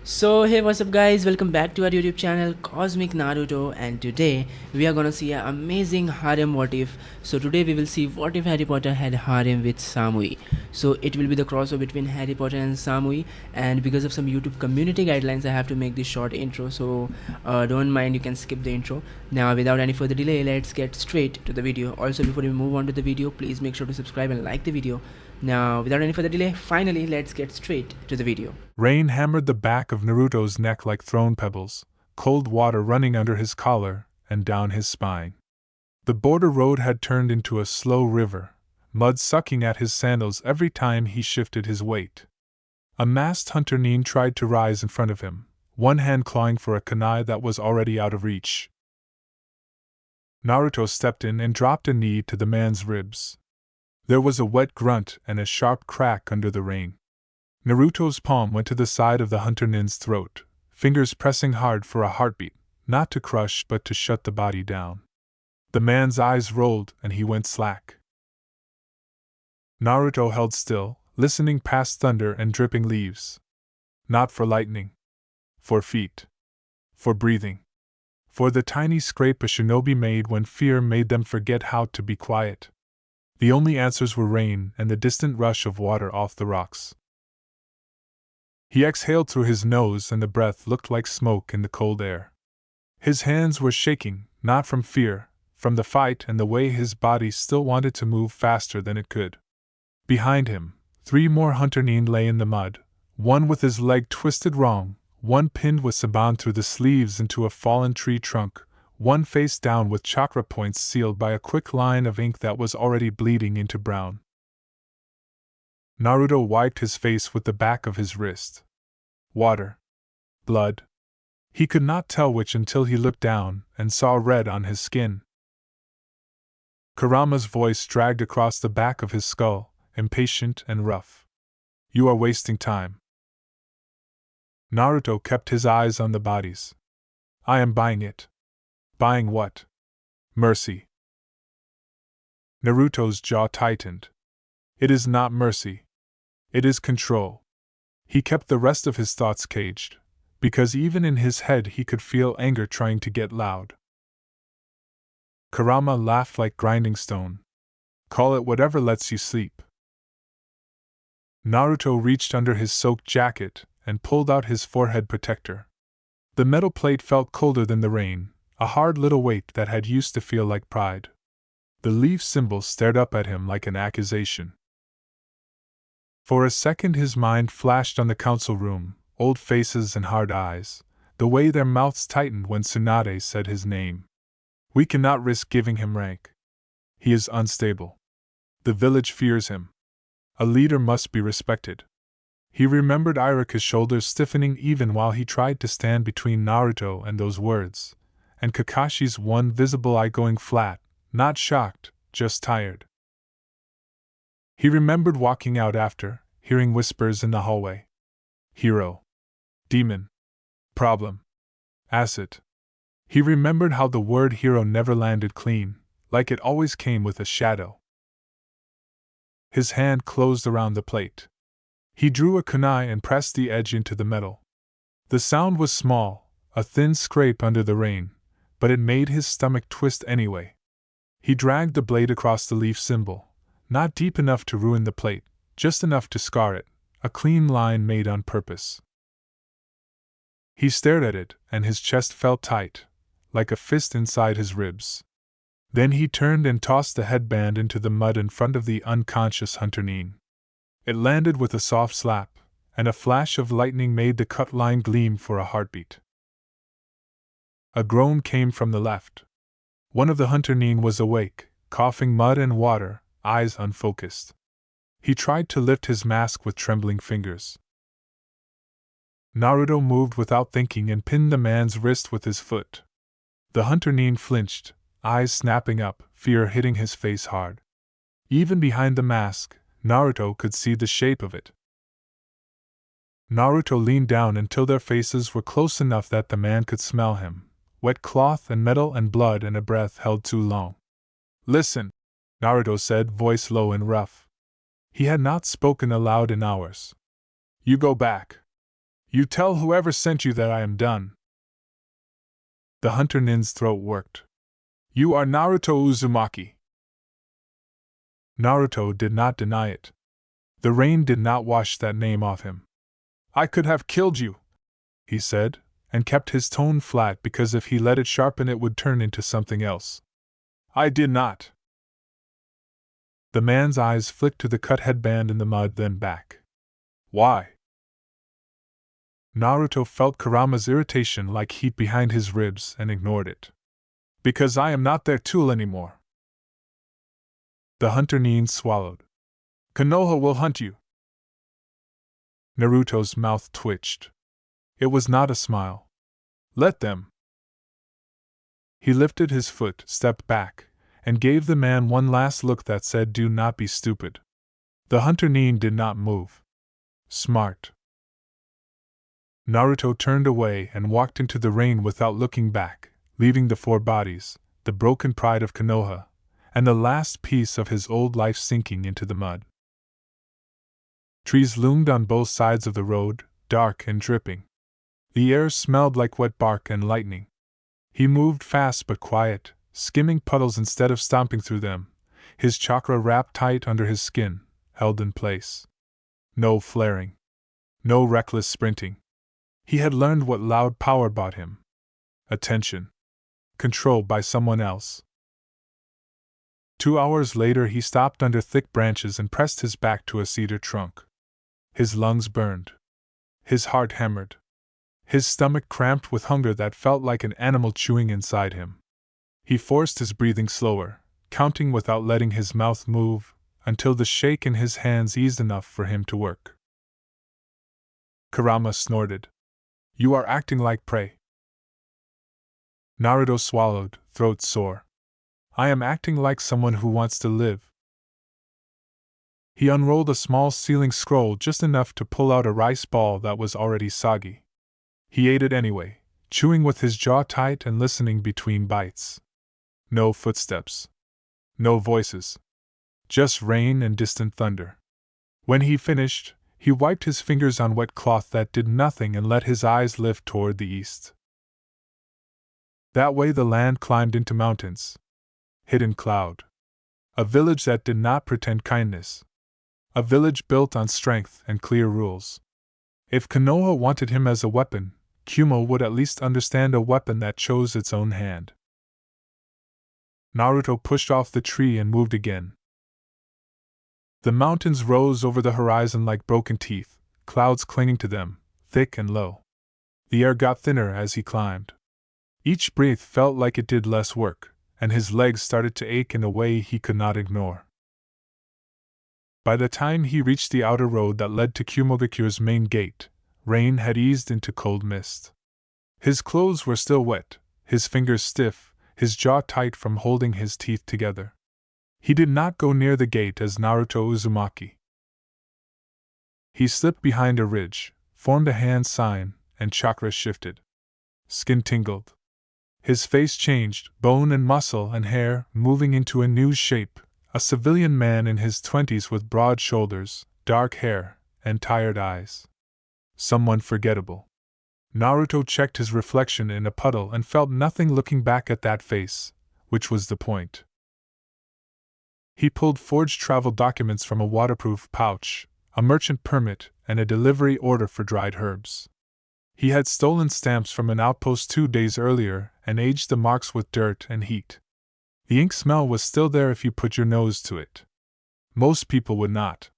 So hey, what's up guys, welcome back to our YouTube channel Cosmic Naruto, and today we are gonna see an amazing harem what if. So today we will see what if Harry Potter had harem with Samui. So it will be the crossover between Harry Potter and Samui, and because of some YouTube community guidelines I have to make this short intro, so don't mind, you can skip the intro. Now without any further delay, let's get straight to the video. Also before we move on to the video, please make sure to subscribe and like the video. Now without any further delay, finally let's get straight to the video. Rain hammered the back of Naruto's neck like thrown pebbles, cold water running under his collar and down his spine. The border road had turned into a slow river, mud sucking at his sandals every time he shifted his weight. A masked hunter Nin tried to rise in front of him, one hand clawing for a kunai that was already out of reach. Naruto stepped in and dropped a knee to the man's ribs. There was a wet grunt and a sharp crack under the rain. Naruto's palm went to the side of the hunter Nin's throat, fingers pressing hard for a heartbeat, not to crush but to shut the body down. The man's eyes rolled and he went slack. Naruto held still, listening past thunder and dripping leaves. Not for lightning. For feet. For breathing. For the tiny scrape a shinobi made when fear made them forget how to be quiet. The only answers were rain and the distant rush of water off the rocks. He exhaled through his nose and the breath looked like smoke in the cold air. His hands were shaking, not from fear, from the fight and the way his body still wanted to move faster than it could. Behind him, 3 more hunter Nin lay in the mud, one with his leg twisted wrong, one pinned with saban through the sleeves into a fallen tree trunk, one face down with chakra points sealed by a quick line of ink that was already bleeding into brown. Naruto wiped his face with the back of his wrist. Water. Blood. He could not tell which until he looked down and saw red on his skin. Kurama's voice dragged across the back of his skull, impatient and rough. You are wasting time. Naruto kept his eyes on the bodies. I am buying it. Buying what? Mercy. Naruto's jaw tightened. It is not mercy. It is control. He kept the rest of his thoughts caged, because even in his head he could feel anger trying to get loud. Kurama laughed like grinding stone. Call it whatever lets you sleep. Naruto reached under his soaked jacket and pulled out his forehead protector. The metal plate felt colder than the rain, a hard little weight that had used to feel like pride. The leaf symbol stared up at him like an accusation. For a second his mind flashed on the council room, old faces and hard eyes, the way their mouths tightened when Tsunade said his name. We cannot risk giving him rank. He is unstable. The village fears him. A leader must be respected. He remembered Irika's shoulders stiffening even while he tried to stand between Naruto and those words, and Kakashi's one visible eye going flat, not shocked, just tired. He remembered walking out after, hearing whispers in the hallway. Hero. Demon. Problem. Acid. He remembered how the word hero never landed clean, like it always came with a shadow. His hand closed around the plate. He drew a kunai and pressed the edge into the metal. The sound was small, a thin scrape under the rain, but it made his stomach twist anyway. He dragged the blade across the leaf symbol, not deep enough to ruin the plate, just enough to scar it, a clean line made on purpose. He stared at it, and his chest felt tight, like a fist inside his ribs. Then he turned and tossed the headband into the mud in front of the unconscious hunter Nin. It landed with a soft slap, and a flash of lightning made the cut line gleam for a heartbeat. A groan came from the left. One of the hunter Nin was awake, coughing mud and water, eyes unfocused. He tried to lift his mask with trembling fingers. Naruto moved without thinking and pinned the man's wrist with his foot. The hunter Nin flinched, eyes snapping up, fear hitting his face hard. Even behind the mask, Naruto could see the shape of it. Naruto leaned down until their faces were close enough that the man could smell him. Wet cloth and metal and blood and a breath held too long. Listen, Naruto said, voice low and rough. He had not spoken aloud in hours. You go back. You tell whoever sent you that I am done. The hunter nin's throat worked. You are Naruto Uzumaki. Naruto did not deny it. The rain did not wash that name off him. I could have killed you, he said, and kept his tone flat because if he let it sharpen it would turn into something else. I did not. The man's eyes flicked to the cut headband in the mud, then back. Why? Naruto felt Kurama's irritation like heat behind his ribs and ignored it. Because I am not their tool anymore. The hunter nin swallowed. Konoha will hunt you. Naruto's mouth twitched. It was not a smile. Let them. He lifted his foot, stepped back, and gave the man one last look that said, do not be stupid. The hunter nin did not move. Smart. Naruto turned away and walked into the rain without looking back, leaving the four bodies, the broken pride of Konoha, and the last piece of his old life sinking into the mud. Trees loomed on both sides of the road, dark and dripping. The air smelled like wet bark and lightning. He moved fast but quiet, skimming puddles instead of stomping through them, his chakra wrapped tight under his skin, held in place. No flaring. No reckless sprinting. He had learned what loud power bought him. Attention. Controlled by someone else. 2 hours later he stopped under thick branches and pressed his back to a cedar trunk. His lungs burned. His heart hammered. His stomach cramped with hunger that felt like an animal chewing inside him. He forced his breathing slower, counting without letting his mouth move, until the shake in his hands eased enough for him to work. Kurama snorted. You are acting like prey. Naruto swallowed, throat sore. I am acting like someone who wants to live. He unrolled a small sealing scroll just enough to pull out a rice ball that was already soggy. He ate it anyway, chewing with his jaw tight and listening between bites. No footsteps. No voices. Just rain and distant thunder. When he finished, he wiped his fingers on wet cloth that did nothing and let his eyes lift toward the east. That way the land climbed into mountains. Hidden cloud. A village that did not pretend kindness. A village built on strength and clear rules. If Konoha wanted him as a weapon, Kumo would at least understand a weapon that chose its own hand. Naruto pushed off the tree and moved again. The mountains rose over the horizon like broken teeth, clouds clinging to them, thick and low. The air got thinner as he climbed. Each breath felt like it did less work, and his legs started to ache in a way he could not ignore. By the time he reached the outer road that led to Kumogakure's main gate, rain had eased into cold mist. His clothes were still wet, his fingers stiff, his jaw tight from holding his teeth together. He did not go near the gate as Naruto Uzumaki. He slipped behind a ridge, formed a hand sign, and chakra shifted. Skin tingled. His face changed, bone and muscle and hair moving into a new shape, a civilian man in his 20s with broad shoulders, dark hair, and tired eyes. Someone forgettable. Naruto checked his reflection in a puddle and felt nothing looking back at that face, which was the point. He pulled forged travel documents from a waterproof pouch, a merchant permit, and a delivery order for dried herbs. He had stolen stamps from an outpost 2 days earlier and aged the marks with dirt and heat. The ink smell was still there if you put your nose to it. Most people would not.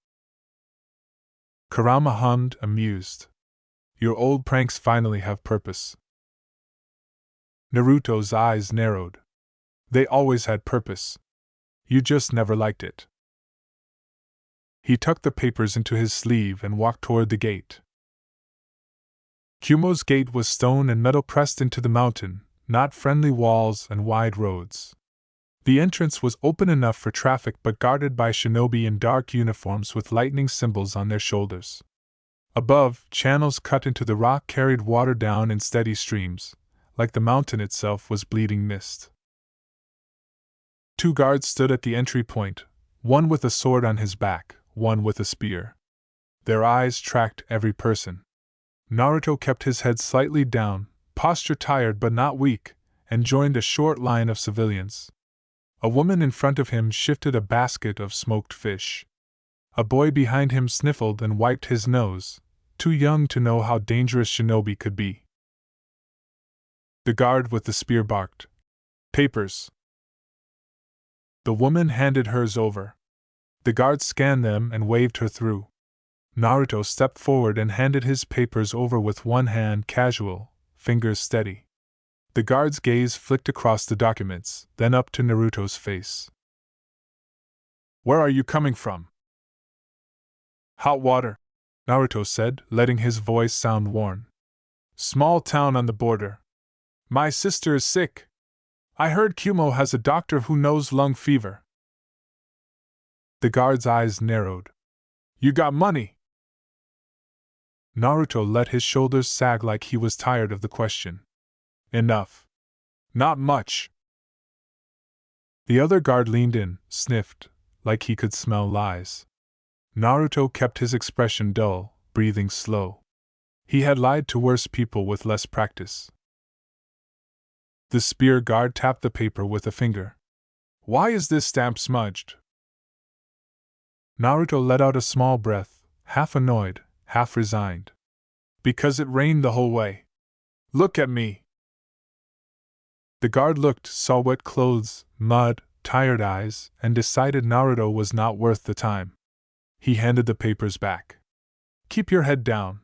Kurama hummed, amused. Your old pranks finally have purpose. Naruto's eyes narrowed. They always had purpose. You just never liked it. He tucked the papers into his sleeve and walked toward the gate. Kumo's gate was stone and metal pressed into the mountain, not friendly walls and wide roads. The entrance was open enough for traffic but guarded by shinobi in dark uniforms with lightning symbols on their shoulders. Above, channels cut into the rock carried water down in steady streams, like the mountain itself was bleeding mist. 2 guards stood at the entry point, one with a sword on his back, one with a spear. Their eyes tracked every person. Naruto kept his head slightly down, posture tired but not weak, and joined a short line of civilians. A woman in front of him shifted a basket of smoked fish. A boy behind him sniffled and wiped his nose, too young to know how dangerous shinobi could be. The guard with the spear barked, "Papers." The woman handed hers over. The guard scanned them and waved her through. Naruto stepped forward and handed his papers over with one hand casual, fingers steady. The guard's gaze flicked across the documents, then up to Naruto's face. "Where are you coming from?" "Hot water," Naruto said, letting his voice sound worn. "Small town on the border. My sister is sick. I heard Kumo has a doctor who knows lung fever." The guard's eyes narrowed. "You got money?" Naruto let his shoulders sag like he was tired of the question. "Enough." "Not much." The other guard leaned in, sniffed, like he could smell lies. Naruto kept his expression dull, breathing slow. He had lied to worse people with less practice. The spear guard tapped the paper with a finger. "Why is this stamp smudged?" Naruto let out a small breath, half annoyed, half resigned. "Because it rained the whole way. Look at me." The guard looked, saw wet clothes, mud, tired eyes, and decided Naruto was not worth the time. He handed the papers back. "Keep your head down.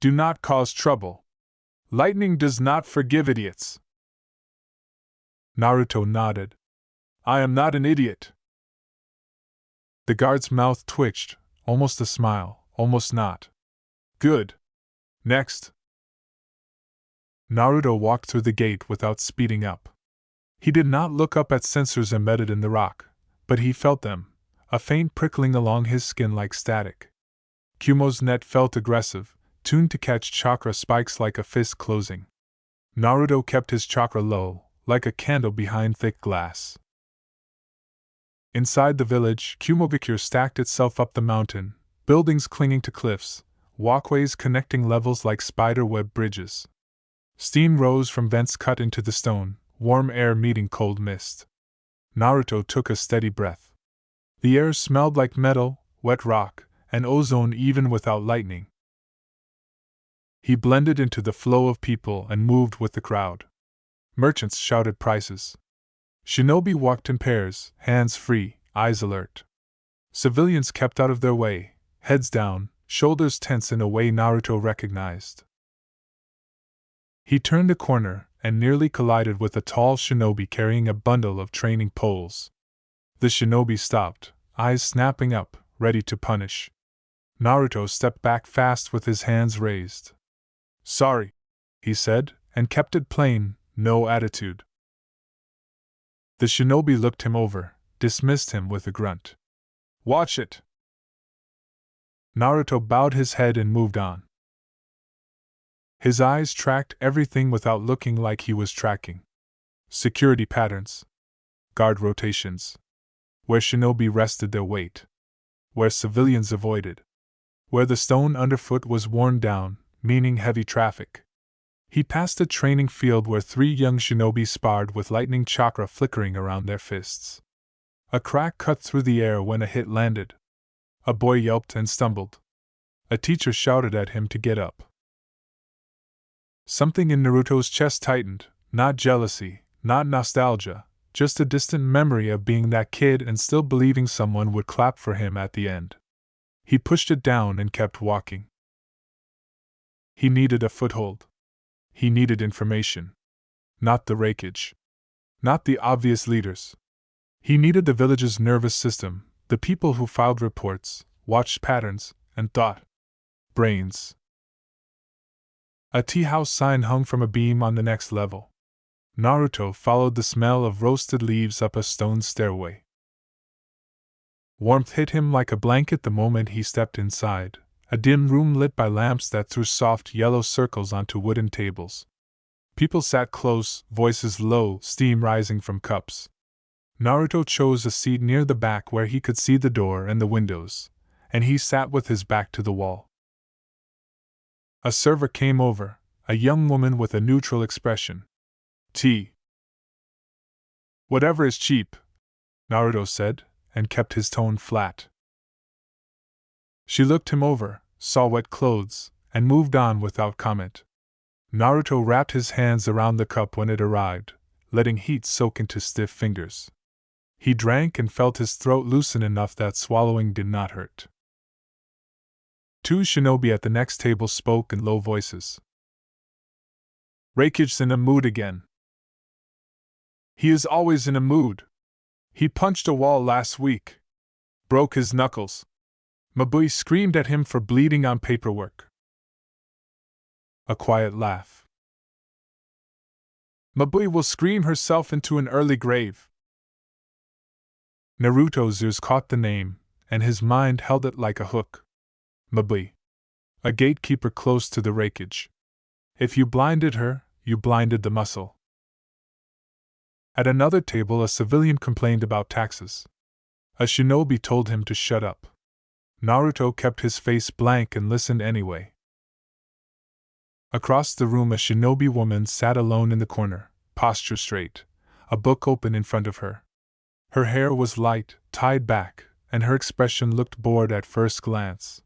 Do not cause trouble. Lightning does not forgive idiots." Naruto nodded. "I am not an idiot." The guard's mouth twitched, almost a smile, almost not. "Good. Next." Naruto walked through the gate without speeding up. He did not look up at sensors embedded in the rock, but he felt them, a faint prickling along his skin like static. Kumo's net felt aggressive, tuned to catch chakra spikes like a fist closing. Naruto kept his chakra low, like a candle behind thick glass. Inside the village, Kumogakure stacked itself up the mountain, buildings clinging to cliffs, walkways connecting levels like spider-web bridges. Steam rose from vents cut into the stone, warm air meeting cold mist. Naruto took a steady breath. The air smelled like metal, wet rock, and ozone even without lightning. He blended into the flow of people and moved with the crowd. Merchants shouted prices. Shinobi walked in pairs, hands free, eyes alert. Civilians kept out of their way, heads down, shoulders tense in a way Naruto recognized. He turned a corner and nearly collided with a tall shinobi carrying a bundle of training poles. The shinobi stopped, eyes snapping up, ready to punish. Naruto stepped back fast with his hands raised. "Sorry," he said, and kept it plain, no attitude. The shinobi looked him over, dismissed him with a grunt. "Watch it." Naruto bowed his head and moved on. His eyes tracked everything without looking like he was tracking. Security patterns. Guard rotations. Where shinobi rested their weight. Where civilians avoided. Where the stone underfoot was worn down, meaning heavy traffic. He passed a training field where 3 young shinobi sparred with lightning chakra flickering around their fists. A crack cut through the air when a hit landed. A boy yelped and stumbled. A teacher shouted at him to get up. Something in Naruto's chest tightened, not jealousy, not nostalgia, just a distant memory of being that kid and still believing someone would clap for him at the end. He pushed it down and kept walking. He needed a foothold. He needed information. Not the rakeage. Not the obvious leaders. He needed the village's nervous system, the people who filed reports, watched patterns, and thought. Brains. A tea house sign hung from a beam on the next level. Naruto followed the smell of roasted leaves up a stone stairway. Warmth hit him like a blanket the moment he stepped inside, a dim room lit by lamps that threw soft yellow circles onto wooden tables. People sat close, voices low, steam rising from cups. Naruto chose a seat near the back where he could see the door and the windows, and he sat with his back to the wall. A server came over, a young woman with a neutral expression. Tea. Whatever is cheap, Naruto said, and kept his tone flat. She looked him over, saw wet clothes, and moved on without comment. Naruto wrapped his hands around the cup when it arrived, letting heat soak into stiff fingers. He drank and felt his throat loosen enough that swallowing did not hurt. Two shinobi at the next table spoke in low voices. Reiki's in a mood again. He is always in a mood. He punched a wall last week. Broke his knuckles. Mabui screamed at him for bleeding on paperwork. A quiet laugh. Mabui will scream herself into an early grave. Naruto's ears caught the name, and his mind held it like a hook. Mabui. A gatekeeper close to the Reikage. If you blinded her, you blinded the muscle. At another table, a civilian complained about taxes. A shinobi told him to shut up. Naruto kept his face blank and listened anyway. Across the room, a shinobi woman sat alone in the corner, posture straight, a book open in front of her. Her hair was light, tied back, and her expression looked bored at first glance.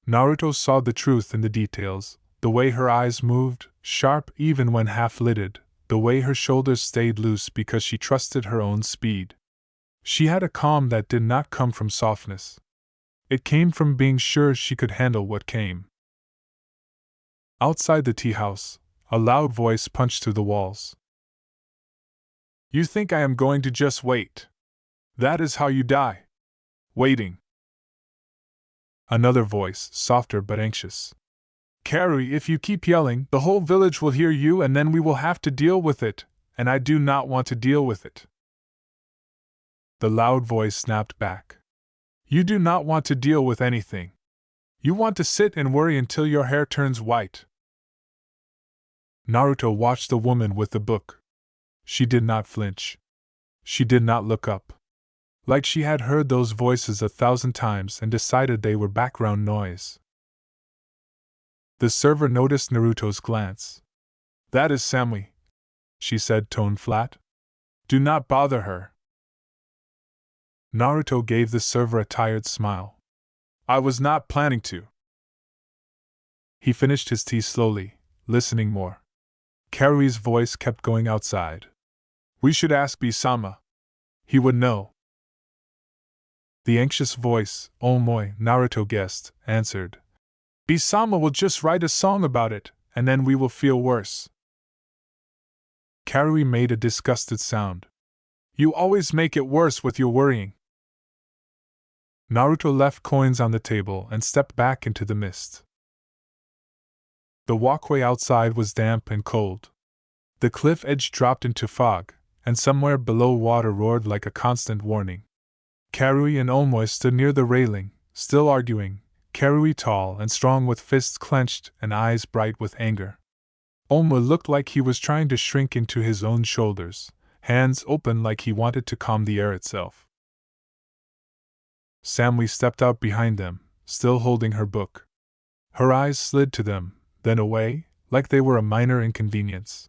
Naruto saw the truth in the details, the way her eyes moved, sharp even when half-lidded, the way her shoulders stayed loose because she trusted her own speed. She had a calm that did not come from softness. It came from being sure she could handle what came. Outside the tea house, a loud voice punched through the walls. You think I am going to just wait? That is how you die. Waiting. Another voice, softer but anxious. Carrie, if you keep yelling, the whole village will hear you and then we will have to deal with it, and I do not want to deal with it. The loud voice snapped back. You do not want to deal with anything. You want to sit and worry until your hair turns white. Naruto watched the woman with the book. She did not flinch. She did not look up. Like she had heard those voices 1,000 times and decided they were background noise. The server noticed Naruto's glance. That is Samui, she said, tone flat. Do not bother her. Naruto gave the server a tired smile. I was not planning to. He finished his tea slowly, listening more. Karui's voice kept going outside. We should ask Bisama. He would know. The anxious voice, Omoi, Naruto guessed, answered. Bisama will just write a song about it, and then we will feel worse. Karui made a disgusted sound. You always make it worse with your worrying. Naruto left coins on the table and stepped back into the mist. The walkway outside was damp and cold. The cliff edge dropped into fog, and somewhere below water roared like a constant warning. Karui and Omoi stood near the railing, still arguing, Karui tall and strong with fists clenched and eyes bright with anger. Omoi looked like he was trying to shrink into his own shoulders, hands open like he wanted to calm the air itself. Samui stepped out behind them, still holding her book. Her eyes slid to them, then away, like they were a minor inconvenience.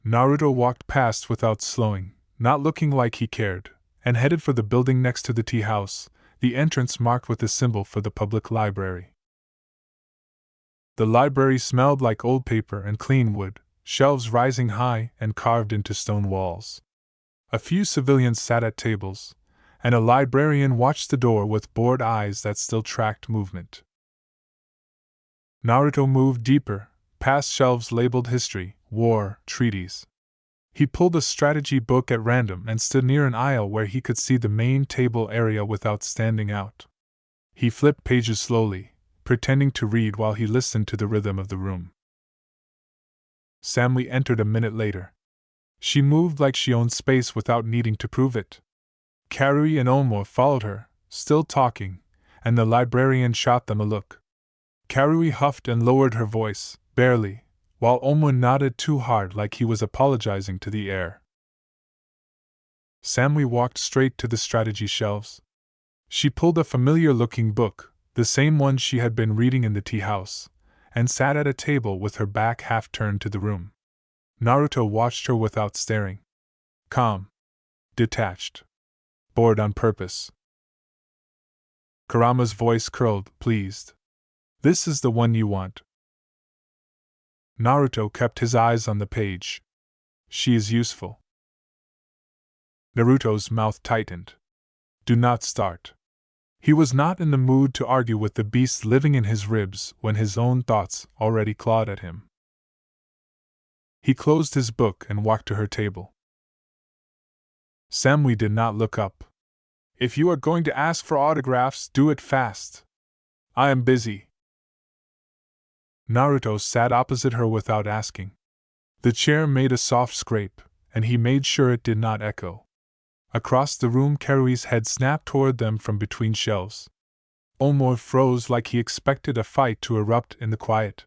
Naruto walked past without slowing, not looking like he cared, and headed for the building next to the tea house, the entrance marked with a symbol for the public library. The library smelled like old paper and clean wood, shelves rising high and carved into stone walls. A few civilians sat at tables, and a librarian watched the door with bored eyes that still tracked movement. Naruto moved deeper, past shelves labeled history, war, treaties. He pulled a strategy book at random and stood near an aisle where he could see the main table area without standing out. He flipped pages slowly, pretending to read while he listened to the rhythm of the room. Samui entered a minute later. She moved like she owned space without needing to prove it. Karui and Omoi followed her, still talking, and the librarian shot them a look. Karui huffed and lowered her voice, barely, while Omoi nodded too hard like he was apologizing to the air. Samui walked straight to the strategy shelves. She pulled a familiar-looking book, the same one she had been reading in the tea house, and sat at a table with her back half turned to the room. Naruto watched her without staring. Calm. Detached. Bored on purpose. Kurama's voice curled, pleased. This is the one you want. Naruto kept his eyes on the page. She is useful. Naruto's mouth tightened. Do not start. He was not in the mood to argue with the beast living in his ribs when his own thoughts already clawed at him. He closed his book and walked to her table. Samui did not look up. If you are going to ask for autographs, do it fast. I am busy. Naruto sat opposite her without asking. The chair made a soft scrape, and he made sure it did not echo. Across the room, Karui's head snapped toward them from between shelves. Omoi froze like he expected a fight to erupt in the quiet.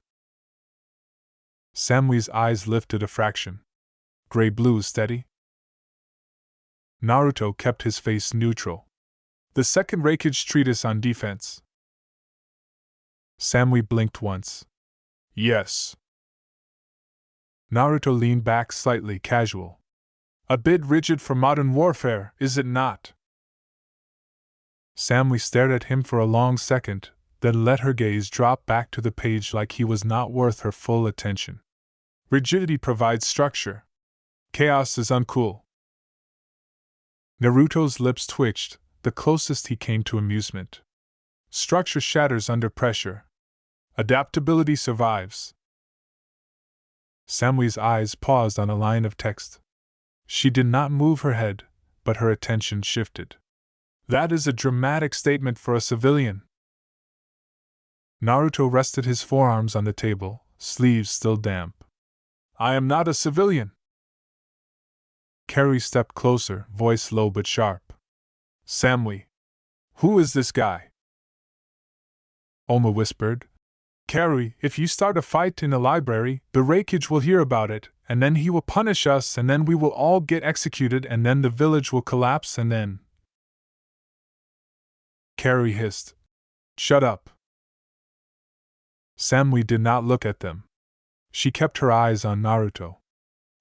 Samui's eyes lifted a fraction. Gray-blue steady? Naruto kept his face neutral. The second Reikage treatise on defense. Samui blinked once. Yes. Naruto leaned back slightly, casual. A bit rigid for modern warfare, is it not? Samui stared at him for a long second, then let her gaze drop back to the page like he was not worth her full attention. Rigidity provides structure. Chaos is uncool. Naruto's lips twitched, the closest he came to amusement. Structure shatters under pressure. Adaptability survives. Samui's eyes paused on a line of text. She did not move her head, but her attention shifted. That is a dramatic statement for a civilian. Naruto rested his forearms on the table, sleeves still damp. I am not a civilian. Carrie stepped closer, voice low but sharp. Samui. Who is this guy? Oma whispered. Carrie, if you start a fight in a library, the Reikage will hear about it, and then he will punish us, and then we will all get executed, and then the village will collapse, and then... Carrie hissed. Shut up. Samui did not look at them. She kept her eyes on Naruto.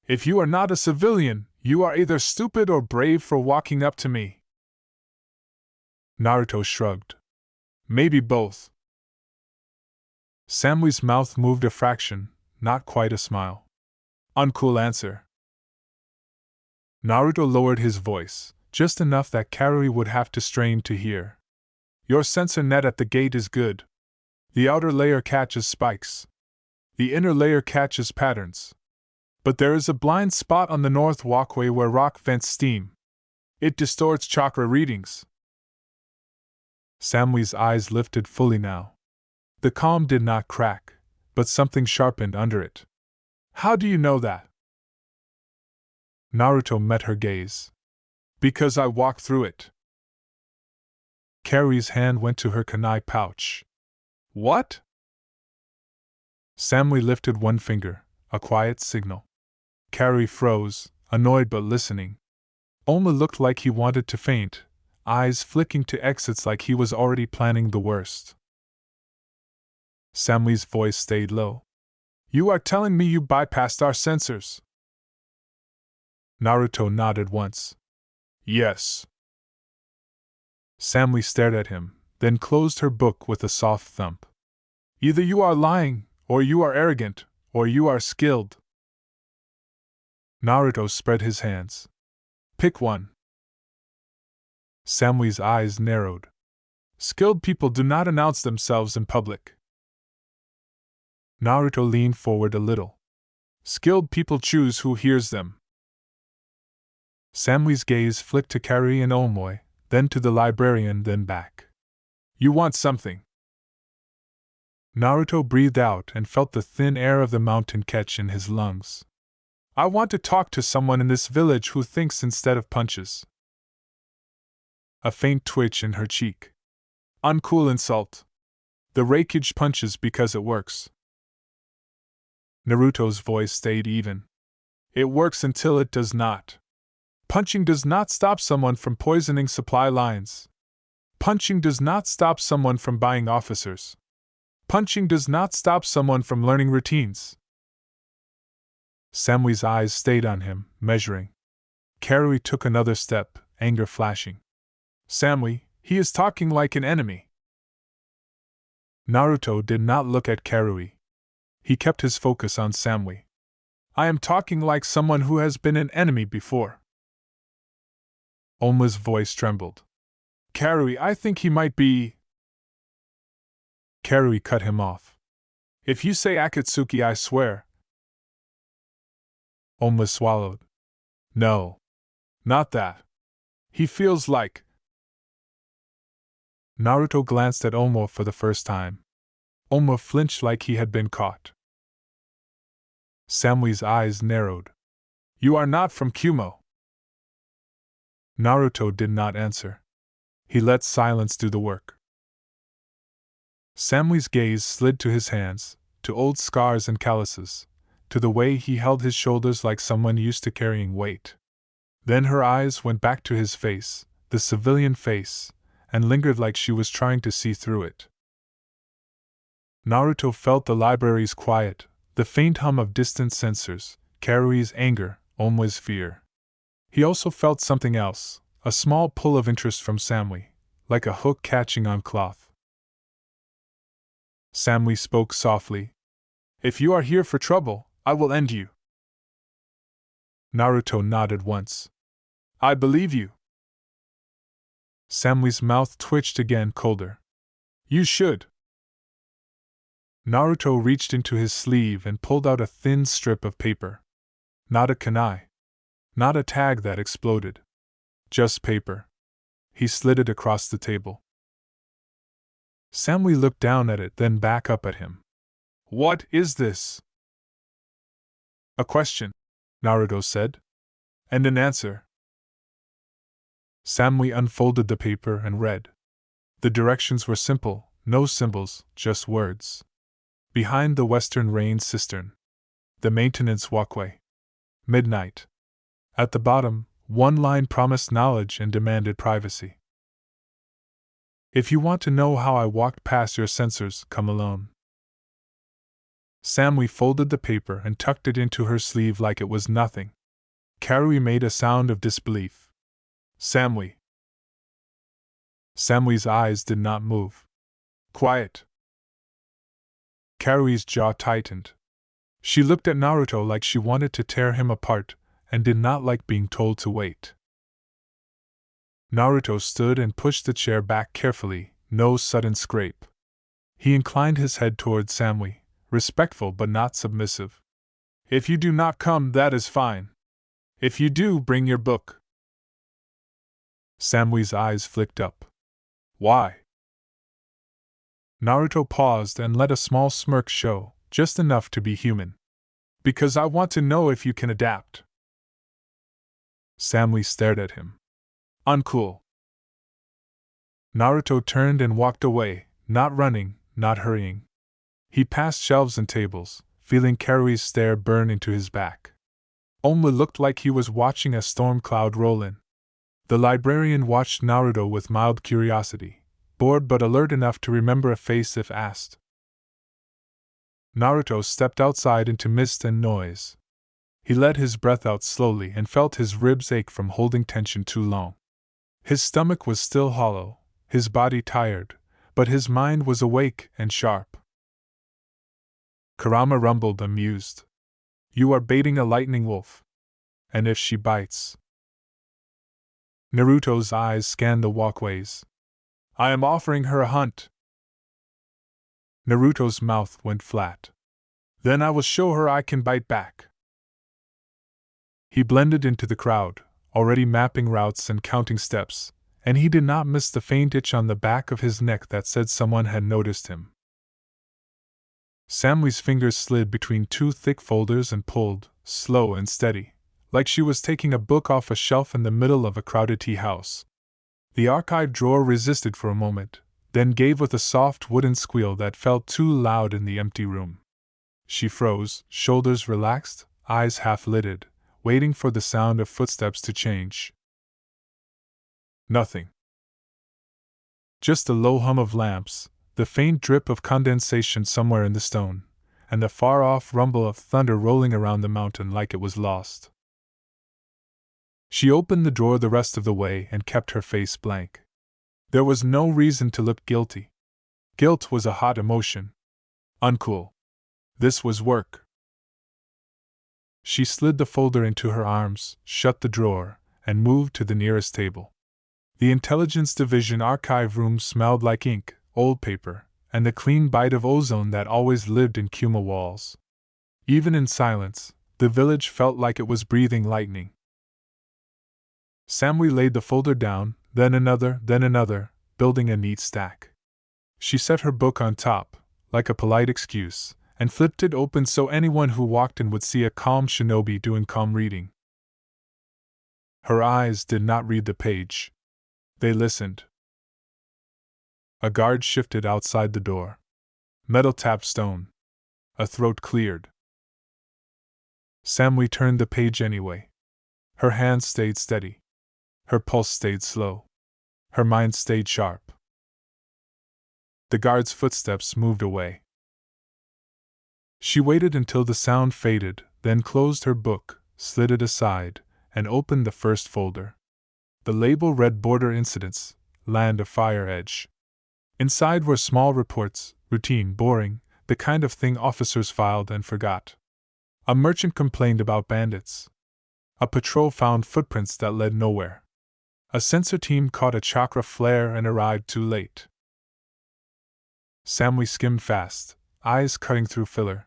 If you are not a civilian, you are either stupid or brave for walking up to me. Naruto shrugged. Maybe both. Samui's mouth moved a fraction, not quite a smile. Uncool answer. Naruto lowered his voice, just enough that Karui would have to strain to hear. Your sensor net at the gate is good. The outer layer catches spikes. The inner layer catches patterns. But there is a blind spot on the north walkway where rock vents steam. It distorts chakra readings. Samui's eyes lifted fully now. The calm did not crack, but something sharpened under it. How do you know that? Naruto met her gaze. Because I walked through it. Karui's hand went to her kunai pouch. What? Samui lifted one finger, a quiet signal. Karui froze, annoyed but listening. Oma looked like he wanted to faint, eyes flicking to exits like he was already planning the worst. Samui's voice stayed low. You are telling me you bypassed our sensors? Naruto nodded once. Yes. Samui stared at him, then closed her book with a soft thump. Either you are lying, or you are arrogant, or you are skilled. Naruto spread his hands. Pick one. Samui's eyes narrowed. Skilled people do not announce themselves in public. Naruto leaned forward a little. Skilled people choose who hears them. Samui's gaze flicked to Karui and Omoi, then to the librarian, then back. You want something. Naruto breathed out and felt the thin air of the mountain catch in his lungs. I want to talk to someone in this village who thinks instead of punches. A faint twitch in her cheek. Uncool insult. The Reikage punches because it works. Naruto's voice stayed even. It works until it does not. Punching does not stop someone from poisoning supply lines. Punching does not stop someone from buying officers. Punching does not stop someone from learning routines. Samui's eyes stayed on him, measuring. Karui took another step, anger flashing. Samui, he is talking like an enemy. Naruto did not look at Karui. He kept his focus on Samui. I am talking like someone who has been an enemy before. Oma's voice trembled. Karui, I think he might be. Karui cut him off. If you say Akatsuki, I swear. Oma swallowed. No. Not that. He feels like. Naruto glanced at Oma for the first time. Oma flinched like he had been caught. Samui's eyes narrowed. You are not from Kumo. Naruto did not answer. He let silence do the work. Samui's gaze slid to his hands, to old scars and calluses, to the way he held his shoulders like someone used to carrying weight. Then her eyes went back to his face, the civilian face, and lingered like she was trying to see through it. Naruto felt the library's quiet, the faint hum of distant sensors, Karui's anger, Oma's fear. He also felt something else, a small pull of interest from Samui, like a hook catching on cloth. Samui spoke softly. If you are here for trouble, I will end you. Naruto nodded once. I believe you. Samui's mouth twitched again, colder. You should. Naruto reached into his sleeve and pulled out a thin strip of paper. Not a kunai. Not a tag that exploded. Just paper. He slid it across the table. Samui looked down at it, then back up at him. What is this? A question, Naruto said. And an answer. Samui unfolded the paper and read. The directions were simple, no symbols, just words. Behind the western rain cistern. The maintenance walkway. Midnight. At the bottom, one line promised knowledge and demanded privacy. If you want to know how I walked past your sensors, come alone. Samui folded the paper and tucked it into her sleeve like it was nothing. Karui made a sound of disbelief. Samui. Samui's eyes did not move. Quiet. Karui's jaw tightened. She looked at Naruto like she wanted to tear him apart, and did not like being told to wait. Naruto stood and pushed the chair back carefully, no sudden scrape. He inclined his head toward Samui, respectful but not submissive. If you do not come, that is fine. If you do, bring your book. Samui's eyes flicked up. Why? Naruto paused and let a small smirk show, just enough to be human. Because I want to know if you can adapt. Samui stared at him. Uncool. Naruto turned and walked away, not running, not hurrying. He passed shelves and tables, feeling Karui's stare burn into his back. Oma looked like he was watching a storm cloud roll in. The librarian watched Naruto with mild curiosity, bored but alert enough to remember a face if asked. Naruto stepped outside into mist and noise. He let his breath out slowly and felt his ribs ache from holding tension too long. His stomach was still hollow, his body tired, but his mind was awake and sharp. Kurama rumbled, amused. You are baiting a lightning wolf. And if she bites? Naruto's eyes scanned the walkways. I am offering her a hunt. Naruto's mouth went flat. Then I will show her I can bite back. He blended into the crowd, already mapping routes and counting steps, and he did not miss the faint itch on the back of his neck that said someone had noticed him. Samui's fingers slid between two thick folders and pulled, slow and steady, like she was taking a book off a shelf in the middle of a crowded tea house. The archive drawer resisted for a moment, then gave with a soft wooden squeal that felt too loud in the empty room. She froze, shoulders relaxed, eyes half-lidded, waiting for the sound of footsteps to change. Nothing. Just the low hum of lamps, the faint drip of condensation somewhere in the stone, and the far-off rumble of thunder rolling around the mountain like it was lost. She opened the drawer the rest of the way and kept her face blank. There was no reason to look guilty. Guilt was a hot emotion. Uncool. This was work. She slid the folder into her arms, shut the drawer, and moved to the nearest table. The Intelligence Division archive room smelled like ink, old paper, and the clean bite of ozone that always lived in Kuma walls. Even in silence, the village felt like it was breathing lightning. SAMUI laid the folder down, then another, building a neat stack. She set her book on top, like a polite excuse, and flipped it open so anyone who walked in would see a calm shinobi doing calm reading. Her eyes did not read the page. They listened. A guard shifted outside the door. Metal tapped stone. A throat cleared. SAMUI turned the page anyway. Her hands stayed steady. Her pulse stayed slow. Her mind stayed sharp. The guard's footsteps moved away. She waited until the sound faded, then closed her book, slid it aside, and opened the first folder. The label read Border Incidents, Land of Fire Edge. Inside were small reports, routine, boring, the kind of thing officers filed and forgot. A merchant complained about bandits. A patrol found footprints that led nowhere. A sensor team caught a chakra flare and arrived too late. SAMUI skimmed fast, eyes cutting through filler.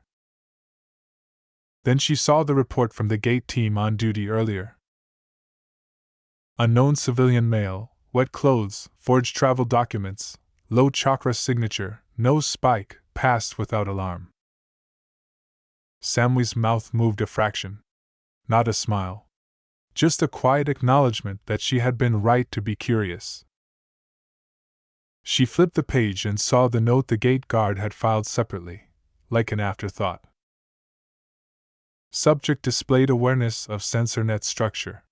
Then she saw the report from the gate team on duty earlier. Unknown civilian male, wet clothes, forged travel documents, low chakra signature, no spike, passed without alarm. SAMUI's mouth moved a fraction. Not a smile. Just a quiet acknowledgement that she had been right to be curious. She flipped the page and saw the note the gate guard had filed separately, like an afterthought. Subject displayed awareness of sensor net structure.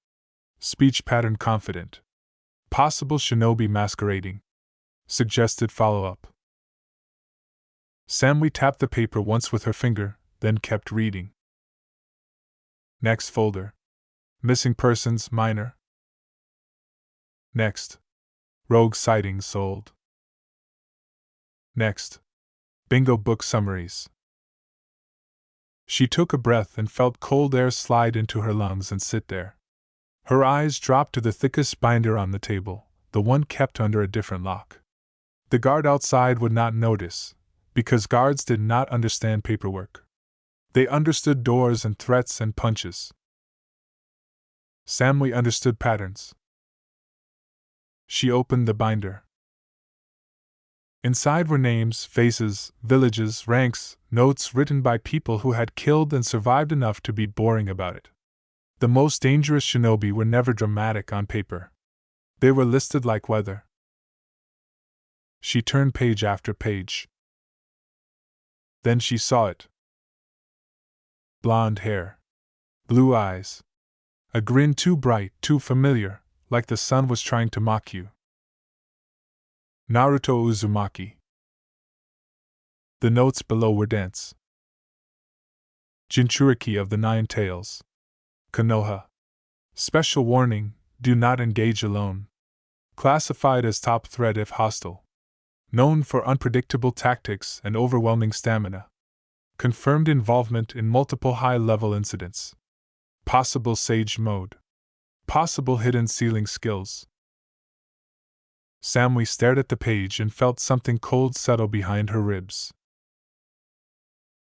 Speech pattern confident. Possible shinobi masquerading. Suggested follow-up. SAMUI tapped the paper once with her finger, then kept reading. Next folder. Missing persons, minor. Next. Rogue sightings sold. Next. Bingo book summaries. She took a breath and felt cold air slide into her lungs and sit there. Her eyes dropped to the thickest binder on the table, the one kept under a different lock. The guard outside would not notice, because guards did not understand paperwork. They understood doors and threats and punches. SAMUI understood patterns. She opened the binder. Inside were names, faces, villages, ranks, notes written by people who had killed and survived enough to be boring about it. The most dangerous shinobi were never dramatic on paper. They were listed like weather. She turned page after page. Then she saw it. Blonde hair. Blue eyes. A grin too bright, too familiar, like the sun was trying to mock you. Naruto Uzumaki. The notes below were dense. Jinchuriki of the Nine Tails. Konoha. Special warning, do not engage alone. Classified as top threat if hostile. Known for unpredictable tactics and overwhelming stamina. Confirmed involvement in multiple high-level incidents. Possible Sage Mode. Possible hidden sealing skills. SAMUI stared at the page and felt something cold settle behind her ribs.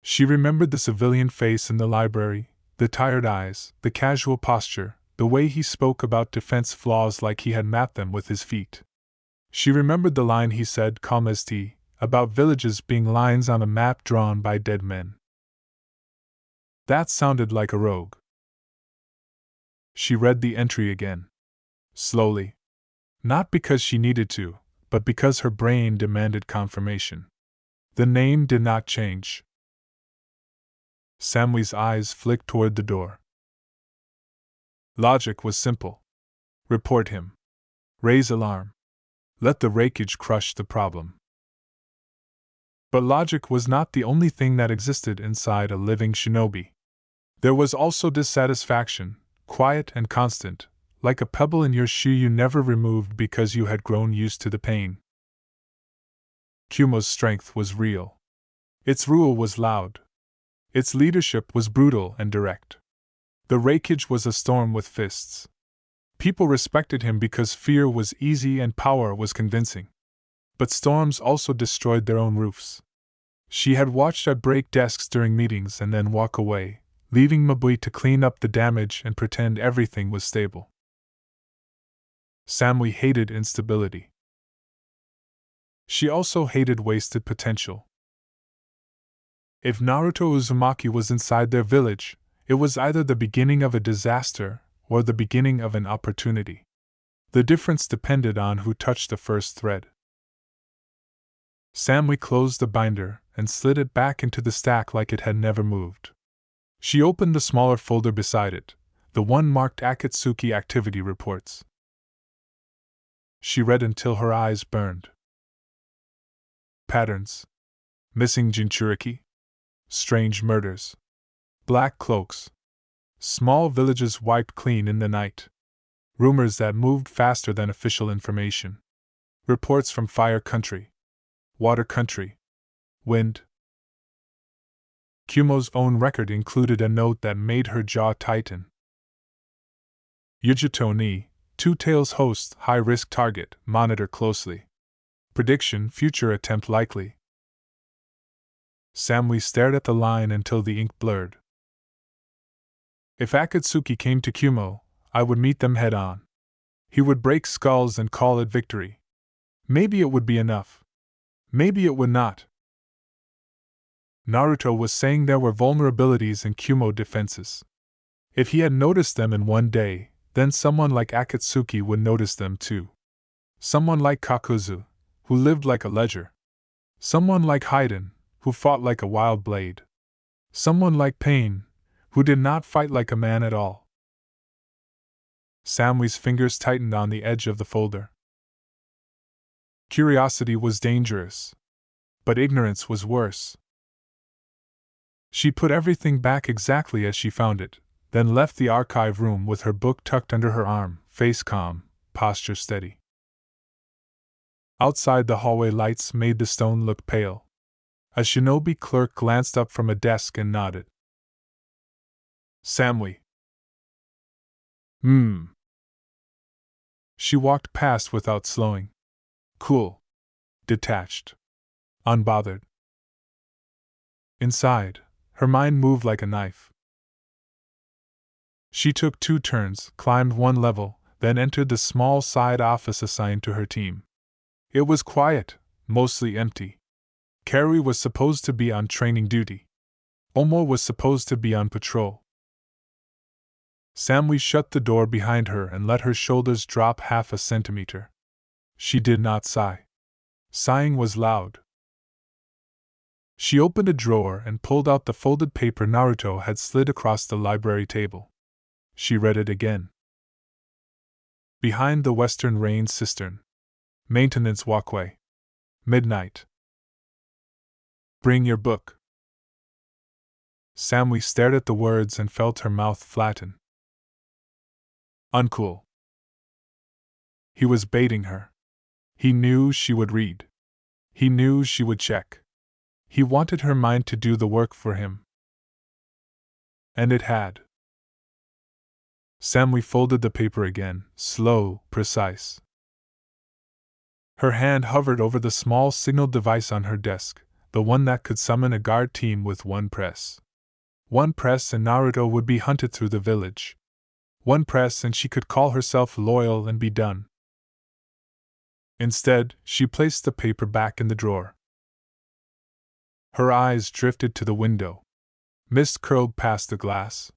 She remembered the civilian face in the library, the tired eyes, the casual posture, the way he spoke about defense flaws like he had mapped them with his feet. She remembered the line he said, calm as tea, about villages being lines on a map drawn by dead men. That sounded like a rogue. She read the entry again. Slowly. Not because she needed to, but because her brain demanded confirmation. The name did not change. SAMUI's eyes flicked toward the door. Logic was simple. Report him. Raise alarm. Let the wreckage crush the problem. But logic was not the only thing that existed inside a living shinobi. There was also dissatisfaction, quiet and constant, like a pebble in your shoe you never removed because you had grown used to the pain. Kumo's strength was real. Its rule was loud. Its leadership was brutal and direct. The Reikage was a storm with fists. People respected him because fear was easy and power was convincing. But storms also destroyed their own roofs. She had watched it break desks during meetings and then walk away, leaving Mabui to clean up the damage and pretend everything was stable. Samui hated instability. She also hated wasted potential. If Naruto Uzumaki was inside their village, it was either the beginning of a disaster or the beginning of an opportunity. The difference depended on who touched the first thread. Samui closed the binder and slid it back into the stack like it had never moved. She opened the smaller folder beside it, the one marked Akatsuki Activity Reports. She read until her eyes burned. Patterns. Missing Jinchuriki. Strange murders. Black cloaks. Small villages wiped clean in the night. Rumors that moved faster than official information. Reports from Fire Country. Water Country. Wind. Kumo's own record included a note that made her jaw tighten. Yujito ni, Two Tails host, high-risk target, monitor closely. Prediction, future attempt likely. Samui stared at the line until the ink blurred. If Akatsuki came to Kumo, I would meet them head-on. He would break skulls and call it victory. Maybe it would be enough. Maybe it would not. Naruto was saying there were vulnerabilities in Kumo defenses. If he had noticed them in one day, then someone like Akatsuki would notice them too. Someone like Kakuzu, who lived like a ledger. Someone like Haiden, who fought like a wild blade. Someone like Pain, who did not fight like a man at all. Samui's fingers tightened on the edge of the folder. Curiosity was dangerous. But ignorance was worse. She put everything back exactly as she found it, then left the archive room with her book tucked under her arm, face calm, posture steady. Outside, the hallway lights made the stone look pale. A shinobi clerk glanced up from a desk and nodded. Samui. She walked past without slowing. Cool. Detached. Unbothered. Inside, her mind moved like a knife. She took 2 turns, climbed 1 level, then entered the small side office assigned to her team. It was quiet, mostly empty. Carrie was supposed to be on training duty. Omo was supposed to be on patrol. Samui shut the door behind her and let her shoulders drop half a centimeter. She did not sigh. Sighing was loud. She opened a drawer and pulled out the folded paper Naruto had slid across the library table. She read it again. Behind the Western Rain Cistern. Maintenance walkway. Midnight. Bring your book. Samui stared at the words and felt her mouth flatten. Uncool. He was baiting her. He knew she would read. He knew she would check. He wanted her mind to do the work for him. And it had. Samui folded the paper again, slow, precise. Her hand hovered over the small signal device on her desk, the one that could summon a guard team with 1 press. 1 press and Naruto would be hunted through the village. 1 press and she could call herself loyal and be done. Instead, she placed the paper back in the drawer. Her eyes drifted to the window. Mist curled past the glass.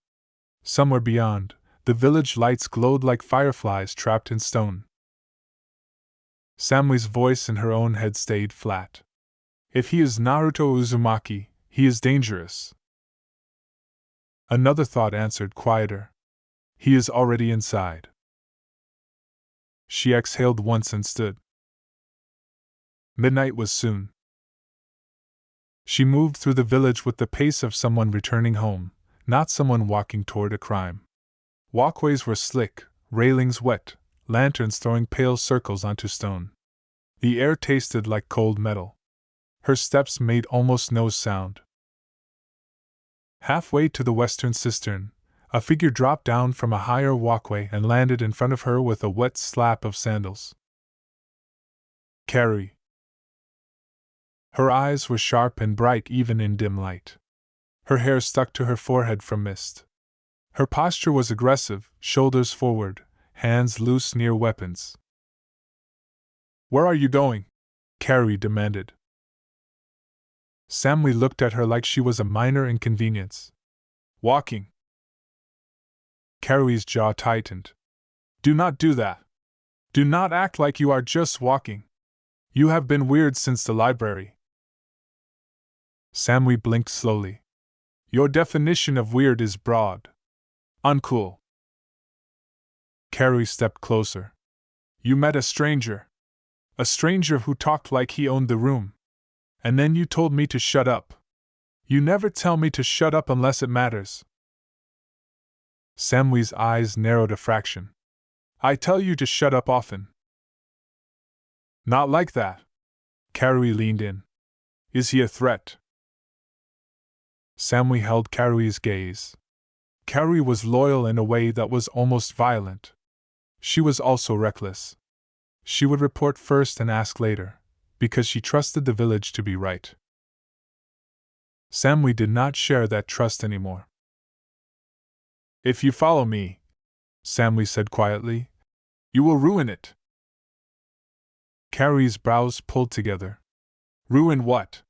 Somewhere beyond, the village lights glowed like fireflies trapped in stone. Samui's voice in her own head stayed flat. If he is Naruto Uzumaki, he is dangerous. Another thought answered quieter. He is already inside. She exhaled once and stood. Midnight was soon. She moved through the village with the pace of someone returning home, not someone walking toward a crime. Walkways were slick, railings wet, lanterns throwing pale circles onto stone. The air tasted like cold metal. Her steps made almost no sound. Halfway to the western cistern, a figure dropped down from a higher walkway and landed in front of her with a wet slap of sandals. Carrie. Her eyes were sharp and bright even in dim light. Her hair stuck to her forehead from mist. Her posture was aggressive, shoulders forward, hands loose near weapons. "Where are you going?" Carrie demanded. Samui looked at her like she was a minor inconvenience. "Walking." Carrie's jaw tightened. "Do not do that. Do not act like you are just walking. You have been weird since the library." Samui blinked slowly. "Your definition of weird is broad. Uncool." Carrie stepped closer. "You met a stranger. A stranger who talked like he owned the room. And then you told me to shut up. You never tell me to shut up unless it matters." Samui's eyes narrowed a fraction. "I tell you to shut up often." "Not like that." Carrie leaned in. "Is he a threat?" Samui held Carrie's gaze. Carrie was loyal in a way that was almost violent. She was also reckless. She would report first and ask later, because she trusted the village to be right. Samui did not share that trust anymore. "If you follow me," Samui said quietly, "you will ruin it." Carrie's brows pulled together. "Ruin what?"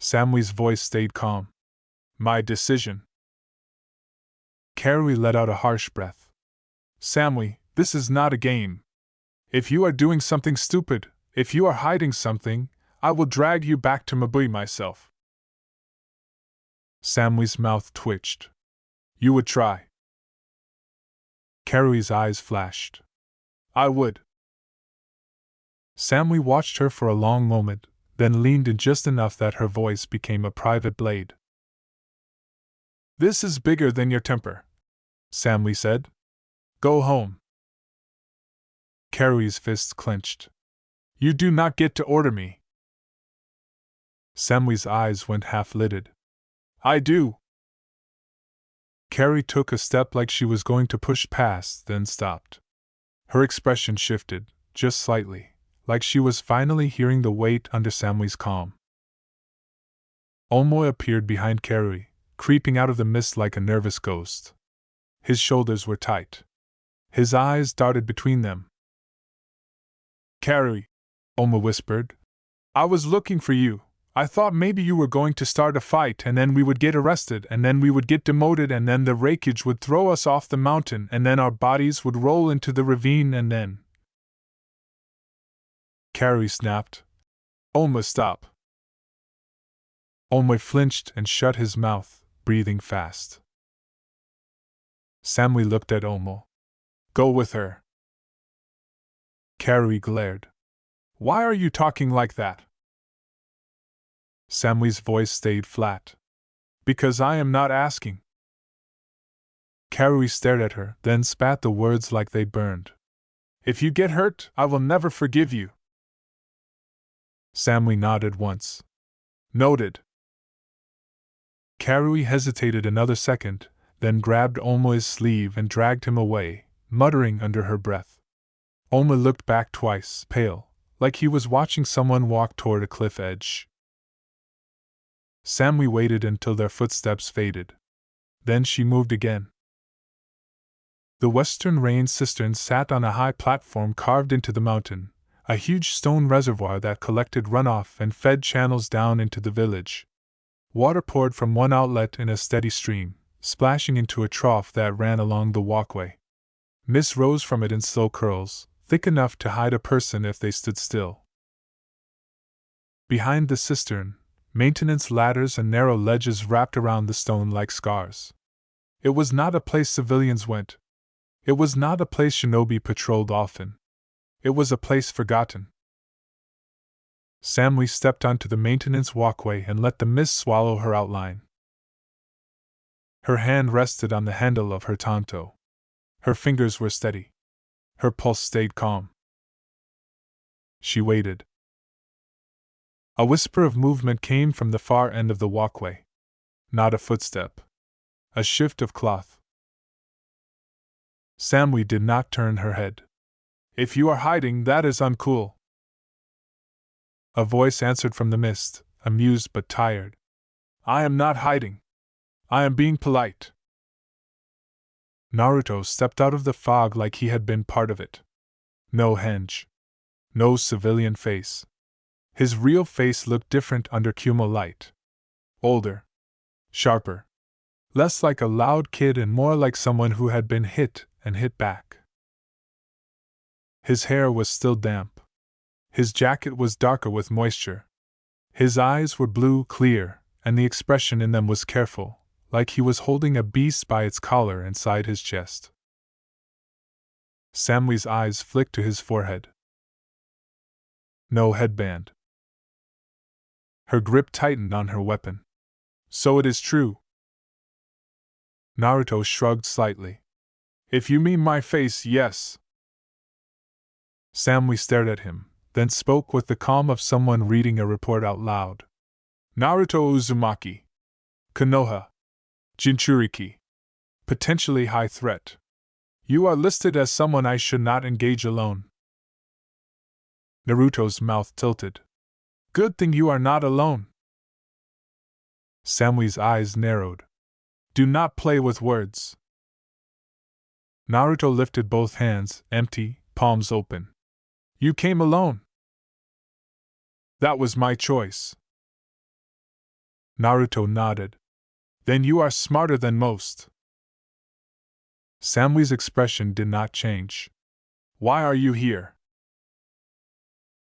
Samui's voice stayed calm. "My decision." Carrie let out a harsh breath. "Samui, this is not a game. If you are doing something stupid, if you are hiding something, I will drag you back to Mabui myself." Samui's mouth twitched. "You would try?" Carrie's eyes flashed. "I would." Samui watched her for a long moment, then leaned in just enough that her voice became a private blade. "This is bigger than your temper," Samui said. "Go home." Carrie's fists clenched. "You do not get to order me." Samui's eyes went half-lidded. "I do." Carrie took a step like she was going to push past, then stopped. Her expression shifted, just slightly, like she was finally hearing the weight under Samui's calm. Omoy appeared behind Carrie, creeping out of the mist like a nervous ghost. His shoulders were tight. His eyes darted between them. "Carrie," Omoy whispered, "I was looking for you. I thought maybe you were going to start a fight and then we would get arrested and then we would get demoted and then the wreckage would throw us off the mountain and then our bodies would roll into the ravine and then—" Carrie snapped. "Omoy, stop." Omoy flinched and shut his mouth, breathing fast. Samui looked at Omoy. "Go with her." Carrie glared. "Why are you talking like that?" Samui's voice stayed flat. "Because I am not asking." Carrie stared at her, then spat the words like they burned. "If you get hurt, I will never forgive you." Samui nodded once. "Noted." Carrie hesitated another second, then grabbed Omoy's sleeve and dragged him away, muttering under her breath. Omoy looked back twice, pale, like he was watching someone walk toward a cliff edge. Samui waited until their footsteps faded. Then she moved again. The western rain cistern sat on a high platform carved into the mountain, a huge stone reservoir that collected runoff and fed channels down into the village. Water poured from one outlet in a steady stream, splashing into a trough that ran along the walkway. Mist rose from it in slow curls, thick enough to hide a person if they stood still. Behind the cistern, maintenance ladders and narrow ledges wrapped around the stone like scars. It was not a place civilians went. It was not a place shinobi patrolled often. It was a place forgotten. Samui stepped onto the maintenance walkway and let the mist swallow her outline. Her hand rested on the handle of her tanto. Her fingers were steady. Her pulse stayed calm. She waited. A whisper of movement came from the far end of the walkway. Not a footstep. A shift of cloth. Samui did not turn her head. If you are hiding, that is uncool. A voice answered from the mist, amused but tired. I am not hiding. I am being polite. Naruto stepped out of the fog like he had been part of it. No henge. No civilian face. His real face looked different under Kumo light. Older. Sharper. Less like a loud kid and more like someone who had been hit and hit back. His hair was still damp. His jacket was darker with moisture. His eyes were blue clear, and the expression in them was careful, like he was holding a beast by its collar inside his chest. Samui's eyes flicked to his forehead. No headband. Her grip tightened on her weapon. So it is true. Naruto shrugged slightly. If you mean my face, yes. Samui stared at him, then spoke with the calm of someone reading a report out loud. Naruto Uzumaki. Konoha. Jinchuriki. Potentially high threat. You are listed as someone I should not engage alone. Naruto's mouth tilted. Good thing you are not alone. Samui's eyes narrowed. Do not play with words. Naruto lifted both hands, empty, palms open. You came alone. That was my choice. Naruto nodded. Then you are smarter than most. Samui's expression did not change. Why are you here?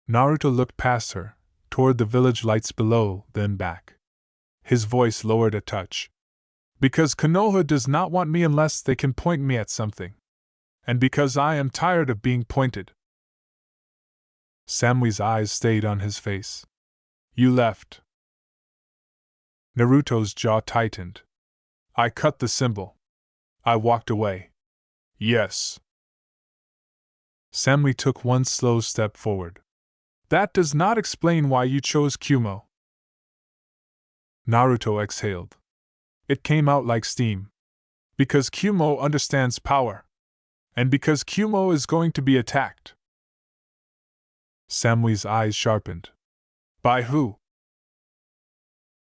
Naruto looked past her, toward the village lights below, then back. His voice lowered a touch. Because Konoha does not want me unless they can point me at something. And because I am tired of being pointed. Samui's eyes stayed on his face. You left. Naruto's jaw tightened. I cut the symbol. I walked away. Yes. Samui took one slow step forward. That does not explain why you chose Kumo. Naruto exhaled. It came out like steam. Because Kumo understands power. And because Kumo is going to be attacked. Samui's eyes sharpened. By who?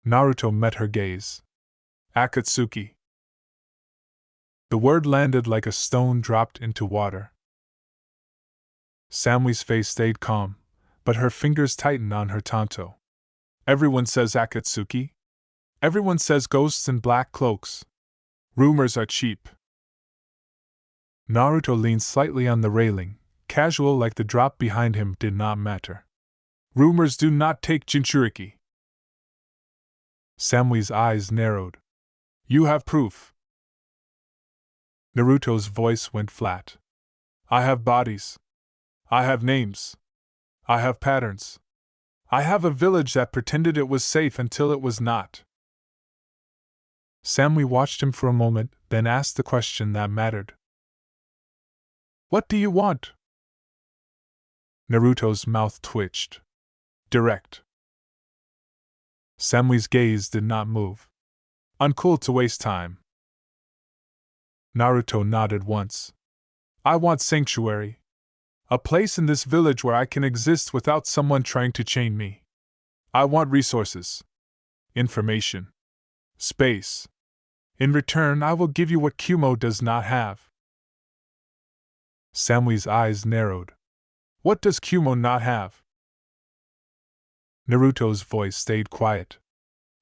Naruto met her gaze. Akatsuki. The word landed like a stone dropped into water. Samui's face stayed calm, but her fingers tightened on her tanto. Everyone says Akatsuki. Everyone says ghosts in black cloaks. Rumors are cheap. Naruto leaned slightly on the railing, casual like the drop behind him did not matter. Rumors do not take Jinchuriki. Samui's eyes narrowed. You have proof. Naruto's voice went flat. I have bodies. I have names. I have patterns. I have a village that pretended it was safe until it was not. Samui watched him for a moment, then asked the question that mattered. What do you want? Naruto's mouth twitched. Direct. Samui's gaze did not move. Uncool to waste time. Naruto nodded once. I want sanctuary. A place in this village where I can exist without someone trying to chain me. I want resources. Information. Space. In return, I will give you what Kumo does not have. Samui's eyes narrowed. What does Kumo not have? Naruto's voice stayed quiet.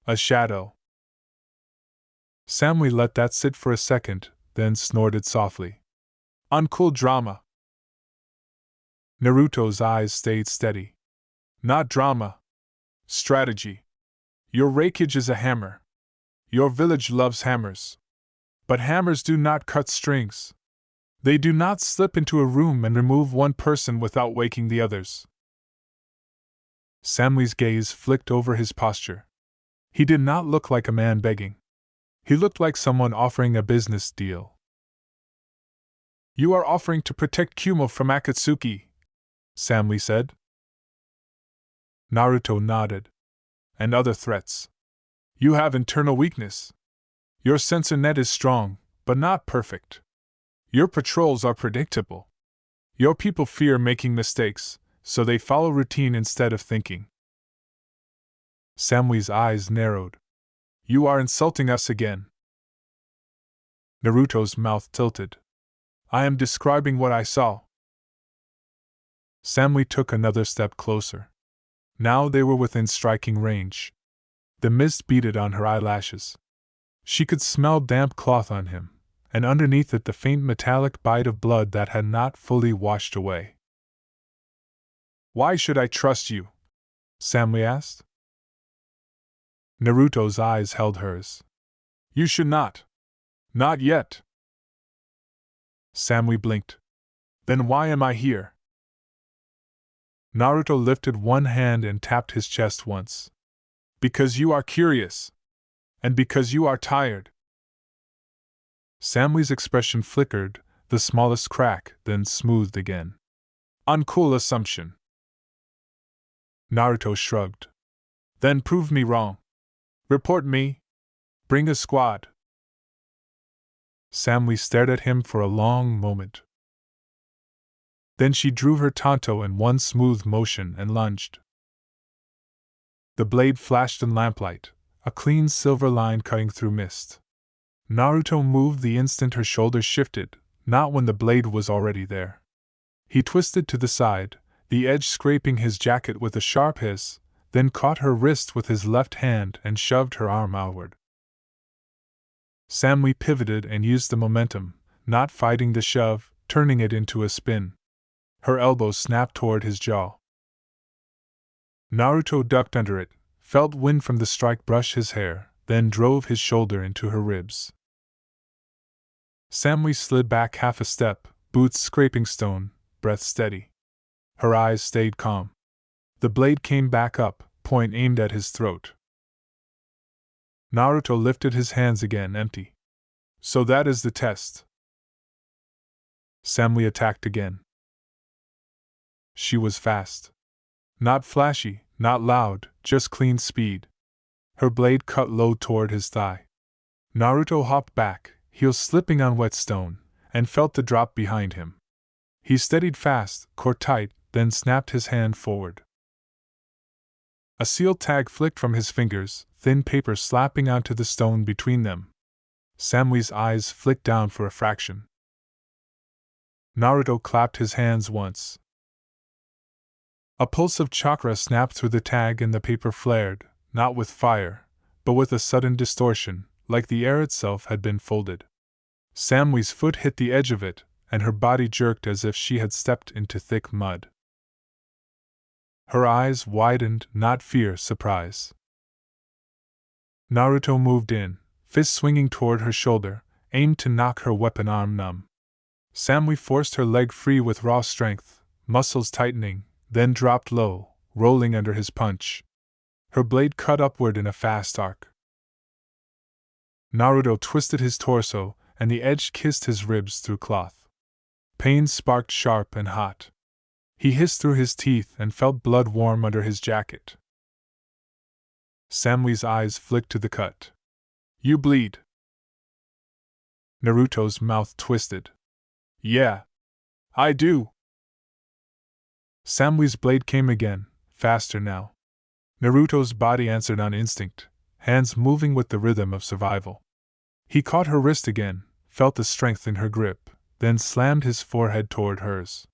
A shadow. Samui let that sit for a second, then snorted softly. Uncool drama. Naruto's eyes stayed steady. Not drama. Strategy. Your raikage is a hammer. Your village loves hammers. But hammers do not cut strings. They do not slip into a room and remove one person without waking the others. Samui's gaze flicked over his posture. He did not look like a man begging. He looked like someone offering a business deal. You are offering to protect Kumo from Akatsuki, Samui said. Naruto nodded. And other threats. You have internal weakness. Your sensor net is strong, but not perfect. Your patrols are predictable. Your people fear making mistakes, so they follow routine instead of thinking. Samui's eyes narrowed. You are insulting us again. Naruto's mouth tilted. I am describing what I saw. Samui took another step closer. Now they were within striking range. The mist beaded on her eyelashes. She could smell damp cloth on him, and underneath it the faint metallic bite of blood that had not fully washed away. Why should I trust you? Samui asked. Naruto's eyes held hers. You should not. Not yet. Samui blinked. Then why am I here? Naruto lifted one hand and tapped his chest once. Because you are curious. And because you are tired. Samui's expression flickered, the smallest crack, then smoothed again. Uncool assumption. Naruto shrugged. Then prove me wrong. Report me. Bring a squad. Samui stared at him for a long moment. Then she drew her tanto in one smooth motion and lunged. The blade flashed in lamplight, a clean silver line cutting through mist. Naruto moved the instant her shoulders shifted, not when the blade was already there. He twisted to the side, the edge scraping his jacket with a sharp hiss, then caught her wrist with his left hand and shoved her arm outward. Samui pivoted and used the momentum, not fighting the shove, turning it into a spin. Her elbow snapped toward his jaw. Naruto ducked under it, felt wind from the strike brush his hair, then drove his shoulder into her ribs. Samui slid back half a step, boots scraping stone, breath steady. Her eyes stayed calm. The blade came back up, point aimed at his throat. Naruto lifted his hands again, empty. So that is the test. Samui attacked again. She was fast. Not flashy, not loud, just clean speed. Her blade cut low toward his thigh. Naruto hopped back, heels slipping on wet stone, and felt the drop behind him. He steadied fast, core tight, then snapped his hand forward. A seal tag flicked from his fingers, thin paper slapping onto the stone between them. Samui's eyes flicked down for a fraction. Naruto clapped his hands once. A pulse of chakra snapped through the tag and the paper flared, not with fire, but with a sudden distortion, like the air itself had been folded. Samui's foot hit the edge of it, and her body jerked as if she had stepped into thick mud. Her eyes widened, not fear, surprise. Naruto moved in, fist swinging toward her shoulder, aimed to knock her weapon arm numb. Samui forced her leg free with raw strength, muscles tightening, then dropped low, rolling under his punch. Her blade cut upward in a fast arc. Naruto twisted his torso, and the edge kissed his ribs through cloth. Pain sparked sharp and hot. He hissed through his teeth and felt blood warm under his jacket. Samui's eyes flicked to the cut. You bleed. Naruto's mouth twisted. Yeah. I do. Samui's blade came again, faster now. Naruto's body answered on instinct, hands moving with the rhythm of survival. He caught her wrist again, felt the strength in her grip, then slammed his forehead toward hers.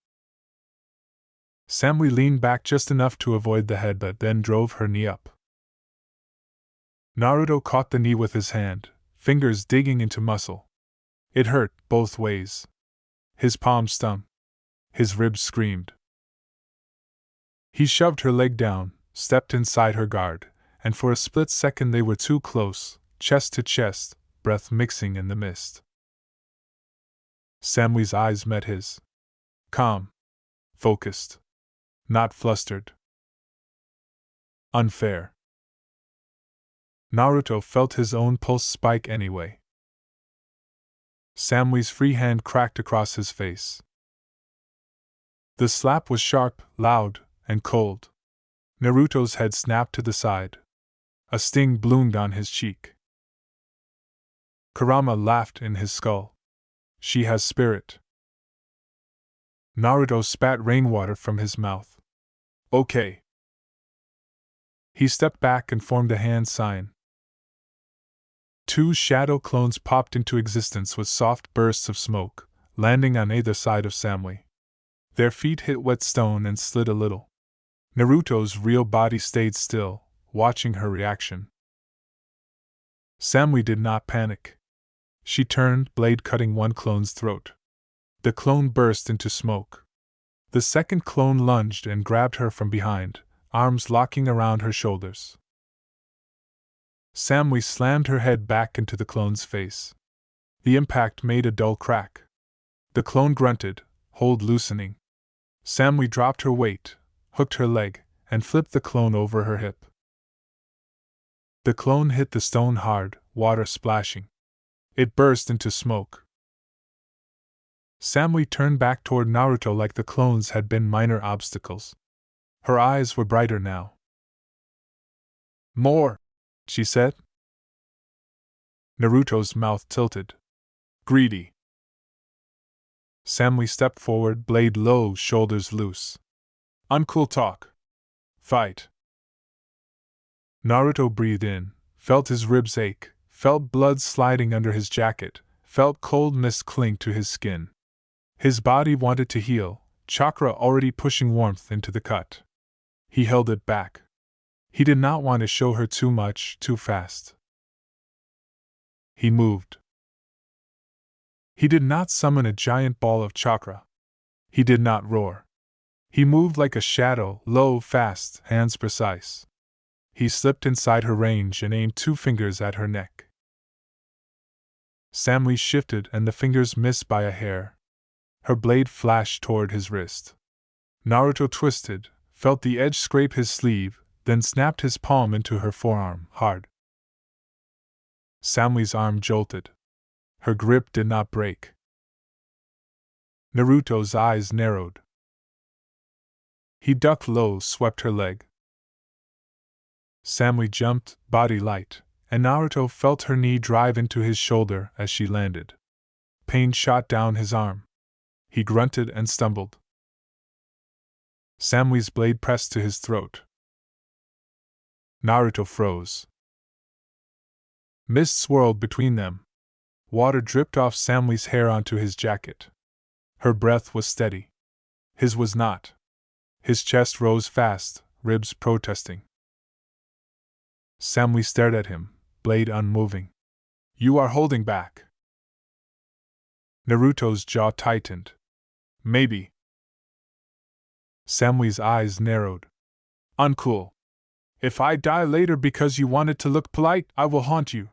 Samui leaned back just enough to avoid the headbutt, then drove her knee up. Naruto caught the knee with his hand, fingers digging into muscle. It hurt, both ways. His palm stung. His ribs screamed. He shoved her leg down, stepped inside her guard, and for a split second they were too close, chest to chest, breath mixing in the mist. Samui's eyes met his. Calm. Focused. Not flustered. Unfair. Naruto felt his own pulse spike anyway. Samui's free hand cracked across his face. The slap was sharp, loud, and cold. Naruto's head snapped to the side. A sting bloomed on his cheek. Kurama laughed in his skull. She has spirit. Naruto spat rainwater from his mouth. Okay. He stepped back and formed a hand sign. Two shadow clones popped into existence with soft bursts of smoke, landing on either side of Samui. Their feet hit wet stone and slid a little. Naruto's real body stayed still, watching her reaction. Samui did not panic. She turned, blade cutting one clone's throat. The clone burst into smoke. The second clone lunged and grabbed her from behind, arms locking around her shoulders. Samui slammed her head back into the clone's face. The impact made a dull crack. The clone grunted, hold loosening. Samui dropped her weight, hooked her leg, and flipped the clone over her hip. The clone hit the stone hard, water splashing. It burst into smoke. Samui turned back toward Naruto like the clones had been minor obstacles. Her eyes were brighter now. More, she said. Naruto's mouth tilted. Greedy. Samui stepped forward, blade low, shoulders loose. Uncool talk. Fight. Naruto breathed in, felt his ribs ache, felt blood sliding under his jacket, felt cold mist cling to his skin. His body wanted to heal, chakra already pushing warmth into the cut. He held it back. He did not want to show her too much, too fast. He moved. He did not summon a giant ball of chakra. He did not roar. He moved like a shadow, low, fast, hands precise. He slipped inside her range and aimed two fingers at her neck. Samui shifted and the fingers missed by a hair. Her blade flashed toward his wrist. Naruto twisted, felt the edge scrape his sleeve, then snapped his palm into her forearm, hard. Samui's arm jolted. Her grip did not break. Naruto's eyes narrowed. He ducked low, swept her leg. Samui jumped, body light, and Naruto felt her knee drive into his shoulder as she landed. Pain shot down his arm. He grunted and stumbled. Samui's blade pressed to his throat. Naruto froze. Mist swirled between them. Water dripped off Samui's hair onto his jacket. Her breath was steady. His was not. His chest rose fast, ribs protesting. Samui stared at him, blade unmoving. You are holding back. Naruto's jaw tightened. Maybe. Samui's eyes narrowed. Uncool. If I die later because you wanted to look polite, I will haunt you.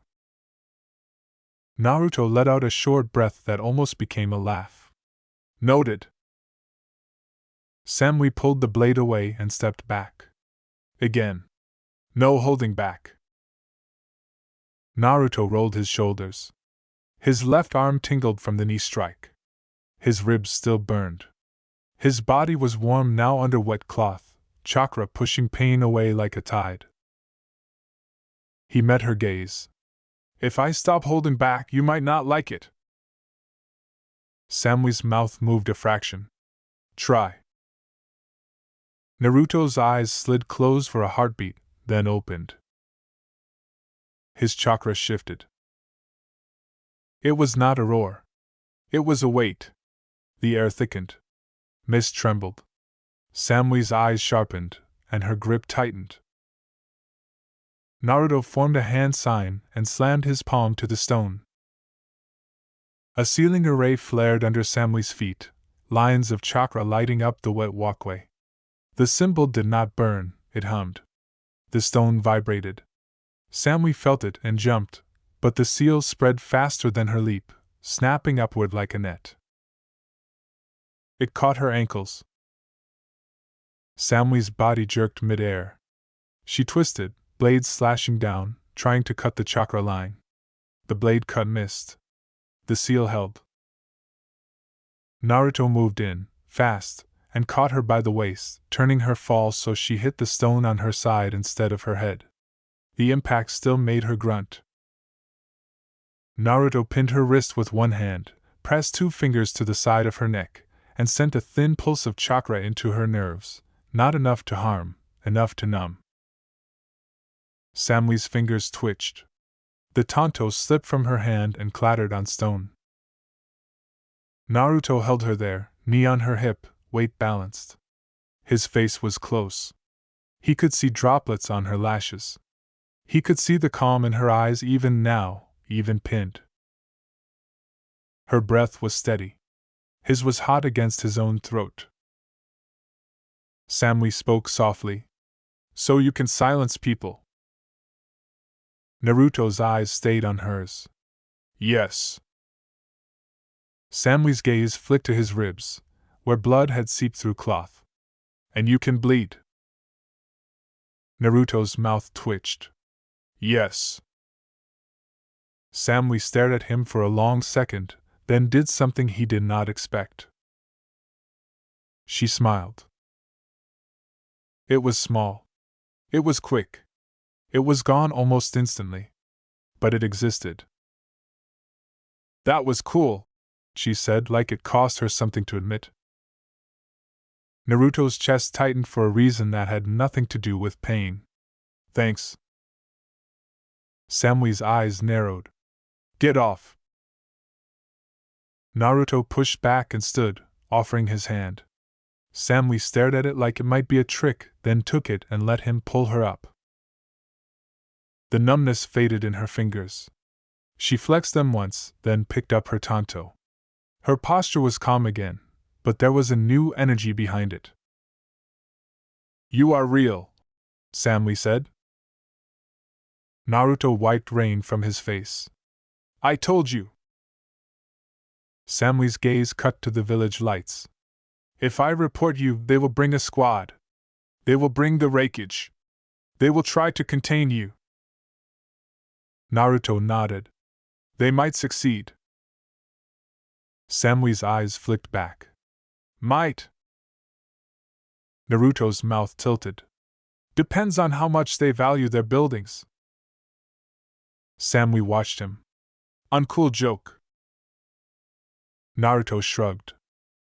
Naruto let out a short breath that almost became a laugh. Noted. Samui pulled the blade away and stepped back. Again. No holding back. Naruto rolled his shoulders. His left arm tingled from the knee strike. His ribs still burned. His body was warm now under wet cloth, chakra pushing pain away like a tide. He met her gaze. If I stop holding back, you might not like it. Samui's mouth moved a fraction. Try. Naruto's eyes slid closed for a heartbeat, then opened. His chakra shifted. It was not a roar. It was a weight. The air thickened. Mist trembled. Samui's eyes sharpened, and her grip tightened. Naruto formed a hand sign and slammed his palm to the stone. A sealing array flared under Samui's feet, lines of chakra lighting up the wet walkway. The symbol did not burn, it hummed. The stone vibrated. Samui felt it and jumped, but the seal spread faster than her leap, snapping upward like a net. It caught her ankles. Samui's body jerked mid-air. She twisted, blades slashing down, trying to cut the chakra line. The blade cut missed. The seal held. Naruto moved in, fast, and caught her by the waist, turning her fall so she hit the stone on her side instead of her head. The impact still made her grunt. Naruto pinned her wrist with one hand, pressed two fingers to the side of her neck, and sent a thin pulse of chakra into her nerves, not enough to harm, enough to numb. Samui's fingers twitched. The tanto slipped from her hand and clattered on stone. Naruto held her there, knee on her hip, weight balanced. His face was close. He could see droplets on her lashes. He could see the calm in her eyes even now, even pinned. Her breath was steady. His was hot against his own throat. Samui spoke softly. So you can silence people. Naruto's eyes stayed on hers. Yes. Samui's gaze flicked to his ribs, where blood had seeped through cloth. And you can bleed. Naruto's mouth twitched. Yes. Samui stared at him for a long second, then did something he did not expect. She smiled. It was small. It was quick. It was gone almost instantly. But it existed. That was cool, she said, like it cost her something to admit. Naruto's chest tightened for a reason that had nothing to do with pain. Thanks. Samui's eyes narrowed. Get off. Naruto pushed back and stood, offering his hand. Samui stared at it like it might be a trick, then took it and let him pull her up. The numbness faded in her fingers. She flexed them once, then picked up her tanto. Her posture was calm again, but there was a new energy behind it. You are real, Samui said. Naruto wiped rain from his face. I told you. Samui's gaze cut to the village lights. If I report you, they will bring a squad. They will bring the Raikage. They will try to contain you. Naruto nodded. They might succeed. Samui's eyes flicked back. Might. Naruto's mouth tilted. Depends on how much they value their buildings. Samui watched him. Uncool joke. Naruto shrugged.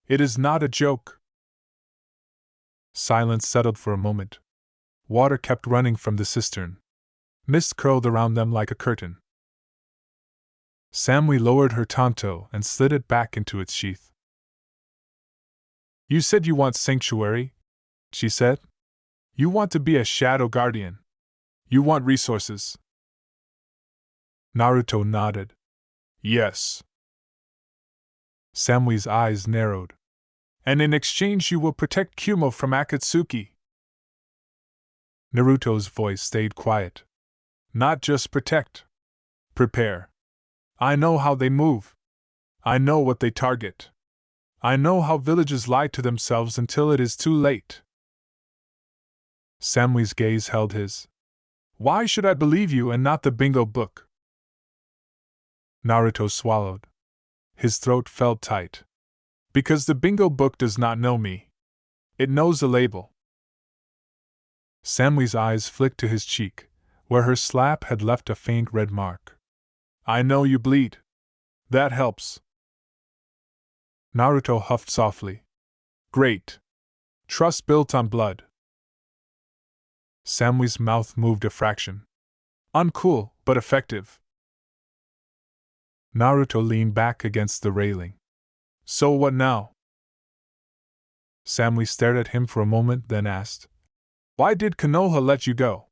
It is not a joke. Silence settled for a moment. Water kept running from the cistern. Mist curled around them like a curtain. Samui lowered her tanto and slid it back into its sheath. You said you want sanctuary, she said. You want to be a shadow guardian. You want resources. Naruto nodded. Yes. Samui's eyes narrowed. And in exchange you will protect Kumo from Akatsuki. Naruto's voice stayed quiet. Not just protect. Prepare. I know how they move. I know what they target. I know how villages lie to themselves until it is too late. Samui's gaze held his. Why should I believe you and not the bingo book? Naruto swallowed. His throat felt tight. Because the bingo book does not know me. It knows a label. Samui's eyes flicked to his cheek, where her slap had left a faint red mark. I know you bleed. That helps. Naruto huffed softly. Great. Trust built on blood. Samui's mouth moved a fraction. Uncool, but effective. Naruto leaned back against the railing. So what now? Samui stared at him for a moment, then asked, Why did Konoha let you go?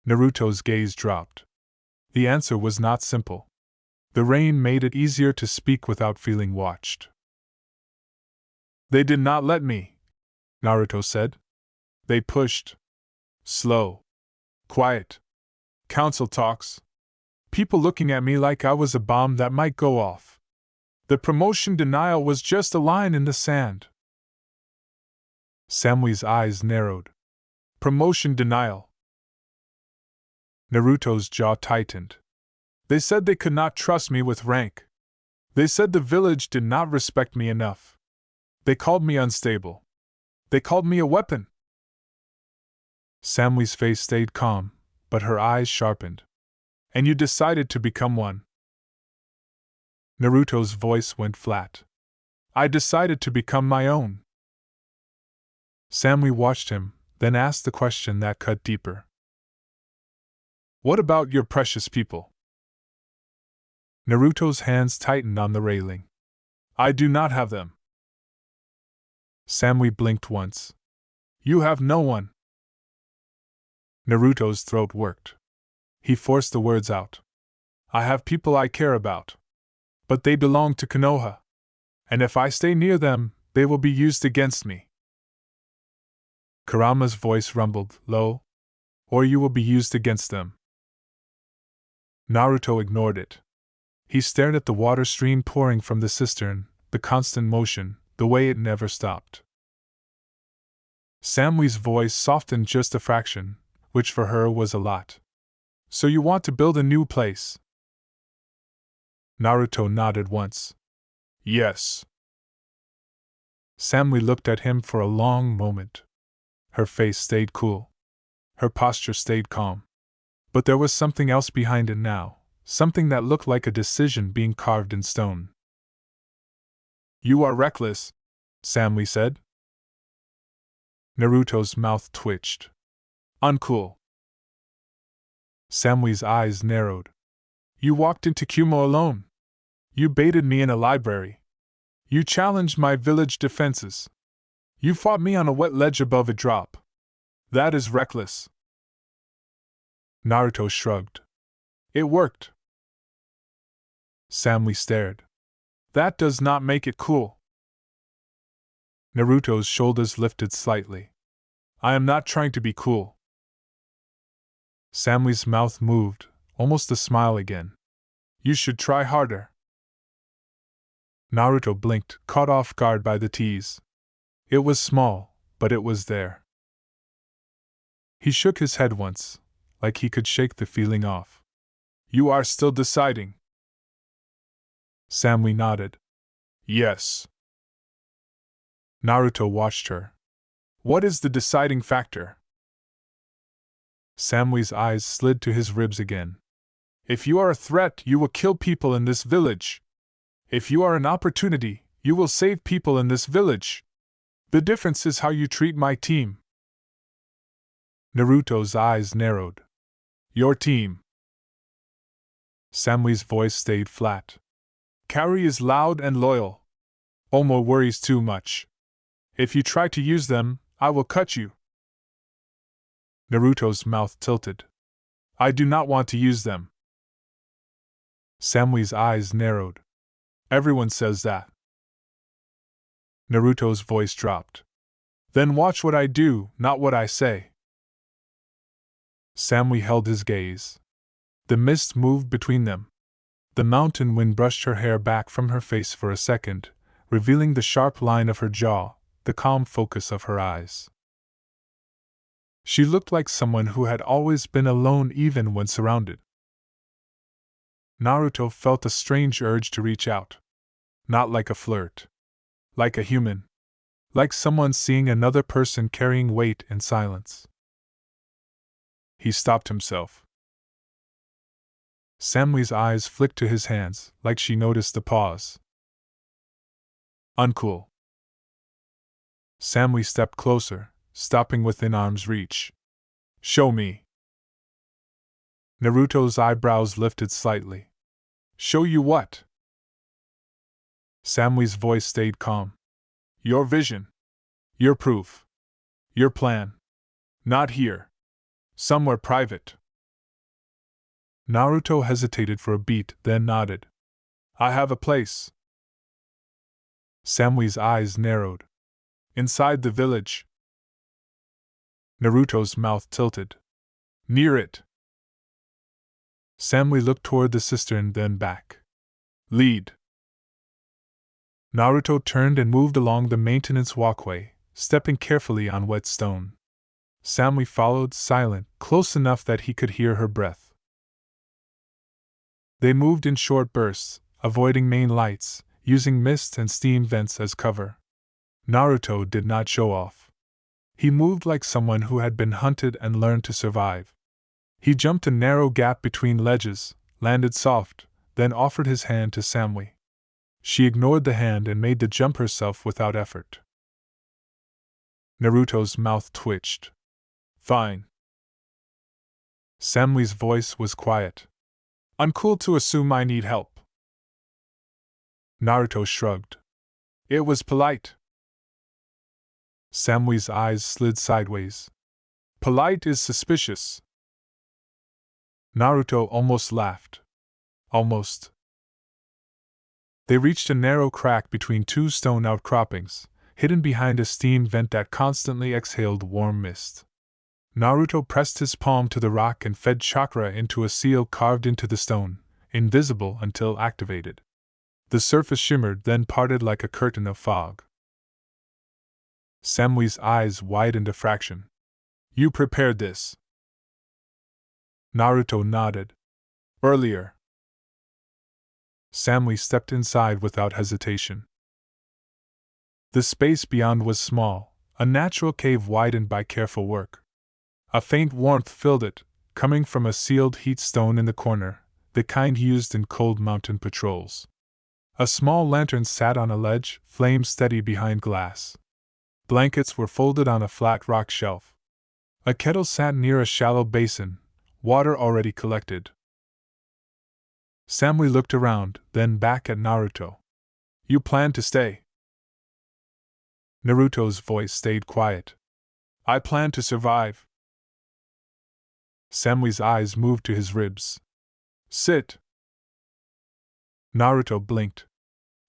Naruto's gaze dropped. The answer was not simple. The rain made it easier to speak without feeling watched. They did not let me, Naruto said. They pushed. Slow. Quiet. Council talks. People looking at me like I was a bomb that might go off. The promotion denial was just a line in the sand. Samui's eyes narrowed. Promotion denial. Naruto's jaw tightened. They said they could not trust me with rank. They said the village did not respect me enough. They called me unstable. They called me a weapon. Samui's face stayed calm, but her eyes sharpened. And you decided to become one. Naruto's voice went flat. I decided to become my own. Samui watched him, then asked the question that cut deeper. What about your precious people? Naruto's hands tightened on the railing. I do not have them. Samui blinked once. You have no one. Naruto's throat worked. He forced the words out. I have people I care about. But they belong to Konoha. And if I stay near them, they will be used against me. Kurama's voice rumbled low. Or you will be used against them. Naruto ignored it. He stared at the water stream pouring from the cistern, the constant motion, the way it never stopped. Samui's voice softened just a fraction, which for her was a lot. So you want to build a new place? Naruto nodded once. Yes. Samui looked at him for a long moment. Her face stayed cool. Her posture stayed calm. But there was something else behind it now, something that looked like a decision being carved in stone. You are reckless, Samui said. Naruto's mouth twitched. Uncool. Samui's eyes narrowed. You walked into Kumo alone. You baited me in a library. You challenged my village defenses. You fought me on a wet ledge above a drop. That is reckless. Naruto shrugged. It worked. Samui stared. That does not make it cool. Naruto's shoulders lifted slightly. I am not trying to be cool. Samui's mouth moved, almost a smile again. You should try harder. Naruto blinked, caught off guard by the tease. It was small, but it was there. He shook his head once, like he could shake the feeling off. You are still deciding. Samui nodded. Yes. Naruto watched her. What is the deciding factor? Samui's eyes slid to his ribs again. If you are a threat, you will kill people in this village. If you are an opportunity, you will save people in this village. The difference is how you treat my team. Naruto's eyes narrowed. Your team. Samui's voice stayed flat. Kaori is loud and loyal. Omo worries too much. If you try to use them, I will cut you. Naruto's mouth tilted. I do not want to use them. Samui's eyes narrowed. Everyone says that. Naruto's voice dropped. Then watch what I do, not what I say. Samui held his gaze. The mist moved between them. The mountain wind brushed her hair back from her face for a second, revealing the sharp line of her jaw, the calm focus of her eyes. She looked like someone who had always been alone even when surrounded. Naruto felt a strange urge to reach out. Not like a flirt. Like a human. Like someone seeing another person carrying weight in silence. He stopped himself. Samui's eyes flicked to his hands, like she noticed the pause. Uncool. Samui stepped closer, stopping within arm's reach. Show me. Naruto's eyebrows lifted slightly. Show you what? Samui's voice stayed calm. Your vision. Your proof. Your plan. Not here. Somewhere private. Naruto hesitated for a beat, then nodded. I have a place. Samui's eyes narrowed. Inside the village. Naruto's mouth tilted. Near it. Samui looked toward the cistern, then back. Lead. Naruto turned and moved along the maintenance walkway, stepping carefully on wet stone. Samui followed, silent, close enough that he could hear her breath. They moved in short bursts, avoiding main lights, using mist and steam vents as cover. Naruto did not show off. He moved like someone who had been hunted and learned to survive. He jumped a narrow gap between ledges, landed soft, then offered his hand to Samui. She ignored the hand and made the jump herself without effort. Naruto's mouth twitched. Fine. Samui's voice was quiet. Uncool to assume I need help. Naruto shrugged. It was polite. Samui's eyes slid sideways. Polite is suspicious. Naruto almost laughed. Almost. They reached a narrow crack between two stone outcroppings, hidden behind a steam vent that constantly exhaled warm mist. Naruto pressed his palm to the rock and fed chakra into a seal carved into the stone, invisible until activated. The surface shimmered, then parted like a curtain of fog. Samui's eyes widened a fraction. You prepared this? Naruto nodded. Earlier. Samui stepped inside without hesitation. The space beyond was small, a natural cave widened by careful work. A faint warmth filled it, coming from a sealed heat stone in the corner, the kind used in cold mountain patrols. A small lantern sat on a ledge, flame steady behind glass. Blankets were folded on a flat rock shelf. A kettle sat near a shallow basin, water already collected. Samui looked around, then back at Naruto. You plan to stay? Naruto's voice stayed quiet. I plan to survive. Samui's eyes moved to his ribs. Sit. Naruto blinked.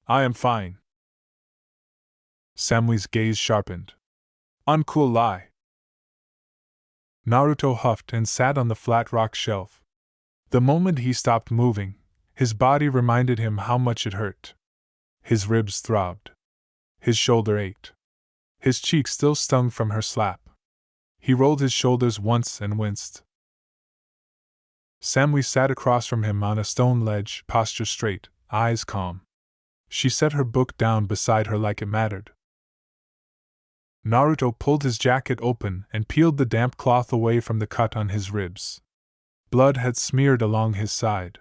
I am fine. Samui's gaze sharpened. Uncool lie. Naruto huffed and sat on the flat rock shelf. The moment he stopped moving, his body reminded him how much it hurt. His ribs throbbed. His shoulder ached. His cheek still stung from her slap. He rolled his shoulders once and winced. Samui sat across from him on a stone ledge, posture straight, eyes calm. She set her book down beside her like it mattered. Naruto pulled his jacket open and peeled the damp cloth away from the cut on his ribs. Blood had smeared along his side.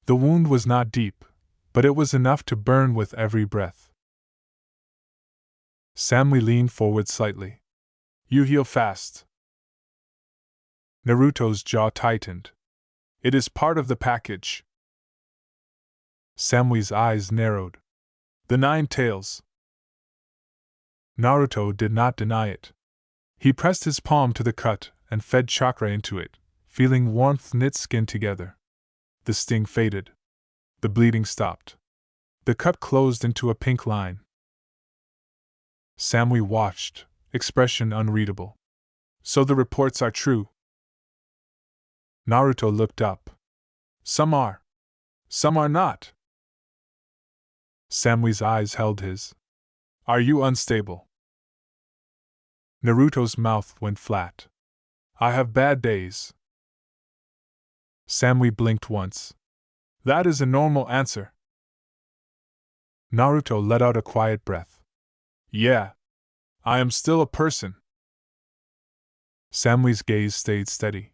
The wound was not deep, but it was enough to burn with every breath. Samui leaned forward slightly. You heal fast. Naruto's jaw tightened. It is part of the package. Samui's eyes narrowed. The 9 tails. Naruto did not deny it. He pressed his palm to the cut and fed chakra into it, feeling warmth knit skin together. The sting faded. The bleeding stopped. The cut closed into a pink line. Samui watched, expression unreadable. So the reports are true. Naruto looked up. Some are. Some are not. Samui's eyes held his. Are you unstable? Naruto's mouth went flat. I have bad days. Samui blinked once. That is a normal answer. Naruto let out a quiet breath. Yeah. I am still a person. Samui's gaze stayed steady.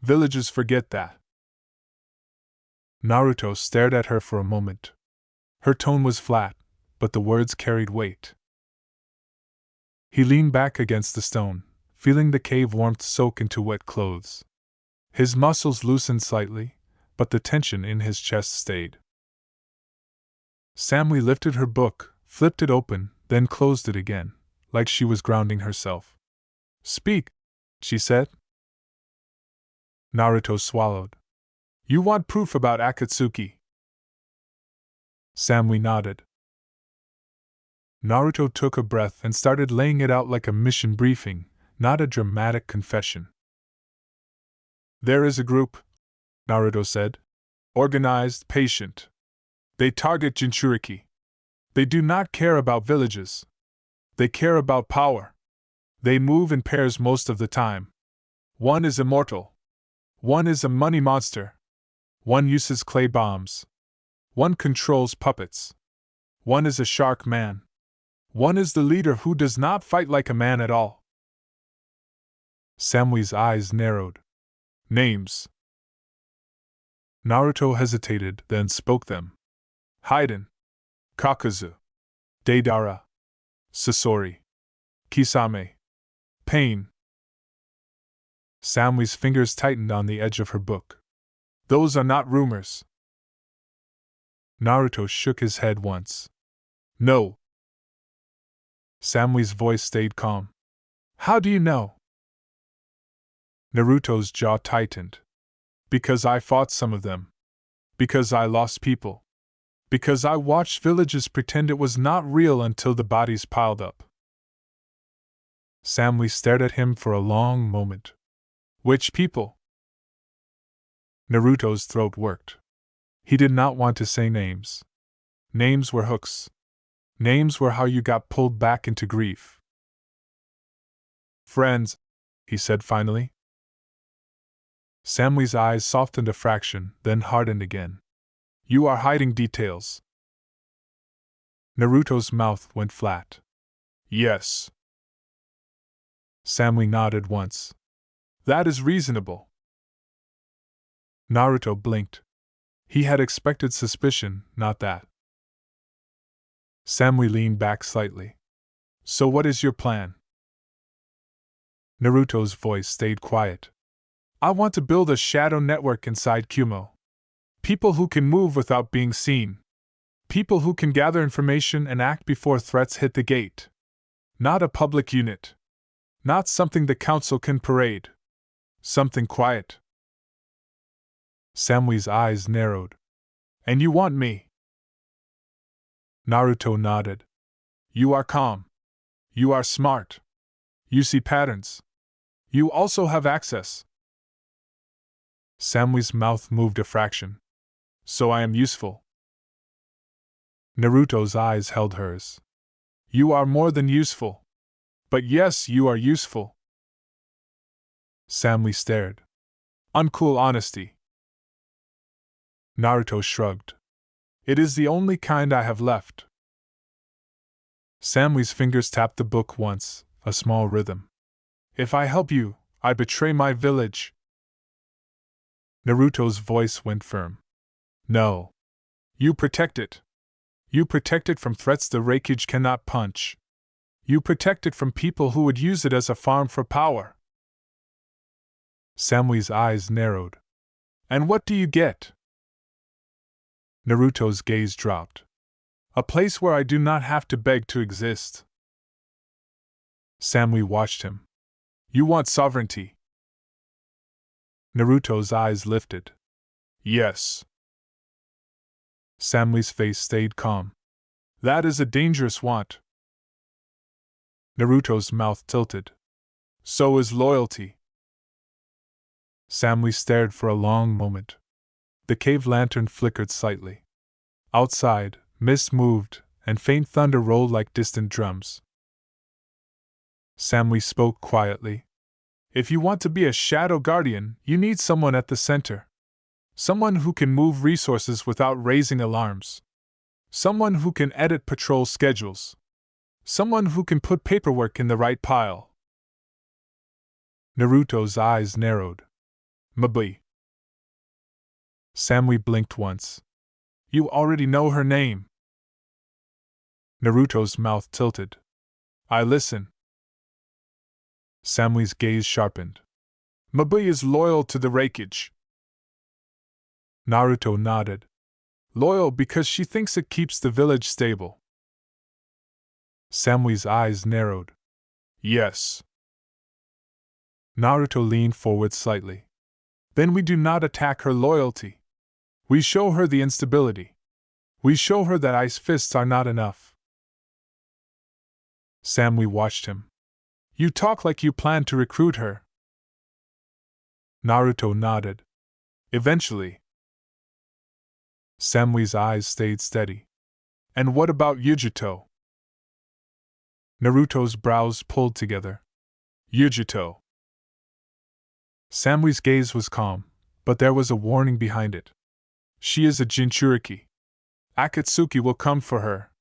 Villagers forget that. Naruto stared at her for a moment. Her tone was flat, but the words carried weight. He leaned back against the stone, feeling the cave warmth soak into wet clothes. His muscles loosened slightly, but the tension in his chest stayed. Samui lifted her book, flipped it open, then closed it again, like she was grounding herself. Speak, she said. Naruto swallowed. You want proof about Akatsuki? Samui nodded. Naruto took a breath and started laying it out like a mission briefing, not a dramatic confession. There is a group, Naruto said. Organized, patient. They target Jinchuriki. They do not care about villages. They care about power. They move in pairs most of the time. One is immortal. One is a money monster. One uses clay bombs. One controls puppets. One is a shark man. One is the leader who does not fight like a man at all. Samui's eyes narrowed. Names. Naruto hesitated, then spoke them. Haiden. Kakazu. Deidara. Sasori. Kisame. Pain. Samui's fingers tightened on the edge of her book. Those are not rumors. Naruto shook his head once. No. Samui's voice stayed calm. How do you know? Naruto's jaw tightened. Because I fought some of them. Because I lost people. Because I watched villages pretend it was not real until the bodies piled up. Samui stared at him for a long moment. Which people? Naruto's throat worked. He did not want to say names. Names were hooks. Names were how you got pulled back into grief. Friends, he said finally. Samui's eyes softened a fraction, then hardened again. You are hiding details. Naruto's mouth went flat. Yes. Samui nodded once. That is reasonable. Naruto blinked. He had expected suspicion, not that. Samui leaned back slightly. So what is your plan? Naruto's voice stayed quiet. I want to build a shadow network inside Kumo. People who can move without being seen. People who can gather information and act before threats hit the gate. Not a public unit. Not something the council can parade. Something quiet. Samui's eyes narrowed. And you want me? Naruto nodded. You are calm. You are smart. You see patterns. You also have access. Samui's mouth moved a fraction. So I am useful. Naruto's eyes held hers. You are more than useful. But yes, you are useful. Samui stared. Uncool honesty. Naruto shrugged. It is the only kind I have left. Samui's fingers tapped the book once, a small rhythm. If I help you, I betray my village. Naruto's voice went firm. No. You protect it. You protect it from threats the Raikage cannot punch. You protect it from people who would use it as a farm for power. Samui's eyes narrowed. And what do you get? Naruto's gaze dropped. A place where I do not have to beg to exist. Samui watched him. You want sovereignty? Naruto's eyes lifted. Yes. Samui's face stayed calm. That is a dangerous want. Naruto's mouth tilted. So is loyalty. Samui stared for a long moment. The cave lantern flickered slightly. Outside, mist moved, and faint thunder rolled like distant drums. Samui spoke quietly. If you want to be a shadow guardian, you need someone at the center. Someone who can move resources without raising alarms. Someone who can edit patrol schedules. Someone who can put paperwork in the right pile. Naruto's eyes narrowed. Mabui. Samui blinked once. You already know her name. Naruto's mouth tilted. I listen. Samui's gaze sharpened. Mabui is loyal to the Raikage. Naruto nodded. Loyal because she thinks it keeps the village stable. Samui's eyes narrowed. Yes. Naruto leaned forward slightly. Then we do not attack her loyalty. We show her the instability. We show her that ice fists are not enough. Samui watched him. You talk like you plan to recruit her. Naruto nodded. Eventually. Samui's eyes stayed steady. And what about Yujito? Naruto's brows pulled together. Yujito. Samui's gaze was calm, but there was a warning behind it. She is a Jinchuriki. Akatsuki will come for her.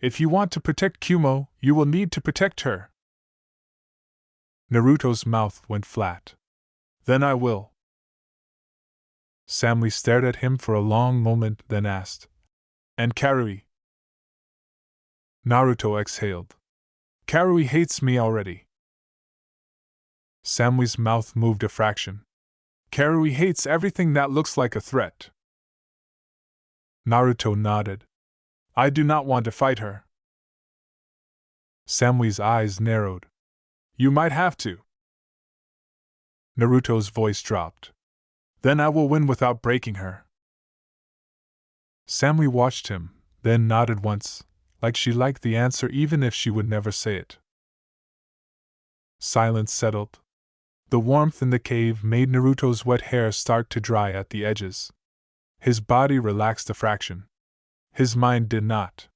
If you want to protect Kumo, you will need to protect her. Naruto's mouth went flat. Then I will. Samui stared at him for a long moment, then asked, And Karui? Naruto exhaled. Karui hates me already. Samui's mouth moved a fraction. Karui hates everything that looks like a threat. Naruto nodded. I do not want to fight her. Samui's eyes narrowed. You might have to. Naruto's voice dropped. Then I will win without breaking her. Samui watched him, then nodded once, like she liked the answer even if she would never say it. Silence settled. The warmth in the cave made Naruto's wet hair start to dry at the edges. His body relaxed a fraction. His mind did not.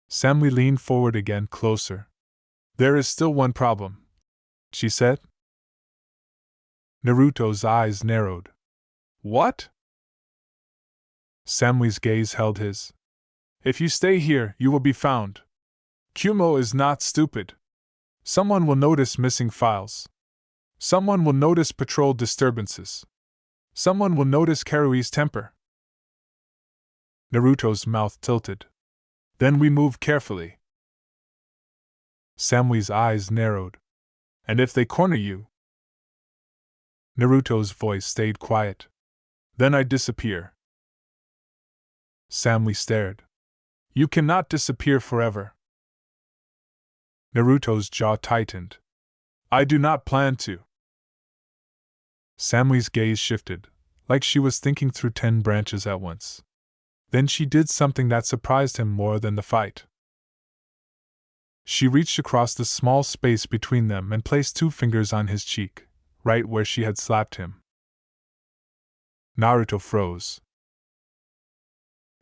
Samui leaned forward again, closer. There is still one problem, she said. Naruto's eyes narrowed. What? Samui's gaze held his. If you stay here, you will be found. Kumo is not stupid. Someone will notice missing files. Someone will notice patrol disturbances. Someone will notice Karui's temper. Naruto's mouth tilted. Then we move carefully. Samui's eyes narrowed. And if they corner you? Naruto's voice stayed quiet. Then I disappear. Samui stared. You cannot disappear forever. Naruto's jaw tightened. I do not plan to. Samui's gaze shifted, like she was thinking through 10 branches at once. Then she did something that surprised him more than the fight. She reached across the small space between them and placed 2 fingers on his cheek, right where she had slapped him. Naruto froze.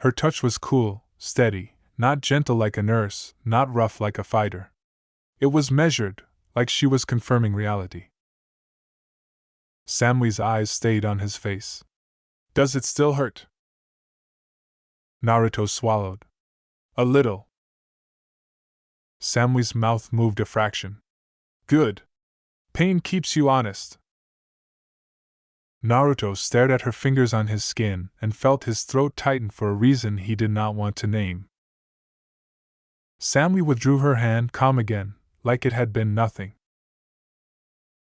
Her touch was cool, steady, not gentle like a nurse, not rough like a fighter. It was measured, like she was confirming reality. Samui's eyes stayed on his face. Does it still hurt? Naruto swallowed. A little. Samui's mouth moved a fraction. Good. Pain keeps you honest. Naruto stared at her fingers on his skin and felt his throat tighten for a reason he did not want to name. Samui withdrew her hand, calm again, like it had been nothing.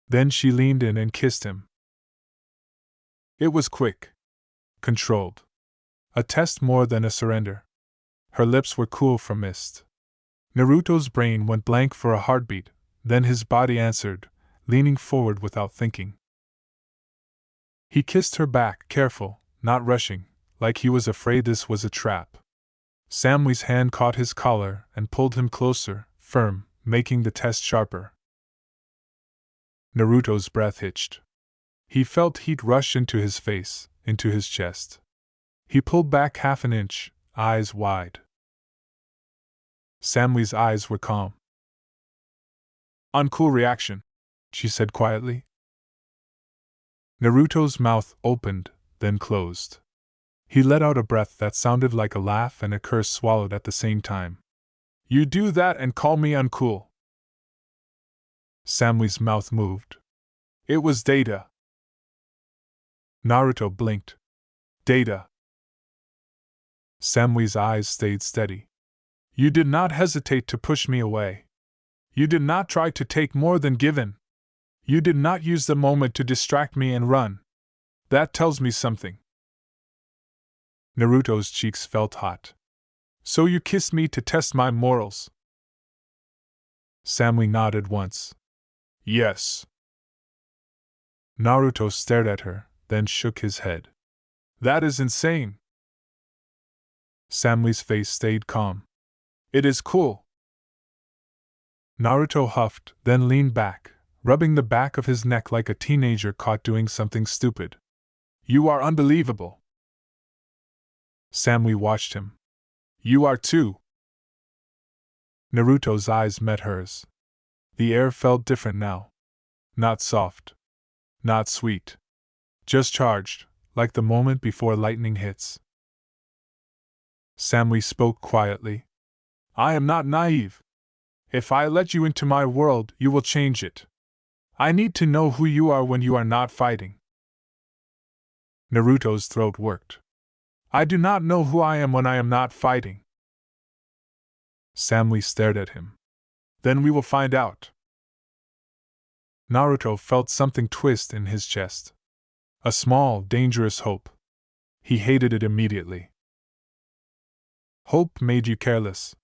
Then she leaned in and kissed him. It was quick. Controlled. A test more than a surrender. Her lips were cool from mist. Naruto's brain went blank for a heartbeat, then his body answered, leaning forward without thinking. He kissed her back, careful, not rushing, like he was afraid this was a trap. Samui's hand caught his collar and pulled him closer, firm, making the test sharper. Naruto's breath hitched. He felt heat rush into his face, into his chest. He pulled back half an inch, eyes wide. Samui's eyes were calm. Uncool reaction, she said quietly. Naruto's mouth opened, then closed. He let out a breath that sounded like a laugh and a curse swallowed at the same time. You do that and call me uncool. Samui's mouth moved. It was Data. Naruto blinked. Data. Samui's eyes stayed steady. You did not hesitate to push me away. You did not try to take more than given. You did not use the moment to distract me and run. That tells me something. Naruto's cheeks felt hot. So you kissed me to test my morals? Samui nodded once. Yes. Naruto stared at her, then shook his head. That is insane. Samui's face stayed calm. It is cool. Naruto huffed, then leaned back, rubbing the back of his neck like a teenager caught doing something stupid. You are unbelievable. Samui watched him. You are too. Naruto's eyes met hers. The air felt different now. Not soft. Not sweet. Just charged, like the moment before lightning hits. Samui spoke quietly. I am not naive. If I let you into my world, you will change it. I need to know who you are when you are not fighting. Naruto's throat worked. I do not know who I am when I am not fighting. Samui stared at him. Then we will find out. Naruto felt something twist in his chest. A small, dangerous hope. He hated it immediately. Hope made you careless.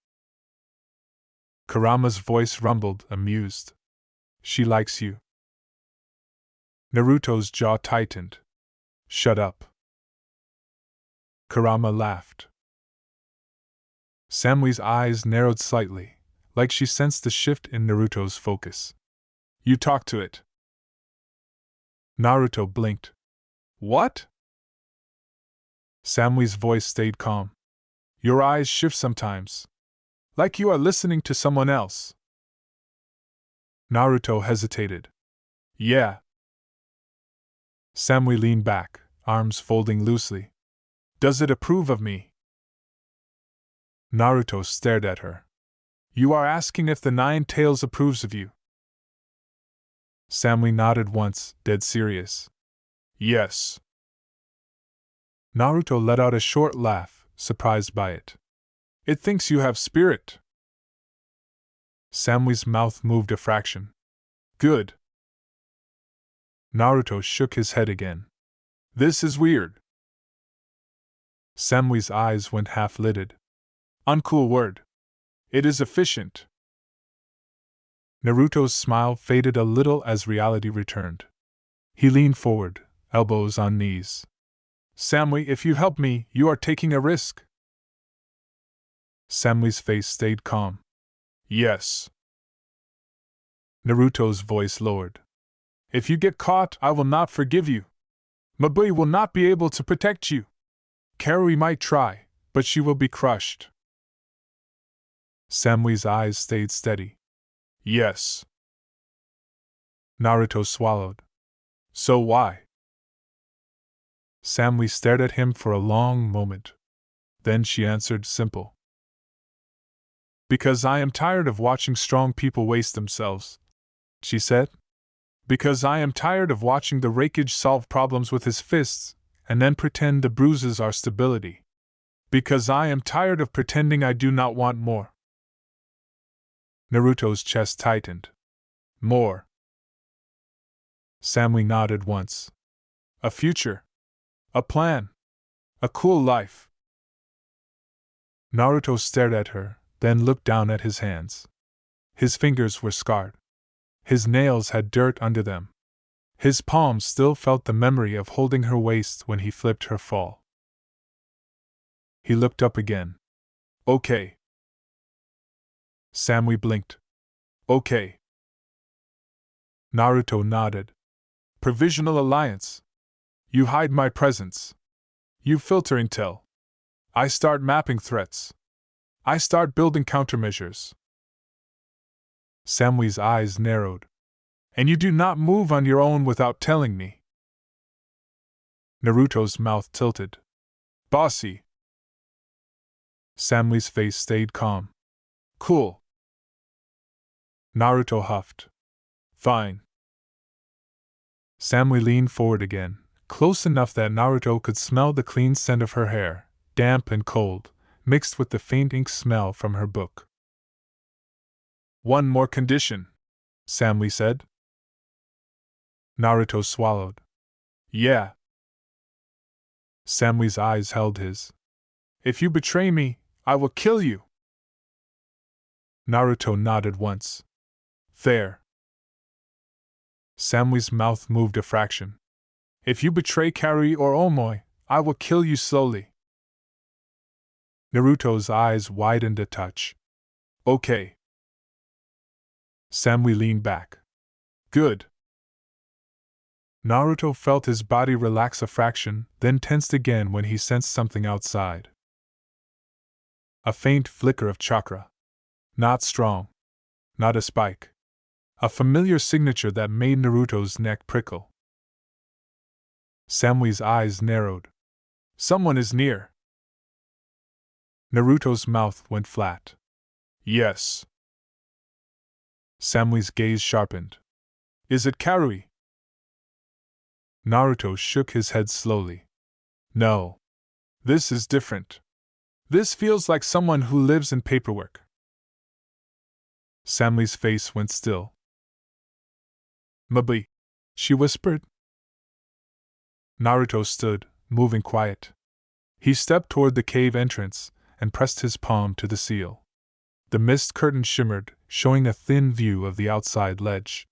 Kurama's voice rumbled, amused. She likes you. Naruto's jaw tightened. Shut up. Kurama laughed. Samui's eyes narrowed slightly, like she sensed the shift in Naruto's focus. You talk to it. Naruto blinked. What? Samui's voice stayed calm. Your eyes shift sometimes. Like you are listening to someone else. Naruto hesitated. Yeah. Samui leaned back, arms folding loosely. Does it approve of me? Naruto stared at her. You are asking if the Nine Tails approves of you. Samui nodded once, dead serious. Yes. Naruto let out a short laugh, surprised by it. It thinks you have spirit. Samui's mouth moved a fraction. Good. Naruto shook his head again. This is weird. Samui's eyes went half-lidded. Uncool word. It is efficient. Naruto's smile faded a little as reality returned. He leaned forward, elbows on knees. Samui, if you help me, you are taking a risk. Samui's face stayed calm. Yes. Naruto's voice lowered. If you get caught, I will not forgive you. Mabui will not be able to protect you. Karui might try, but she will be crushed. Samui's eyes stayed steady. Yes. Naruto swallowed. So why? Samui stared at him for a long moment. Then she answered simple. Because I am tired of watching strong people waste themselves, she said. Because I am tired of watching the Raikage solve problems with his fists, and then pretend the bruises are stability. Because I am tired of pretending I do not want more. Naruto's chest tightened. More. Samui nodded once. A future. A plan. A cool life. Naruto stared at her, then looked down at his hands. His fingers were scarred. His nails had dirt under them. His palms still felt the memory of holding her waist when he flipped her fall. He looked up again. Okay. Samui blinked. Okay. Naruto nodded. Provisional alliance. You hide my presence. You filter intel. I start mapping threats. I start building countermeasures. Samui's eyes narrowed. And you do not move on your own without telling me. Naruto's mouth tilted. Bossy. Samui's face stayed calm. Cool. Naruto huffed. Fine. Samui leaned forward again, close enough that Naruto could smell the clean scent of her hair, damp and cold, mixed with the faint ink smell from her book. One more condition, Samui said. Naruto swallowed. Yeah. Samui's eyes held his. If you betray me, I will kill you. Naruto nodded once. Fair. Samui's mouth moved a fraction. If you betray Karui or Omoi, I will kill you slowly. Naruto's eyes widened a touch. Okay. Samui leaned back. Good. Naruto felt his body relax a fraction, then tensed again when he sensed something outside. A faint flicker of chakra. Not strong. Not a spike. a familiar signature that made Naruto's neck prickle. Samui's eyes narrowed. Someone is near. Naruto's mouth went flat. Yes. Samui's gaze sharpened. Is it Karui? Naruto shook his head slowly. No. This is different. This feels like someone who lives in paperwork. Samui's face went still. Mabui, she whispered. Naruto stood, moving quiet. He stepped toward the cave entrance and pressed his palm to the seal. The mist curtain shimmered, showing a thin view of the outside ledge.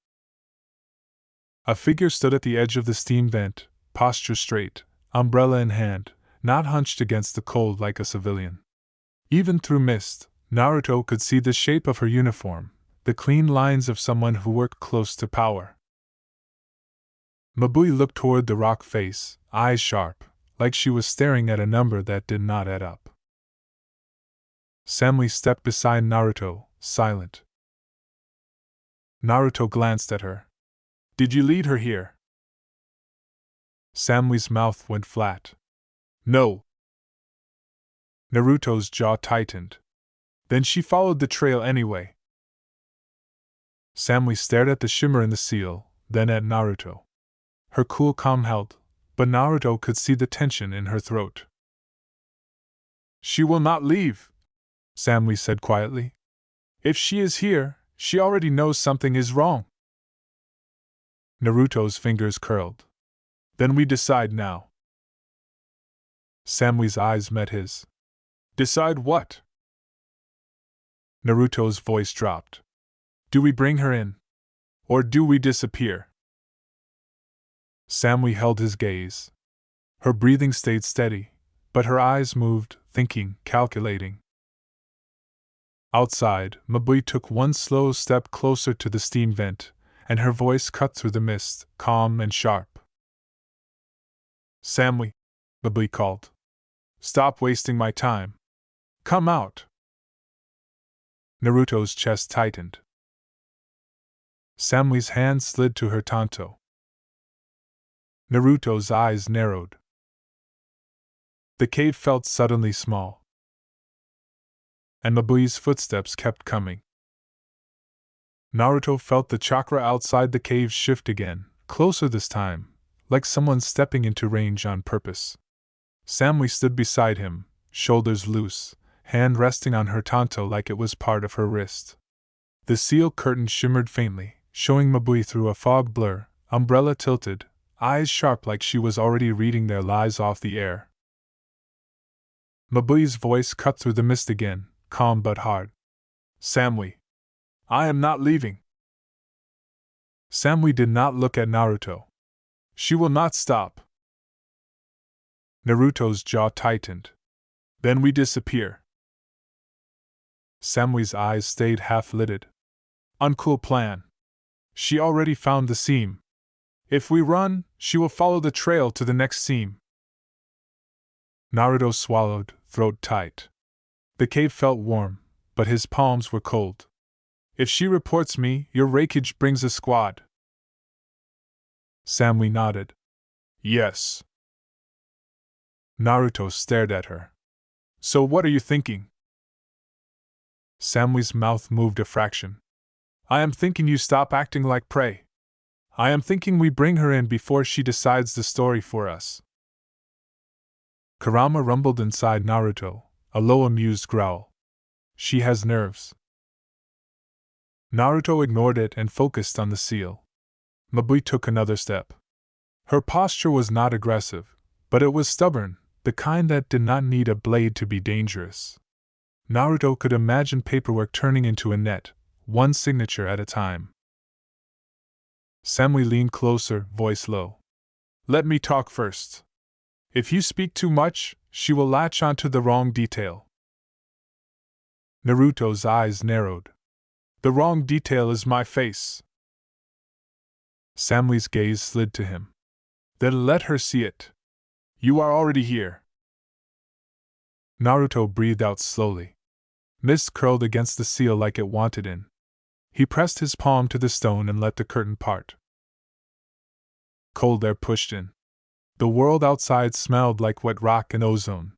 A figure stood at the edge of the steam vent, posture straight, umbrella in hand, not hunched against the cold like a civilian. Even through mist, Naruto could see the shape of her uniform, the clean lines of someone who worked close to power. Mabui looked toward the rock face, eyes sharp, like she was staring at a number that did not add up. Samui stepped beside Naruto, silent. Naruto glanced at her. Did you lead her here? Samui's mouth went flat. No. Naruto's jaw tightened. Then she followed the trail anyway. Samui stared at the shimmer in the seal, then at Naruto. Her cool calm held, but Naruto could see the tension in her throat. She will not leave, Samui said quietly. If she is here, she already knows something is wrong. Naruto's fingers curled. Then we decide now. Samui's eyes met his. Decide what? Naruto's voice dropped. Do we bring her in? Or do we disappear? Samui held his gaze. Her breathing stayed steady, but her eyes moved, thinking, calculating. Outside, Mabui took one slow step closer to the steam vent, and her voice cut through the mist, calm and sharp. Samui, Mabui called. Stop wasting my time. Come out. Naruto's chest tightened. Samui's hand slid to her tanto. Naruto's eyes narrowed. The cave felt suddenly small. And Mabui's footsteps kept coming. Naruto felt the chakra outside the cave shift again, closer this time, like someone stepping into range on purpose. Samui stood beside him, shoulders loose, hand resting on her tanto like it was part of her wrist. The seal curtain shimmered faintly, showing Mabui through a fog blur, umbrella tilted, eyes sharp like she was already reading their lies off the air. Mabui's voice cut through the mist again, calm but hard. Samui, I am not leaving. Samui did not look at Naruto. She will not stop. Naruto's jaw tightened. Then we disappear. Samui's eyes stayed half-lidded. Uncool plan. She already found the seam. If we run, she will follow the trail to the next seam. Naruto swallowed, throat tight. The cave felt warm, but his palms were cold. If she reports me, your Reikage brings a squad. Samui nodded. Yes. Naruto stared at her. So what are you thinking? Samui's mouth moved a fraction. I am thinking you stop acting like prey. I am thinking we bring her in before she decides the story for us. Kurama rumbled inside Naruto, a low amused growl. She has nerves. Naruto ignored it and focused on the seal. Mabui took another step. Her posture was not aggressive, but it was stubborn, the kind that did not need a blade to be dangerous. Naruto could imagine paperwork turning into a net, one signature at a time. Samui leaned closer, voice low. Let me talk first. If you speak too much, she will latch onto the wrong detail. Naruto's eyes narrowed. The wrong detail is my face. Samui's gaze slid to him. Then let her see it. You are already here. Naruto breathed out slowly. Mist curled against the seal like it wanted in. He pressed his palm to the stone and let the curtain part. Cold air pushed in. The world outside smelled like wet rock and ozone.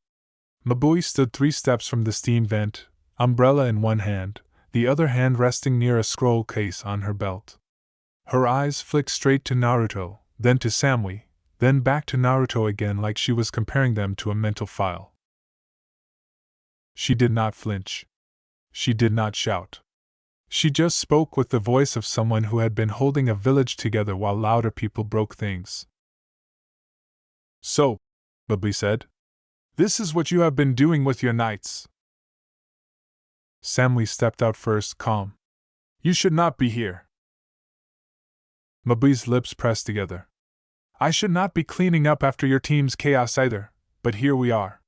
Mabui stood 3 steps from the steam vent, umbrella in one hand, the other hand resting near a scroll case on her belt. Her eyes flicked straight to Naruto, then to Samui, then back to Naruto again like she was comparing them to a mental file. She did not flinch. She did not shout. She just spoke with the voice of someone who had been holding a village together while louder people broke things. So, Mabui said, this is what you have been doing with your nights. Samui stepped out first, calm. You should not be here. Mabui's lips pressed together. I should not be cleaning up after your team's chaos either, but here we are.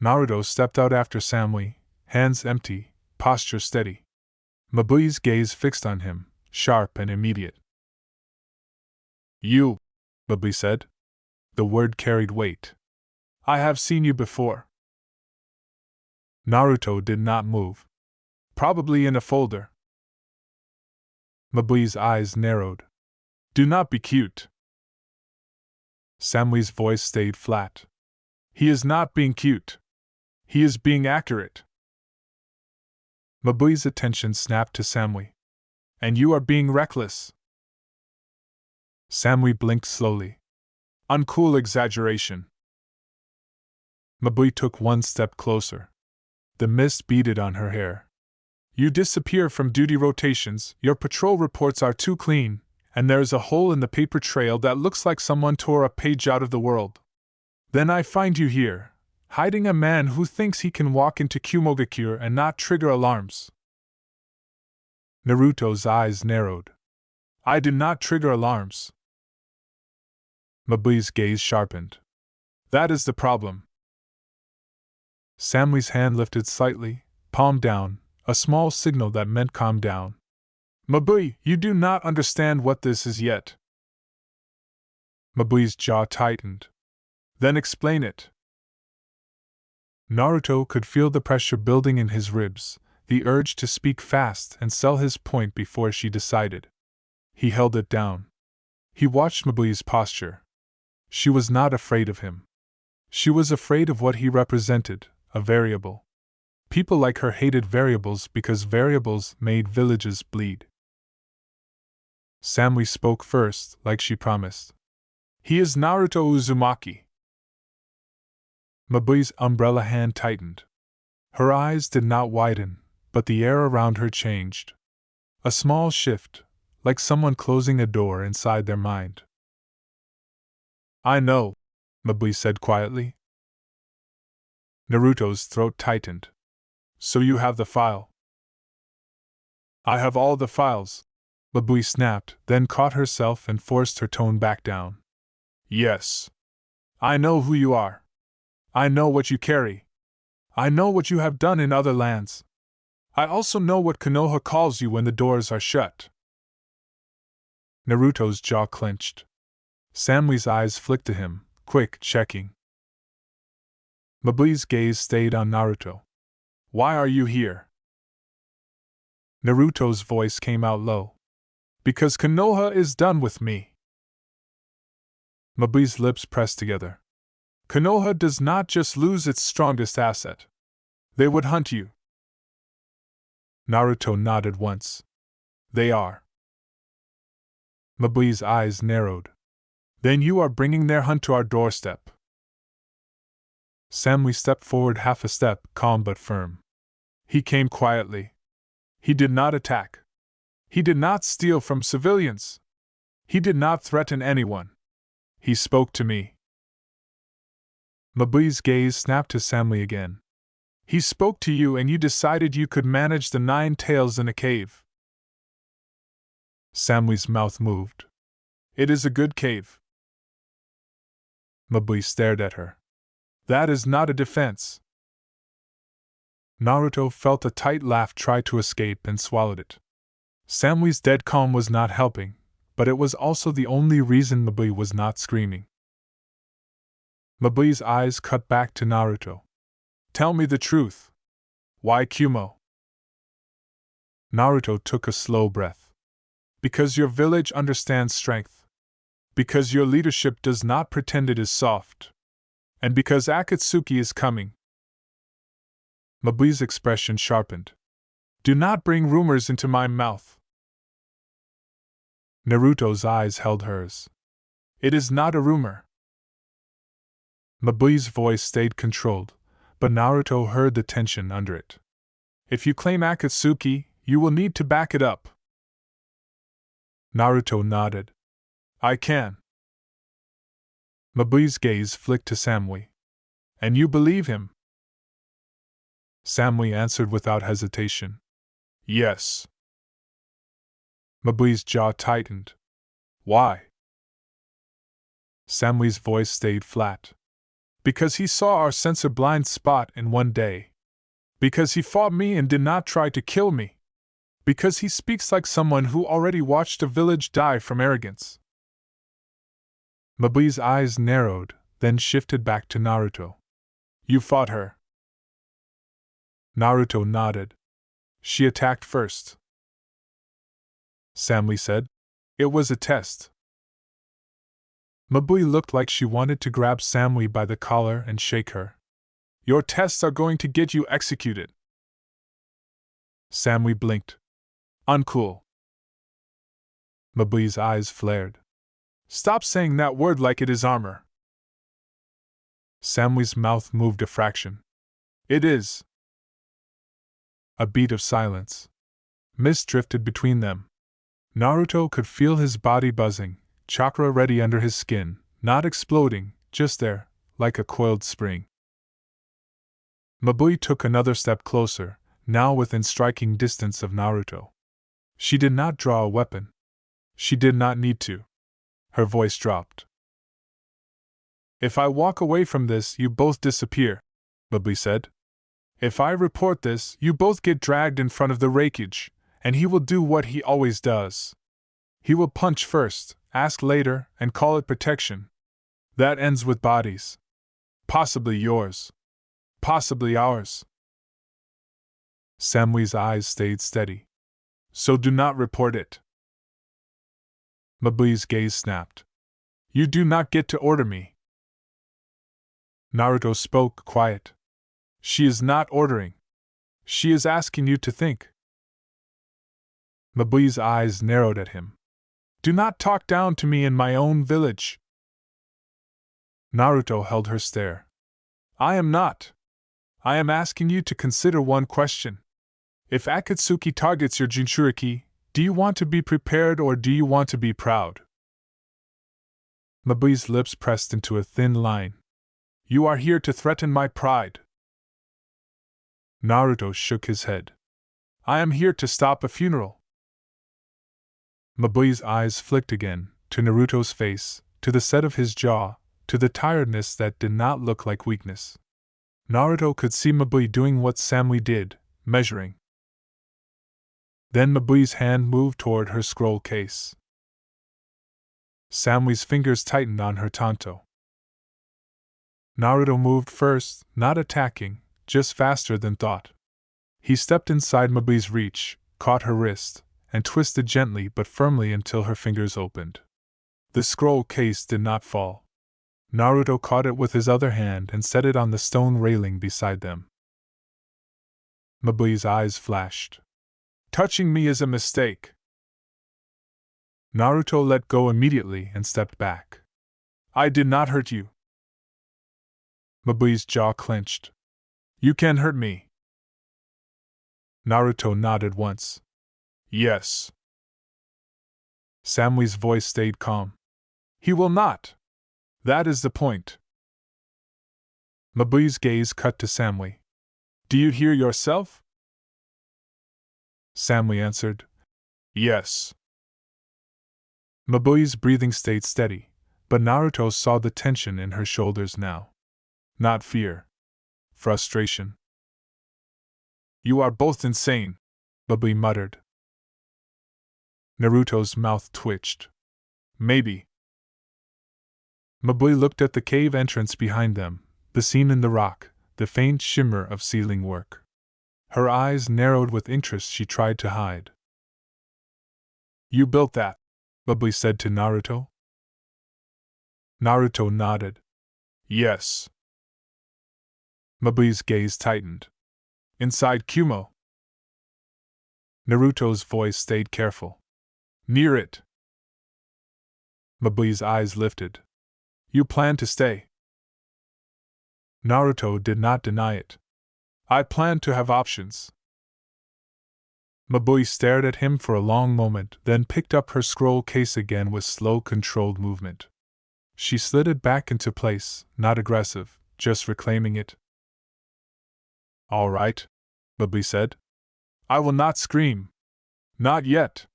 Naruto stepped out after Samui, hands empty, posture steady. Mabui's gaze fixed on him, sharp and immediate. You, Mabui said. The word carried weight. I have seen you before. Naruto did not move. Probably in a folder. Mabui's eyes narrowed. Do not be cute. Samui's voice stayed flat. He is not being cute. He is being accurate. Mabui's attention snapped to Samui. And you are being reckless. Samui blinked slowly. Uncool exaggeration. Mabui took 1 step closer. The mist beaded on her hair. You disappear from duty rotations, your patrol reports are too clean, and there is a hole in the paper trail that looks like someone tore a page out of the world. Then I find you here, hiding a man who thinks he can walk into Kumogakure and not trigger alarms. Naruto's eyes narrowed. I did not trigger alarms. Mabui's gaze sharpened. That is the problem. Samui's hand lifted slightly, palm down, a small signal that meant calm down. Mabui, you do not understand what this is yet. Mabui's jaw tightened. Then explain it. Naruto could feel the pressure building in his ribs, the urge to speak fast and sell his point before she decided. He held it down. He watched Mabui's posture. She was not afraid of him. She was afraid of what he represented, a variable. People like her hated variables because variables made villages bleed. Samui spoke first, like she promised. He is Naruto Uzumaki. Mabui's umbrella hand tightened. Her eyes did not widen, but the air around her changed. A small shift, like someone closing a door inside their mind. I know, Mabui said quietly. Naruto's throat tightened. So you have the file. I have all the files, Mabui snapped, then caught herself and forced her tone back down. Yes. I know who you are. I know what you carry. I know what you have done in other lands. I also know what Konoha calls you when the doors are shut. Naruto's jaw clenched. Samui's eyes flicked to him, quick, checking. Mabui's gaze stayed on Naruto. Why are you here? Naruto's voice came out low. Because Konoha is done with me. Mabui's lips pressed together. Konoha does not just lose its strongest asset. They would hunt you. Naruto nodded once. They are. Mabui's eyes narrowed. Then you are bringing their hunt to our doorstep. Samui stepped forward half a step, calm but firm. He came quietly. He did not attack. He did not steal from civilians. He did not threaten anyone. He spoke to me. Mabui's gaze snapped to Samui again. He spoke to you and you decided you could manage the 9 tails in a cave. Samui's mouth moved. It is a good cave. Mabui stared at her. That is not a defense. Naruto felt a tight laugh try to escape and swallowed it. Samui's dead calm was not helping, but it was also the only reason Mabui was not screaming. Mabui's eyes cut back to Naruto. Tell me the truth. Why Kumo? Naruto took a slow breath. Because your village understands strength. Because your leadership does not pretend it is soft. And because Akatsuki is coming. Mabui's expression sharpened. Do not bring rumors into my mouth. Naruto's eyes held hers. It is not a rumor. Mabui's voice stayed controlled, but Naruto heard the tension under it. If you claim Akatsuki, you will need to back it up. Naruto nodded. I can. Mabui's gaze flicked to Samui. And you believe him? Samui answered without hesitation. Yes. Mabui's jaw tightened. Why? Samui's voice stayed flat. Because he saw our sensor blind spot in one day. Because he fought me and did not try to kill me. Because he speaks like someone who already watched a village die from arrogance. Mabui's eyes narrowed, then shifted back to Naruto. You fought her. Naruto nodded. She attacked first. Samui said. It was a test. Mabui looked like she wanted to grab Samui by the collar and shake her. Your tests are going to get you executed. Samui blinked. Uncool. Mabui's eyes flared. Stop saying that word like it is armor. Samui's mouth moved a fraction. It is. A beat of silence. Mist drifted between them. Naruto could feel his body buzzing, chakra ready under his skin, not exploding, just there, like a coiled spring. Mabui took another step closer, now within striking distance of Naruto. She did not draw a weapon. She did not need to. Her voice dropped. If I walk away from this, you both disappear, Mabui said. If I report this, you both get dragged in front of the Raikage, and he will do what he always does. He will punch first, ask later, and call it protection. That ends with bodies. Possibly yours. Possibly ours. Samui's eyes stayed steady. So do not report it. Mabui's gaze snapped. You do not get to order me. Naruto spoke quiet. She is not ordering. She is asking you to think. Mabui's eyes narrowed at him. Do not talk down to me in my own village. Naruto held her stare. I am not. I am asking you to consider one question. If Akatsuki targets your Jinchuriki, do you want to be prepared or do you want to be proud? Mabui's lips pressed into a thin line. You are here to threaten my pride. Naruto shook his head. I am here to stop a funeral. Mabui's eyes flicked again, to Naruto's face, to the set of his jaw, to the tiredness that did not look like weakness. Naruto could see Mabui doing what Samui did, measuring. Then Mabui's hand moved toward her scroll case. Samui's fingers tightened on her tanto. Naruto moved first, not attacking, just faster than thought. He stepped inside Mabui's reach, caught her wrist, and twisted gently but firmly until her fingers opened. The scroll case did not fall. Naruto caught it with his other hand and set it on the stone railing beside them. Mabui's eyes flashed. Touching me is a mistake. Naruto let go immediately and stepped back. I did not hurt you. Mabui's jaw clenched. You can hurt me. Naruto nodded once. Yes. Samui's voice stayed calm. He will not. That is the point. Mabui's gaze cut to Samui. Do you hear yourself? Samui answered. Yes. Mabui's breathing stayed steady, but Naruto saw the tension in her shoulders now. Not fear. Frustration. You are both insane, Mabui muttered. Naruto's mouth twitched. Maybe. Mabui looked at the cave entrance behind them, the seam in the rock, the faint shimmer of ceiling work. Her eyes narrowed with interest she tried to hide. You built that, Mabui said to Naruto. Naruto nodded. Yes. Mabui's gaze tightened. Inside Kumo. Naruto's voice stayed careful. Near it. Mabui's eyes lifted. You plan to stay? Naruto did not deny it. I plan to have options. Mabui stared at him for a long moment, then picked up her scroll case again with slow, controlled movement. She slid it back into place, not aggressive, just reclaiming it. All right, Mabui said. I will not scream. Not yet.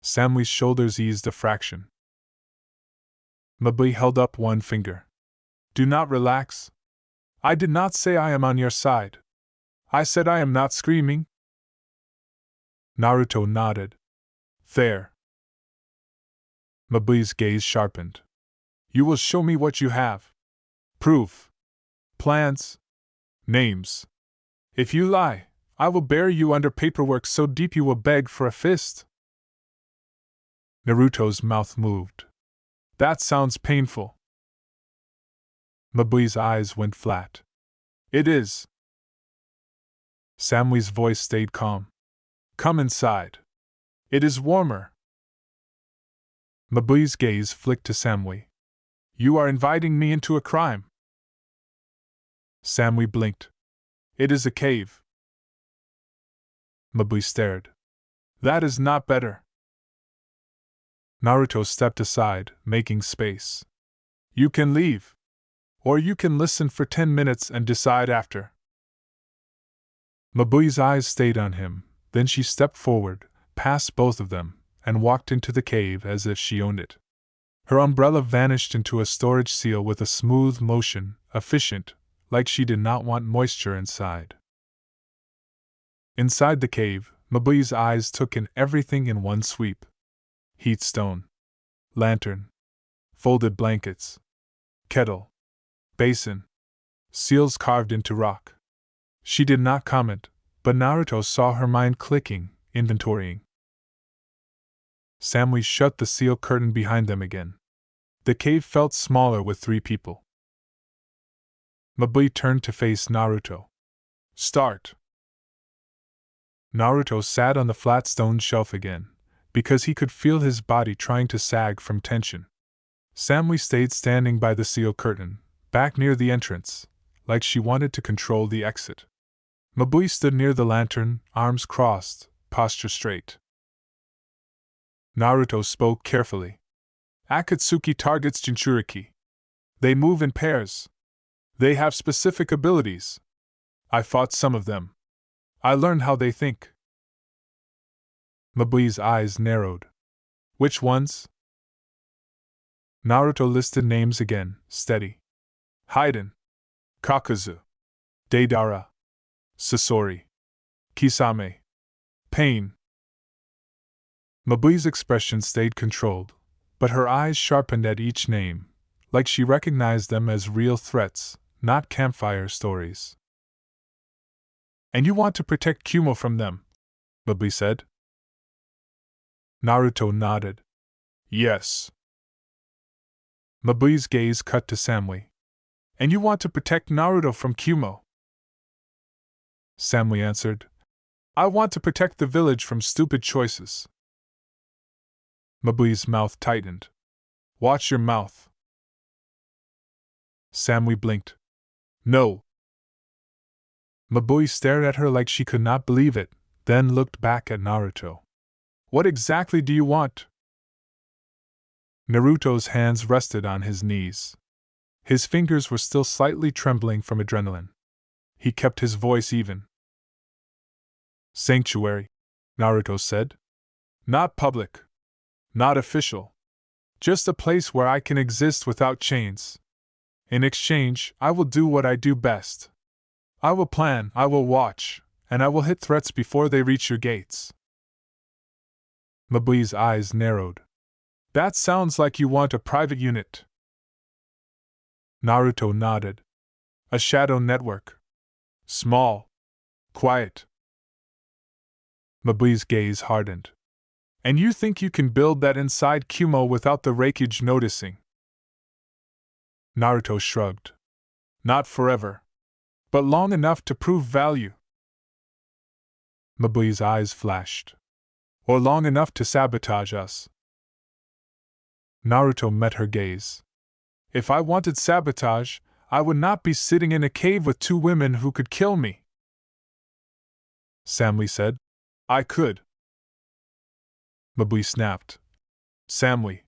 Samui's shoulders eased a fraction. Mabui held up one finger. Do not relax. I did not say I am on your side. I said I am not screaming. Naruto nodded. Fair. Mabui's gaze sharpened. You will show me what you have. Proof. Plans. Names. If you lie, I will bury you under paperwork so deep you will beg for a fist. Naruto's mouth moved. That sounds painful. Mabui's eyes went flat. It is. Samui's voice stayed calm. Come inside. It is warmer. Mabui's gaze flicked to Samui. You are inviting me into a crime. Samui blinked. It is a cave. Mabui stared. That is not better. Naruto stepped aside, making space. You can leave. Or you can listen for 10 minutes and decide after. Mabui's eyes stayed on him, then she stepped forward, past both of them, and walked into the cave as if she owned it. Her umbrella vanished into a storage seal with a smooth motion, efficient, like she did not want moisture inside. Inside the cave, Mabui's eyes took in everything in one sweep. Heat stone. Lantern. Folded blankets. Kettle. Basin. Seals carved into rock. She did not comment, but Naruto saw her mind clicking, inventorying. Samui shut the seal curtain behind them again. The cave felt smaller with 3 people. Mabui turned to face Naruto. Start. Naruto sat on the flat stone shelf again, because he could feel his body trying to sag from tension. Samui stayed standing by the seal curtain, back near the entrance, like she wanted to control the exit. Mabui stood near the lantern, arms crossed, posture straight. Naruto spoke carefully. Akatsuki targets Jinchuriki. They move in pairs. They have specific abilities. I fought some of them. I learned how they think. Mabui's eyes narrowed. Which ones? Naruto listed names again, steady. Haiden. Kakazu. Deidara. Sasori. Kisame. Pain. Mabui's expression stayed controlled, but her eyes sharpened at each name, like she recognized them as real threats, not campfire stories. And you want to protect Kumo from them, Mabui said. Naruto nodded. Yes. Mabui's gaze cut to Samui. And you want to protect Naruto from Kumo? Samui answered. I want to protect the village from stupid choices. Mabui's mouth tightened. Watch your mouth. Samui blinked. No. Mabui stared at her like she could not believe it, then looked back at Naruto. What exactly do you want? Naruto's hands rested on his knees. His fingers were still slightly trembling from adrenaline. He kept his voice even. Sanctuary, Naruto said. Not public. Not official. Just a place where I can exist without chains. In exchange, I will do what I do best. I will plan, I will watch, and I will hit threats before they reach your gates. Mabui's eyes narrowed. That sounds like you want a private unit. Naruto nodded. A shadow network. Small. Quiet. Mabui's gaze hardened. And you think you can build that inside Kumo without the Raikage noticing? Naruto shrugged. Not forever. But long enough to prove value. Mabui's eyes flashed. Or long enough to sabotage us. Naruto met her gaze. If I wanted sabotage, I would not be sitting in a cave with two women who could kill me. Samui said. I could. Mabui snapped. Samui.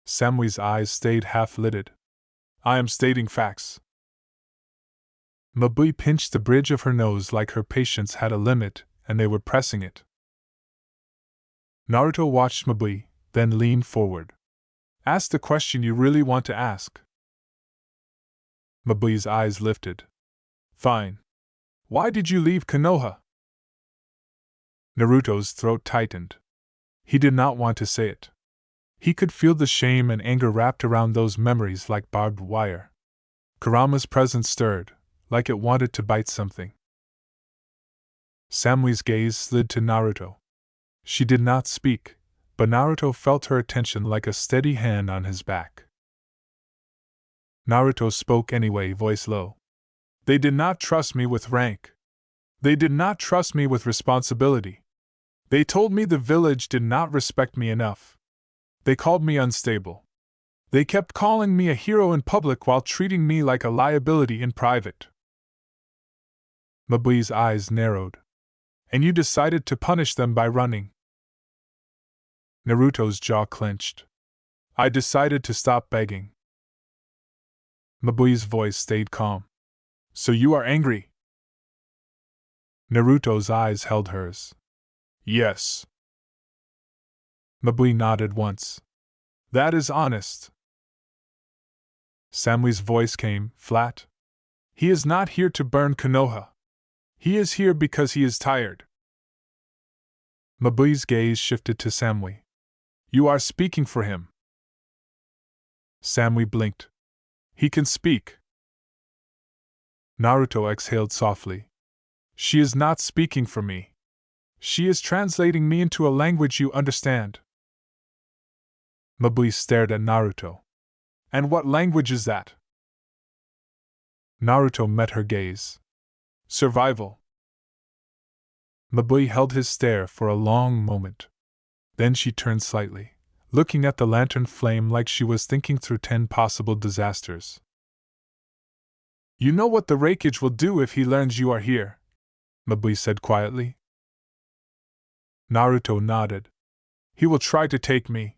Samui's eyes stayed half-lidded. I am stating facts. Mabui pinched the bridge of her nose like her patience had a limit, and they were pressing it. Naruto watched Mabui, then leaned forward. Ask the question you really want to ask. Mabui's eyes lifted. Fine. Why did you leave Konoha? Naruto's throat tightened. He did not want to say it. He could feel the shame and anger wrapped around those memories like barbed wire. Kurama's presence stirred, like it wanted to bite something. Samui's gaze slid to Naruto. She did not speak, but Naruto felt her attention like a steady hand on his back. Naruto spoke anyway, voice low. They did not trust me with rank. They did not trust me with responsibility. They told me the village did not respect me enough. They called me unstable. They kept calling me a hero in public while treating me like a liability in private. Mabui's eyes narrowed. And you decided to punish them by running. Naruto's jaw clenched. I decided to stop begging. Mabui's voice stayed calm. So you are angry? Naruto's eyes held hers. Yes. Mabui nodded once. That is honest. Samui's voice came, flat. He is not here to burn Konoha. He is here because he is tired. Mabui's gaze shifted to Samui. You are speaking for him. Samui blinked. He can speak. Naruto exhaled softly. She is not speaking for me. She is translating me into a language you understand. Mabui stared at Naruto. And what language is that? Naruto met her gaze. Survival. Mabui held his stare for a long moment. Then she turned slightly, looking at the lantern flame like she was thinking through 10 possible disasters. You know what the Raikage will do if he learns you are here, Mabui said quietly. Naruto nodded. He will try to take me.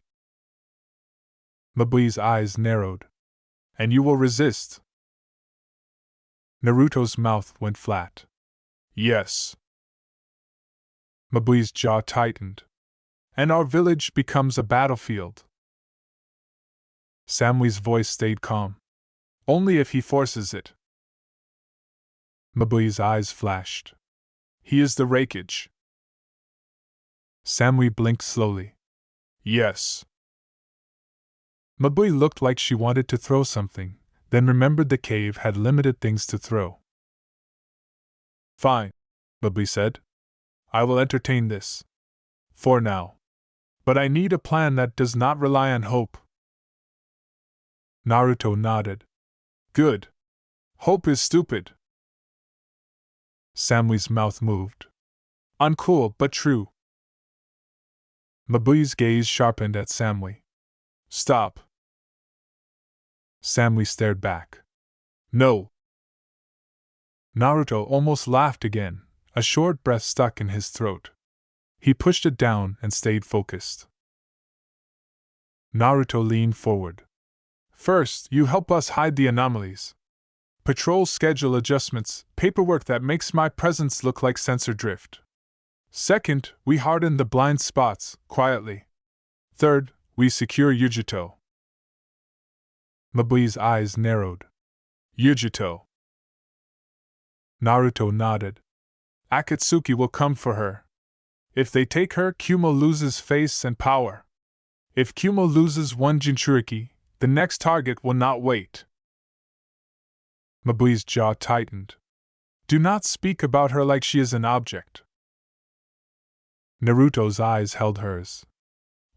Mabui's eyes narrowed. And you will resist. Naruto's mouth went flat. Yes. Mabui's jaw tightened. And our village becomes a battlefield. Samui's voice stayed calm. Only if he forces it. Mabui's eyes flashed. He is the Raikage. Samui blinked slowly. Yes. Mabui looked like she wanted to throw something, then remembered the cave had limited things to throw. Fine, Mabui said. I will entertain this. For now. But I need a plan that does not rely on hope. Naruto nodded. Good. Hope is stupid. Samui's mouth moved. Uncool but true. Mabui's gaze sharpened at Samui. Stop. Samui stared back. No. Naruto almost laughed again, a short breath stuck in his throat. He pushed it down and stayed focused. Naruto leaned forward. First, you help us hide the anomalies. Patrol schedule adjustments, paperwork that makes my presence look like sensor drift. Second, we harden the blind spots, quietly. Third, we secure Yujito. Mabui's eyes narrowed. Yujito. Naruto nodded. Akatsuki will come for her. If they take her, Kumo loses face and power. If Kumo loses one Jinchuriki, the next target will not wait. Mabui's jaw tightened. Do not speak about her like she is an object. Naruto's eyes held hers.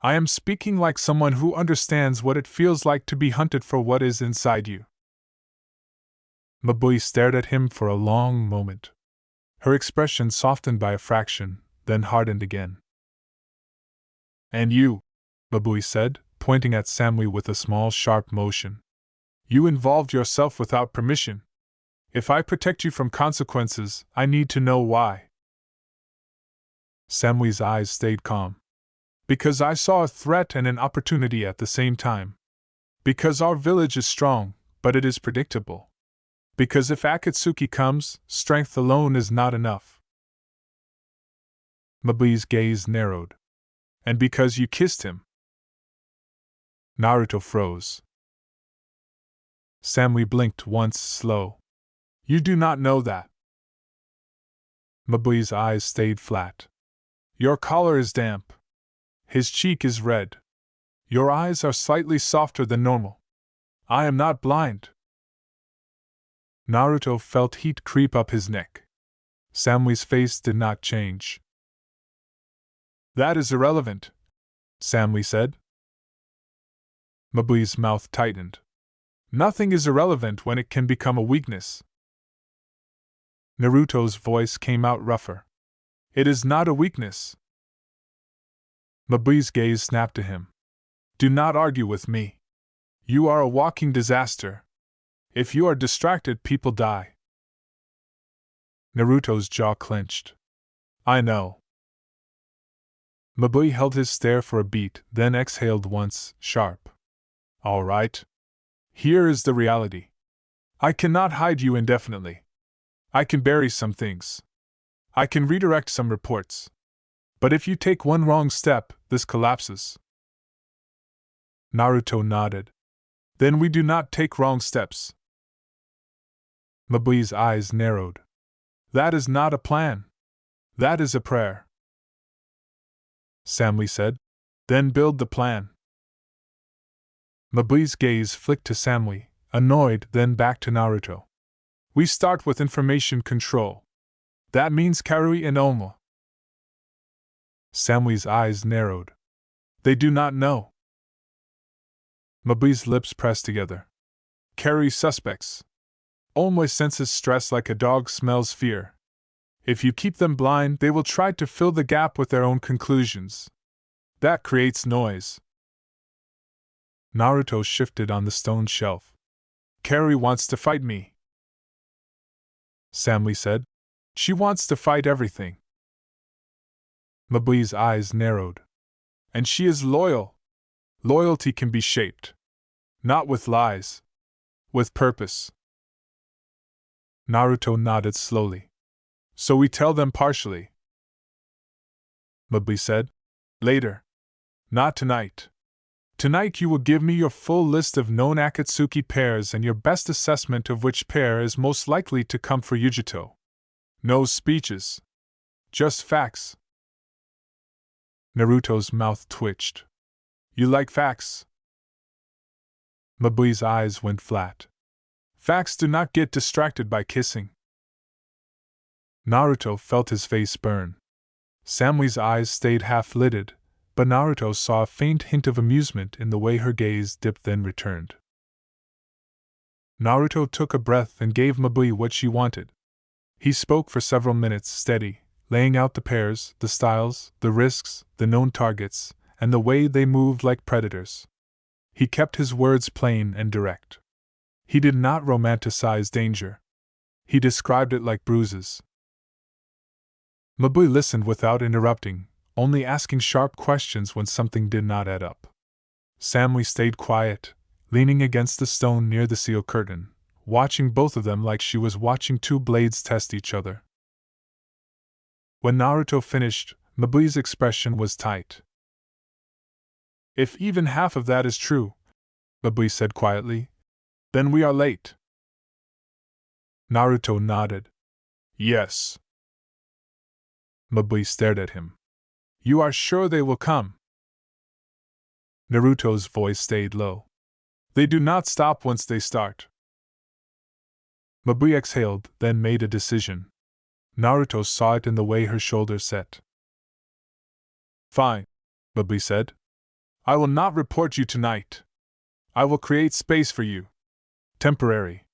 I am speaking like someone who understands what it feels like to be hunted for what is inside you. Mabui stared at him for a long moment. Her expression softened by a fraction, then hardened again. And you, Mabui said, pointing at Samui with a small sharp motion. You involved yourself without permission. If I protect you from consequences, I need to know why. Samui's eyes stayed calm. Because I saw a threat and an opportunity at the same time. Because our village is strong, but it is predictable. Because if Akatsuki comes, strength alone is not enough. Mabui's gaze narrowed. And because you kissed him. Naruto froze. Samui blinked once slow. You do not know that. Mabui's eyes stayed flat. Your collar is damp. His cheek is red. Your eyes are slightly softer than normal. I am not blind. Naruto felt heat creep up his neck. Samui's face did not change. That is irrelevant, Samui said. Mabui's mouth tightened. Nothing is irrelevant when it can become a weakness. Naruto's voice came out rougher. It is not a weakness. Mabui's gaze snapped to him. Do not argue with me. You are a walking disaster. If you are distracted, people die. Naruto's jaw clenched. I know. Mabui held his stare for a beat, then exhaled once, sharp. All right. Here is the reality. I cannot hide you indefinitely. I can bury some things. I can redirect some reports. But if you take one wrong step, this collapses. Naruto nodded. Then we do not take wrong steps. Mabui's eyes narrowed. That is not a plan. That is a prayer. Samui said. Then build the plan. Mabui's gaze flicked to Samui, annoyed, then back to Naruto. We start with information control. That means Karui and Oma. Samui's eyes narrowed. They do not know. Mabui's lips pressed together. Karui suspects. Oma senses stress like a dog smells fear. If you keep them blind, they will try to fill the gap with their own conclusions. That creates noise. Naruto shifted on the stone shelf. Karui wants to fight me. Samui said. She wants to fight everything. Mabui's eyes narrowed. And she is loyal. Loyalty can be shaped. Not with lies. With purpose. Naruto nodded slowly. So we tell them partially. Mabui said. Later. Not tonight. Tonight you will give me your full list of known Akatsuki pairs and your best assessment of which pair is most likely to come for Yujito. No speeches. Just facts. Naruto's mouth twitched. You like facts? Mabui's eyes went flat. Facts do not get distracted by kissing. Naruto felt his face burn. Samui's eyes stayed half-lidded, but Naruto saw a faint hint of amusement in the way her gaze dipped then returned. Naruto took a breath and gave Mabui what she wanted. He spoke for several minutes steady, laying out the pairs, the styles, the risks, the known targets, and the way they moved like predators. He kept his words plain and direct. He did not romanticize danger. He described it like bruises. Mabui listened without interrupting, only asking sharp questions when something did not add up. Samui stayed quiet, leaning against the stone near the seal curtain, watching both of them like she was watching two blades test each other. When Naruto finished, Mabui's expression was tight. If even half of that is true, Mabui said quietly, then we are late. Naruto nodded. Yes. Mabui stared at him. You are sure they will come? Naruto's voice stayed low. They do not stop once they start. Mabui exhaled, then made a decision. Naruto saw it in the way her shoulders set. Fine, Mabui said. I will not report you tonight. I will create space for you. Temporary.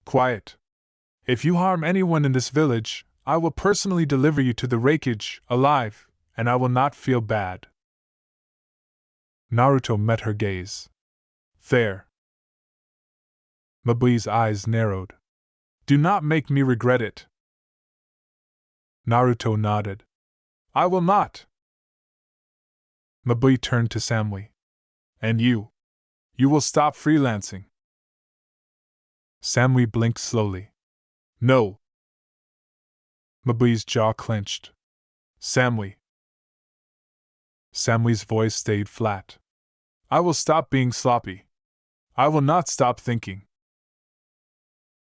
Quiet. If you harm anyone in this village, I will personally deliver you to the Reikage, alive, and I will not feel bad. Naruto met her gaze. There. Mabui's eyes narrowed. Do not make me regret it. Naruto nodded. I will not. Mabui turned to Samui. And you? You will stop freelancing. Samui blinked slowly. No. Mabui's jaw clenched. Samui. Samui's voice stayed flat. I will stop being sloppy. I will not stop thinking.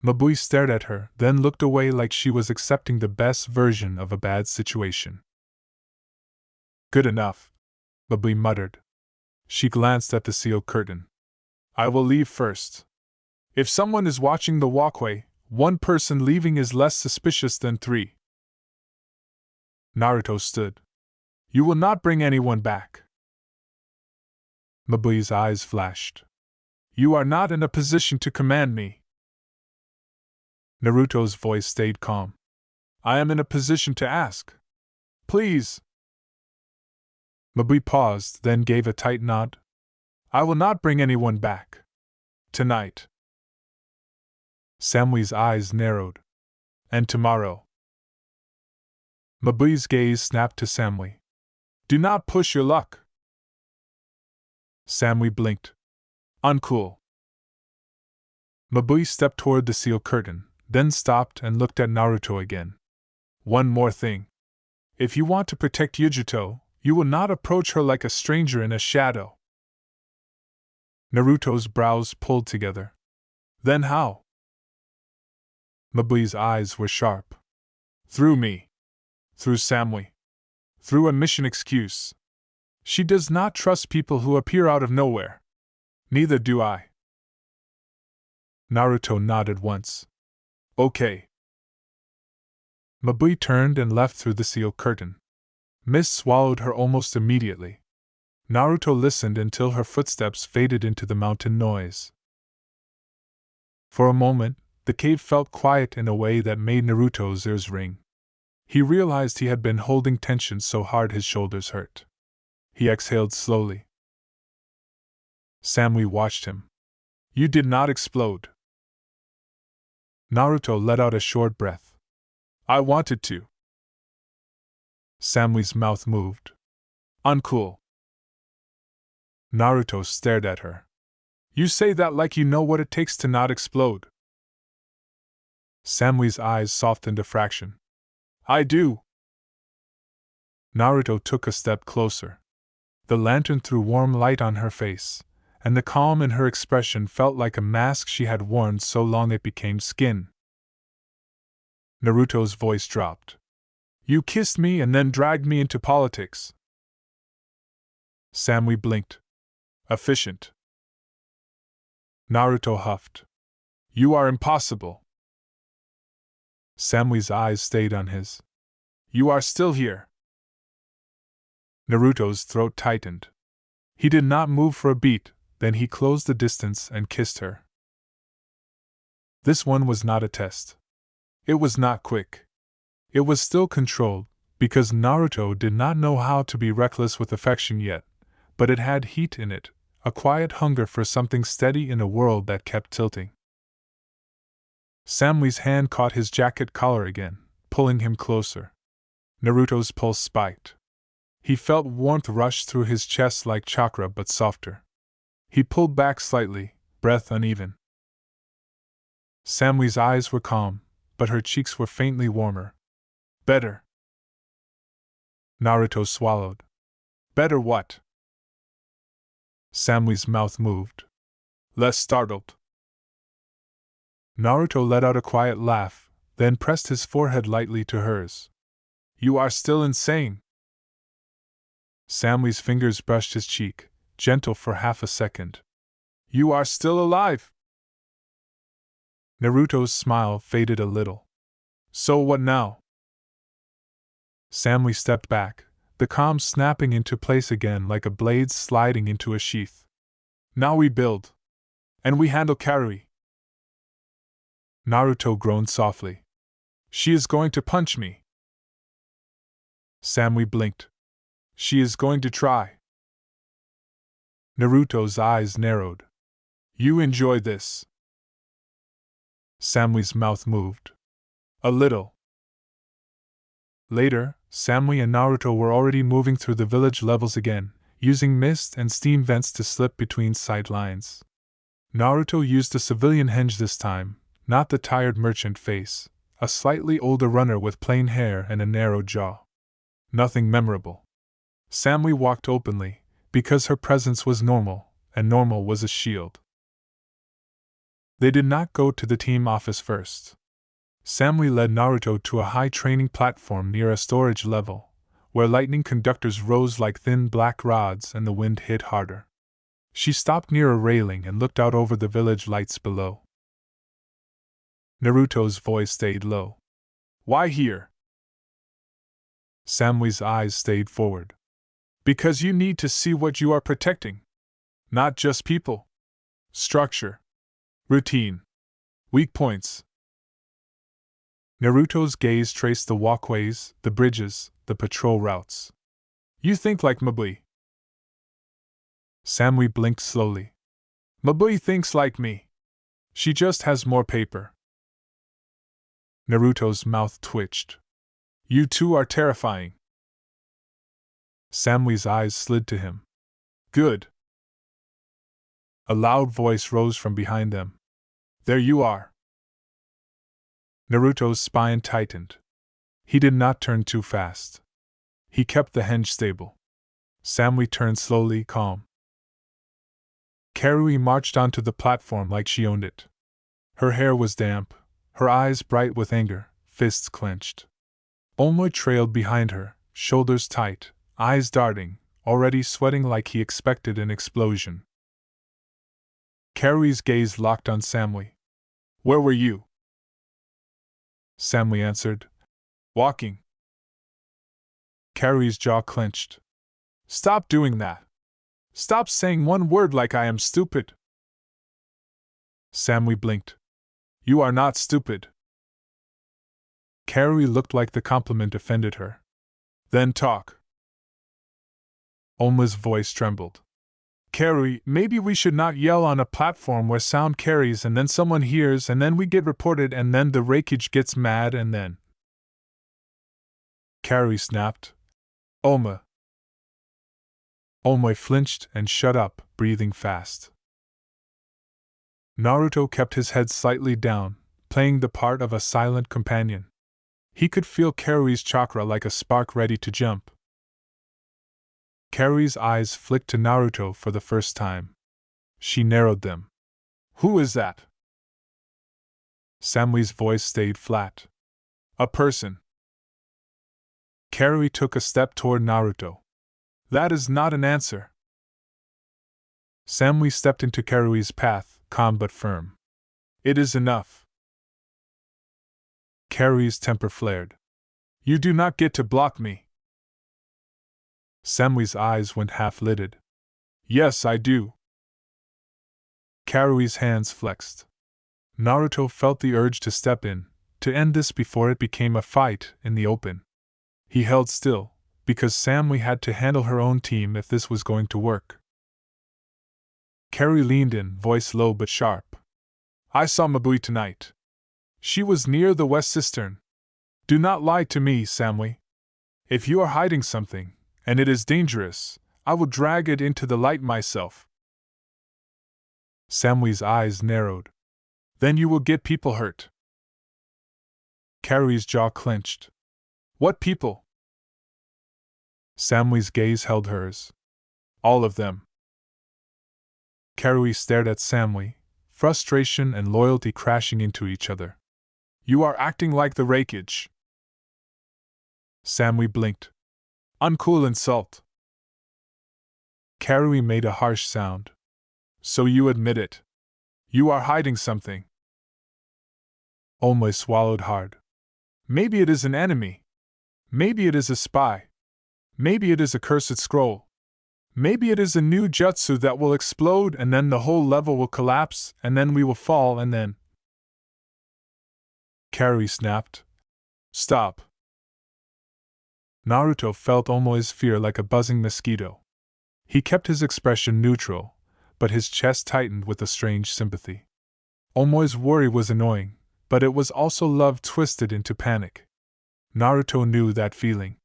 Mabui stared at her, then looked away like she was accepting the best version of a bad situation. Good enough, Mabui muttered. She glanced at the sealed curtain. I will leave first. If someone is watching the walkway, one person leaving is less suspicious than three. Naruto stood. You will not bring anyone back. Mabui's eyes flashed. You are not in a position to command me. Naruto's voice stayed calm. I am in a position to ask. Please. Mabui paused, then gave a tight nod. I will not bring anyone back. Tonight. Samui's eyes narrowed. And tomorrow. Mabui's gaze snapped to Samui. Do not push your luck. Samui blinked. Uncool. Mabui stepped toward the sealed curtain, then stopped and looked at Naruto again. One more thing. If you want to protect Yujuto, you will not approach her like a stranger in a shadow. Naruto's brows pulled together. Then how? Mabui's eyes were sharp. Through me. Through Samui. Through a mission excuse. She does not trust people who appear out of nowhere. Neither do I. Naruto nodded once. Okay. Mabui turned and left through the sealed curtain. Mist swallowed her almost immediately. Naruto listened until her footsteps faded into the mountain noise. For a moment, the cave felt quiet in a way that made Naruto's ears ring. He realized he had been holding tension so hard his shoulders hurt. He exhaled slowly. Samui watched him. You did not explode. Naruto let out a short breath. I wanted to. Samui's mouth moved. Uncool. Naruto stared at her. You say that like you know what it takes to not explode. Samui's eyes softened a fraction. I do. Naruto took a step closer. The lantern threw warm light on her face, and the calm in her expression felt like a mask she had worn so long it became skin. Naruto's voice dropped. You kissed me and then dragged me into politics. Samui blinked. Efficient. Naruto huffed. You are impossible. Samui's eyes stayed on his. You are still here. Naruto's throat tightened. He did not move for a beat, then he closed the distance and kissed her. This one was not a test. It was not quick. It was still controlled, because Naruto did not know how to be reckless with affection yet, but it had heat in it, a quiet hunger for something steady in a world that kept tilting. Samui's hand caught his jacket collar again, pulling him closer. Naruto's pulse spiked. He felt warmth rush through his chest like chakra but softer. He pulled back slightly, breath uneven. Samui's eyes were calm, but her cheeks were faintly warmer. Better. Naruto swallowed. Better what? Samui's mouth moved. Less startled. Naruto let out a quiet laugh, then pressed his forehead lightly to hers. You are still insane. Samui's fingers brushed his cheek, gentle for half a second. You are still alive. Naruto's smile faded a little. So what now? Samui stepped back, the calm snapping into place again like a blade sliding into a sheath. Now we build. And we handle Karui. Naruto groaned softly. She is going to punch me. Samui blinked. She is going to try. Naruto's eyes narrowed. You enjoy this. Samui's mouth moved. A little. Later, Samui and Naruto were already moving through the village levels again, using mist and steam vents to slip between sight lines. Naruto used a civilian henge this time, not the tired merchant face, a slightly older runner with plain hair and a narrow jaw. Nothing memorable. Samui walked openly, because her presence was normal, and normal was a shield. They did not go to the team office first. Samui led Naruto to a high training platform near a storage level, where lightning conductors rose like thin black rods and the wind hit harder. She stopped near a railing and looked out over the village lights below. Naruto's voice stayed low. Why here? Samui's eyes stayed forward. Because you need to see what you are protecting. Not just people. Structure. Routine. Weak points. Naruto's gaze traced the walkways, the bridges, the patrol routes. You think like Mabui. Samui blinked slowly. Mabui thinks like me. She just has more paper. Naruto's mouth twitched. You two are terrifying. Samui's eyes slid to him. Good. A loud voice rose from behind them. There you are. Naruto's spine tightened. He did not turn too fast. He kept the henge stable. Samui turned slowly, calm. Karui marched onto the platform like she owned it. Her hair was damp, her eyes bright with anger, fists clenched. Omoi trailed behind her, shoulders tight, eyes darting, already sweating like he expected an explosion. Karui's gaze locked on Samui. Where were you? Samui answered. Walking. Karui's jaw clenched. Stop doing that. Stop saying one word like I am stupid. Samui blinked. You are not stupid. Karui looked like the compliment offended her. Then talk. Oma's voice trembled. Karui, maybe we should not yell on a platform where sound carries and then someone hears and then we get reported and then the Reikage gets mad and then. Karui snapped. Oma. Omoi flinched and shut up, breathing fast. Naruto kept his head slightly down, playing the part of a silent companion. He could feel Karui's chakra like a spark ready to jump. Karui's eyes flicked to Naruto for the first time. She narrowed them. Who is that? Samui's voice stayed flat. A person. Karui took a step toward Naruto. That is not an answer. Samui stepped into Karui's path, calm but firm. It is enough. Karui's temper flared. You do not get to block me. Samui's eyes went half-lidded. Yes, I do. Karui's hands flexed. Naruto felt the urge to step in, to end this before it became a fight in the open. He held still, because Samui had to handle her own team if this was going to work. Karui leaned in, voice low but sharp. I saw Mabui tonight. She was near the west cistern. Do not lie to me, Samui. If you are hiding something, and it is dangerous, I will drag it into the light myself. Samui's eyes narrowed. Then you will get people hurt. Karui's jaw clenched. What people? Samui's gaze held hers. All of them. Karui stared at Samui, frustration and loyalty crashing into each other. You are acting like the Reikage. Samui blinked. Uncool insult. Karui made a harsh sound. So you admit it. You are hiding something. Omoi swallowed hard. Maybe it is an enemy. Maybe it is a spy. Maybe it is a cursed scroll. Maybe it is a new jutsu that will explode and then the whole level will collapse and then we will fall and then… Carrie snapped. Stop. Naruto felt Omoi's fear like a buzzing mosquito. He kept his expression neutral, but his chest tightened with a strange sympathy. Omoi's worry was annoying, but it was also love twisted into panic. Naruto knew that feeling.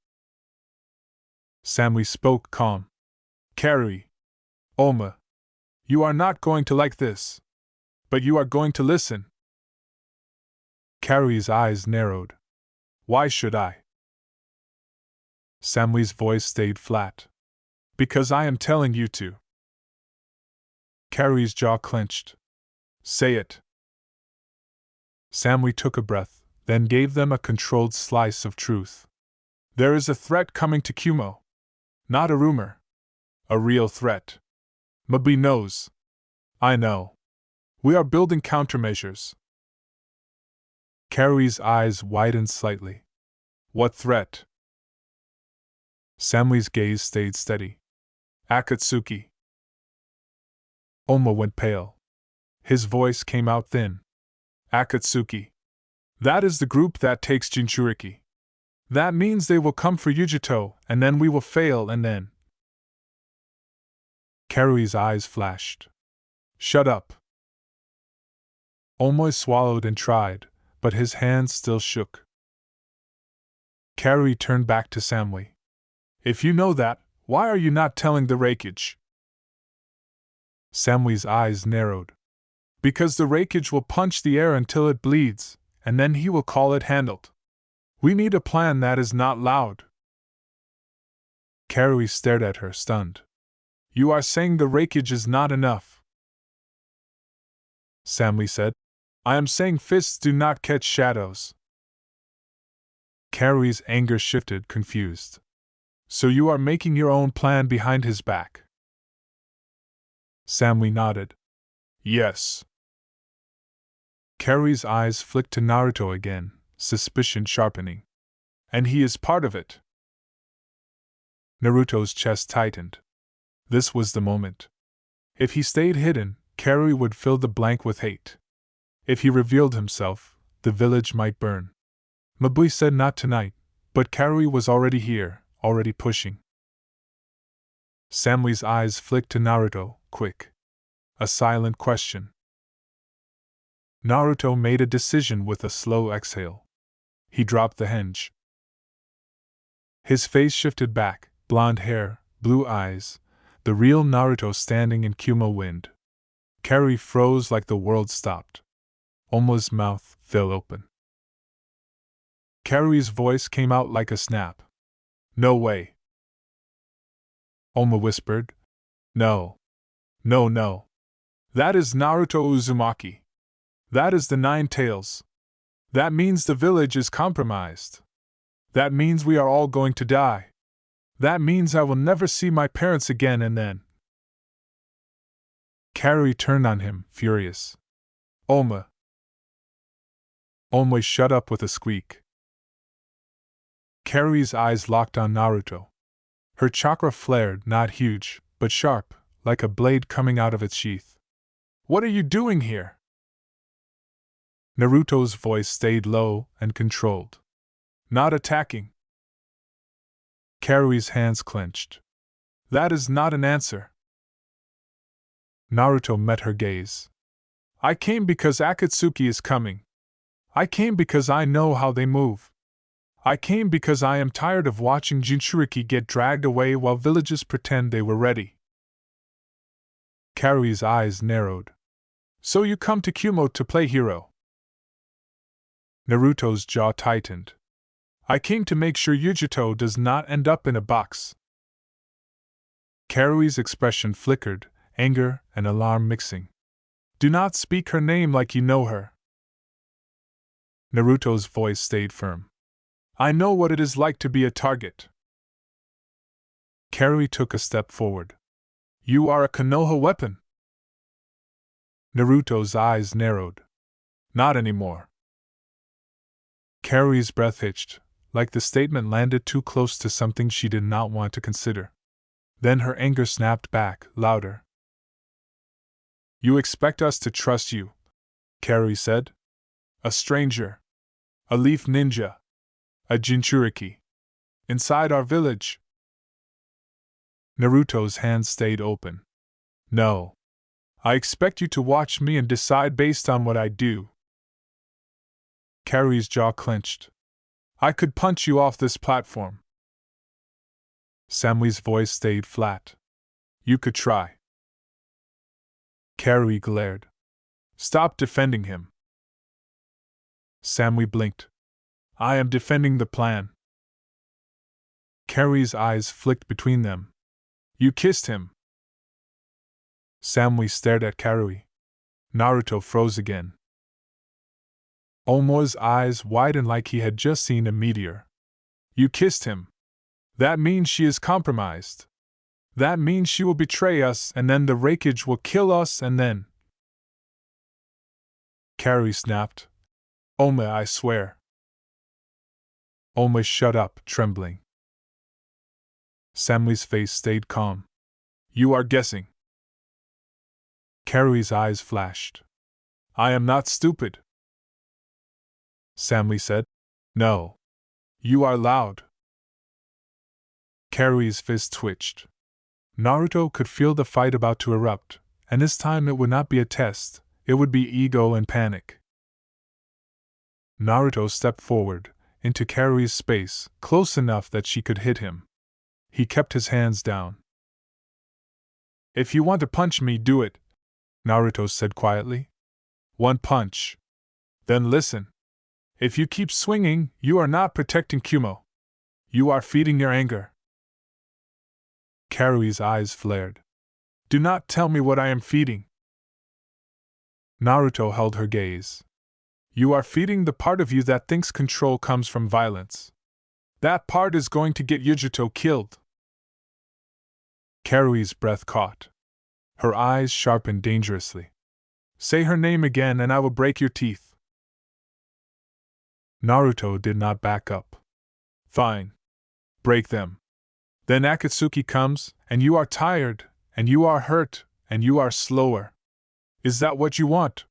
Samui spoke calm. Carrie. Oma. You are not going to like this. But you are going to listen. Carrie's eyes narrowed. Why should I? Samui's voice stayed flat. Because I am telling you to. Carrie's jaw clenched. Say it. Samui took a breath, then gave them a controlled slice of truth. There is a threat coming to Kumo. Not a rumor. A real threat. Mabi knows. I know. We are building countermeasures. Carrie's eyes widened slightly. What threat? Samui's gaze stayed steady. Akatsuki. Oma went pale. His voice came out thin. Akatsuki. That is the group that takes Jinchuriki. That means they will come for Yujito, and then we will fail, and then… Carrie's eyes flashed. Shut up. Omoi swallowed and tried, but his hands still shook. Carrie turned back to Samui. If you know that, why are you not telling the Raikage? Samui's eyes narrowed. Because the Raikage will punch the air until it bleeds, and then he will call it handled. We need a plan that is not loud. Carrie stared at her, stunned. You are saying the Raikage is not enough? Samui said. I am saying fists do not catch shadows. Carrie's anger shifted, confused. So you are making your own plan behind his back? Samui nodded. Yes. Carrie's eyes flicked to Naruto again, suspicion sharpening. And he is part of it. Naruto's chest tightened. This was the moment. If he stayed hidden, Carrie would fill the blank with hate. If he revealed himself, the village might burn. Mabui said not tonight, but Carrie was already here, already pushing. Samui's eyes flicked to Naruto, quick. A silent question. Naruto made a decision with a slow exhale. He dropped the henge. His face shifted back, blonde hair, blue eyes, the real Naruto standing in Kumo wind. Carrie froze like the world stopped. Omo's mouth fell open. Carrie's voice came out like a snap. No way. Oma whispered. No. No, no. That is Naruto Uzumaki. That is the Nine Tails. That means the village is compromised. That means we are all going to die. That means I will never see my parents again, and then… Carrie turned on him, furious. Oma. Omoi shut up with a squeak. Carrie's eyes locked on Naruto. Her chakra flared, not huge, but sharp, like a blade coming out of its sheath. What are you doing here? Naruto's voice stayed low and controlled. Not attacking. Carrie's hands clenched. That is not an answer. Naruto met her gaze. I came because Akatsuki is coming. I came because I know how they move. I came because I am tired of watching Jinchuriki get dragged away while villages pretend they were ready. Carrie's eyes narrowed. So you come to Kumo to play hero? Naruto's jaw tightened. I came to make sure Yujito does not end up in a box. Carrie's expression flickered, anger and alarm mixing. Do not speak her name like you know her. Naruto's voice stayed firm. I know what it is like to be a target. Carrie took a step forward. You are a Konoha weapon. Naruto's eyes narrowed. Not anymore. Carrie's breath hitched, like the statement landed too close to something she did not want to consider. Then her anger snapped back, louder. You expect us to trust you, Carrie said. A stranger. A leaf ninja. A Jinchuriki. Inside our village. Naruto's hands stayed open. No. I expect you to watch me and decide based on what I do. Carrie's jaw clenched. I could punch you off this platform. Samui's voice stayed flat. You could try. Carrie glared. Stop defending him. Samui blinked. I am defending the plan. Carrie's eyes flicked between them. You kissed him. Samui stared at Carrie. Naruto froze again. Omo's eyes widened like he had just seen a meteor. You kissed him. That means she is compromised. That means she will betray us and then the Raikage will kill us and then… Carrie snapped. Oma, I swear. Oma shut up, trembling. Samui's face stayed calm. You are guessing. Carrie's eyes flashed. I am not stupid. Samui said. No. You are loud. Carrie's fist twitched. Naruto could feel the fight about to erupt, and this time it would not be a test, it would be ego and panic. Naruto stepped forward, into Carrie's space, close enough that she could hit him. He kept his hands down. If you want to punch me, do it, Naruto said quietly. One punch. Then listen. If you keep swinging, you are not protecting Kumo. You are feeding your anger. Carrie's eyes flared. Do not tell me what I am feeding. Naruto held her gaze. You are feeding the part of you that thinks control comes from violence. That part is going to get Yujito killed. Carrie's breath caught. Her eyes sharpened dangerously. Say her name again and I will break your teeth. Naruto did not back up. Fine. Break them. Then Akatsuki comes, and you are tired, and you are hurt, and you are slower. Is that what you want?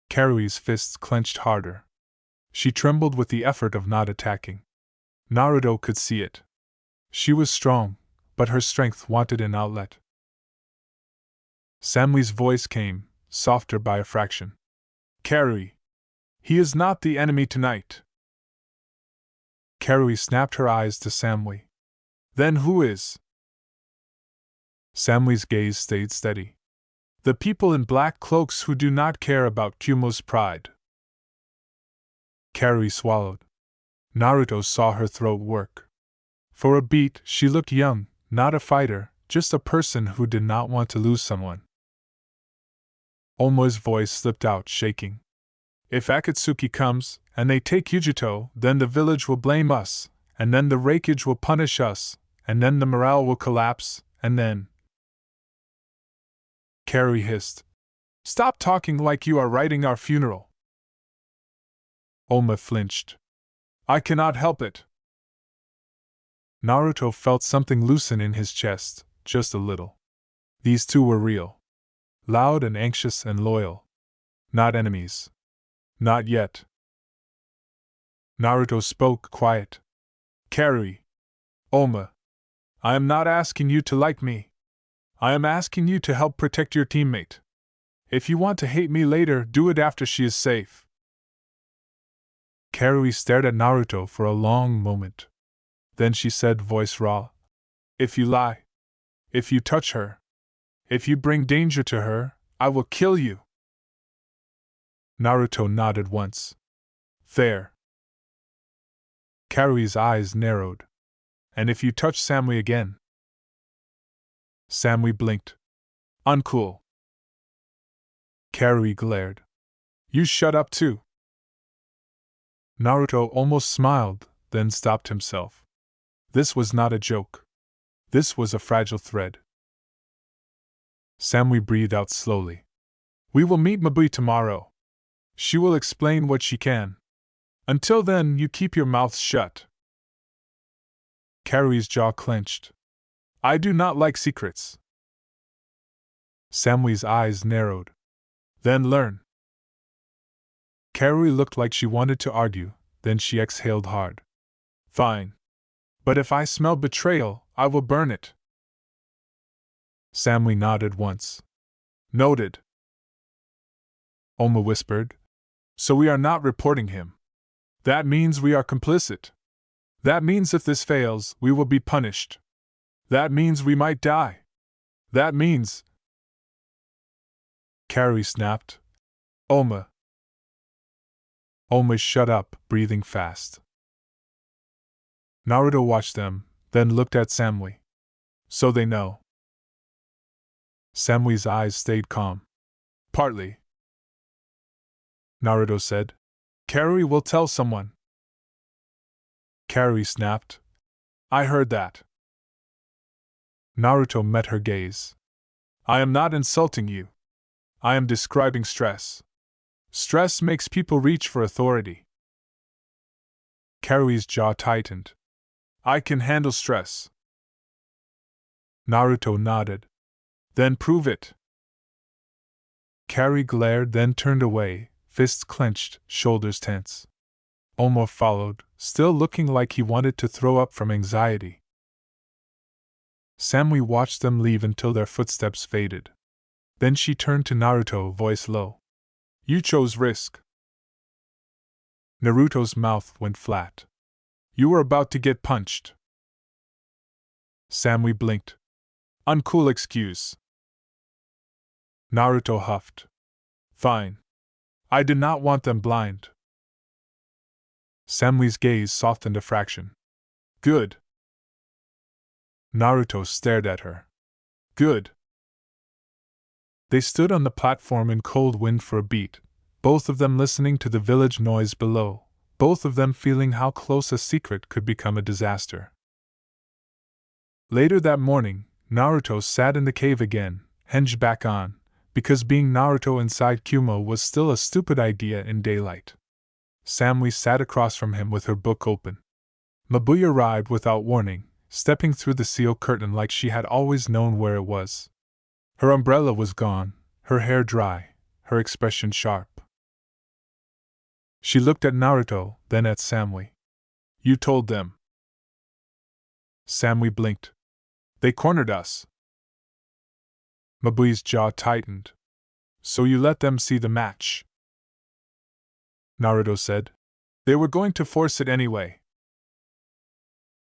Carrie's fists clenched harder. She trembled with the effort of not attacking. Naruto could see it. She was strong, but her strength wanted an outlet. Samui's voice came, softer by a fraction. Carrie. He is not the enemy tonight. Carrie snapped her eyes to Samui. Then who is? Samui's gaze stayed steady. The people in black cloaks who do not care about Kumo's pride. Carrie swallowed. Naruto saw her throat work. For a beat, she looked young, not a fighter, just a person who did not want to lose someone. Omo's voice slipped out, shaking. If Akatsuki comes, and they take Yujito, then the village will blame us, and then the Raikage will punish us, and then the morale will collapse, and then… Carrie hissed. Stop talking like you are writing our funeral. Oma flinched. I cannot help it. Naruto felt something loosen in his chest, just a little. These two were real. Loud and anxious and loyal. Not enemies. Not yet. Naruto spoke quiet. Carrie. Oma. I am not asking you to like me. I am asking you to help protect your teammate. If you want to hate me later, do it after she is safe. Carrie stared at Naruto for a long moment. Then she said, voice raw. If you lie. If you touch her. If you bring danger to her, I will kill you. Naruto nodded once. There. Carrie's eyes narrowed. And if you touch Samui again? Samui blinked. Uncool. Carrie glared. You shut up too. Naruto almost smiled, then stopped himself. This was not a joke. This was a fragile thread. Samui breathed out slowly. We will meet Mabui tomorrow. She will explain what she can. Until then, you keep your mouth shut. Karui's jaw clenched. I do not like secrets. Samui's eyes narrowed. Then learn. Karui looked like she wanted to argue, then she exhaled hard. Fine. But if I smell betrayal, I will burn it. Samui nodded once. Noted. Oma whispered. So we are not reporting him. That means we are complicit. That means if this fails, we will be punished. That means we might die. That means... Karui snapped. Oma. Oma shut up, breathing fast. Naruto watched them, then looked at Samui. So they know. Samui's eyes stayed calm. Partly. Naruto said. Karui will tell someone. Karui snapped. I heard that. Naruto met her gaze. I am not insulting you. I am describing stress. Stress makes people reach for authority. Karui's jaw tightened. I can handle stress. Naruto nodded. Then prove it. Karui glared, then turned away, fists clenched, shoulders tense. Oma followed, still looking like he wanted to throw up from anxiety. Samui watched them leave until their footsteps faded. Then she turned to Naruto, voice low. You chose risk. Naruto's mouth went flat. You were about to get punched. Samui blinked. Uncool excuse. Naruto huffed. Fine. I did not want them blind. Samui's gaze softened a fraction. Good. Naruto stared at her. Good. They stood on the platform in cold wind for a beat, both of them listening to the village noise below, both of them feeling how close a secret could become a disaster. Later that morning, Naruto sat in the cave again, hinged back on, because being Naruto inside Kumo was still a stupid idea in daylight. Samui sat across from him with her book open. Mabui arrived without warning, stepping through the seal curtain like she had always known where it was. Her umbrella was gone, her hair dry, her expression sharp. She looked at Naruto, then at Samui. You told them. Samui blinked. They cornered us. Mabui's jaw tightened. So you let them see the match? Naruto said. They were going to force it anyway.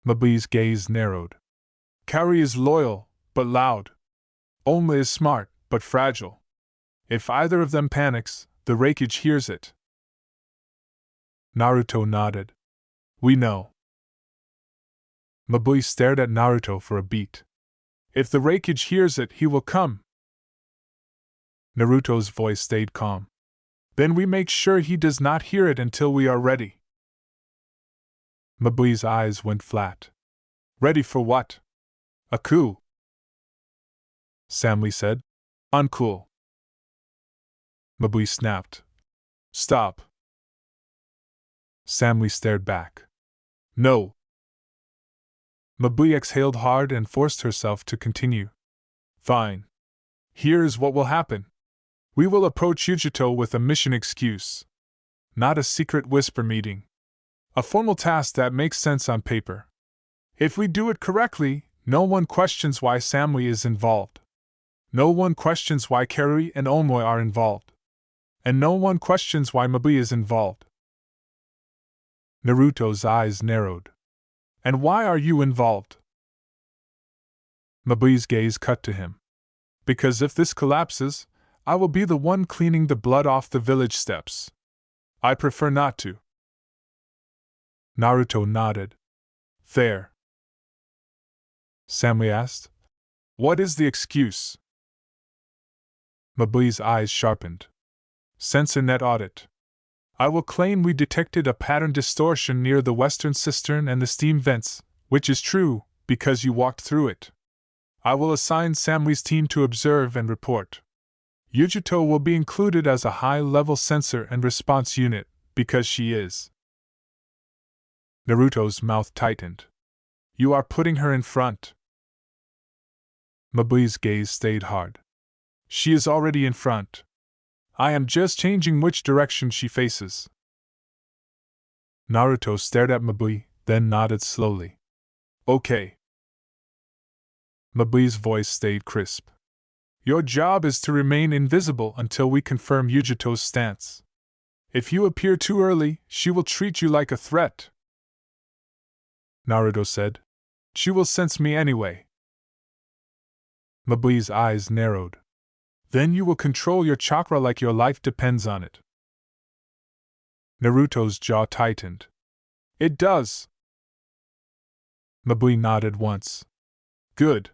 Mabui's gaze narrowed. Kaori is loyal, but loud. Oma is smart, but fragile. If either of them panics, the Raikage hears it. Naruto nodded. We know. Mabui stared at Naruto for a beat. If the Raikage hears it, he will come. Naruto's voice stayed calm. Then we make sure he does not hear it until we are ready. Mabui's eyes went flat. Ready for what? A coup? Samui said. Uncool. Mabui snapped. Stop. Samui stared back. No. Mabui exhaled hard and forced herself to continue. Fine. Here is what will happen. We will approach Yujito with a mission excuse. Not a secret whisper meeting. A formal task that makes sense on paper. If we do it correctly, no one questions why Samui is involved. No one questions why Kaori and Omoi are involved. And no one questions why Mabui is involved. Naruto's eyes narrowed. And why are you involved? Mabui's gaze cut to him. Because if this collapses, I will be the one cleaning the blood off the village steps. I prefer not to. Naruto nodded. Fair. Samui asked. What is the excuse? Mabui's eyes sharpened. Sensor net audit. I will claim we detected a pattern distortion near the western cistern and the steam vents, which is true, because you walked through it. I will assign Samui's team to observe and report. Yujito will be included as a high-level sensor and response unit, because she is. Naruto's mouth tightened. You are putting her in front. Mabui's gaze stayed hard. She is already in front. I am just changing which direction she faces. Naruto stared at Mabui, then nodded slowly. Okay. Mabui's voice stayed crisp. Your job is to remain invisible until we confirm Yujito's stance. If you appear too early, she will treat you like a threat. Naruto said. She will sense me anyway. Mabui's eyes narrowed. Then you will control your chakra like your life depends on it. Naruto's jaw tightened. It does. Mabui nodded once. Good.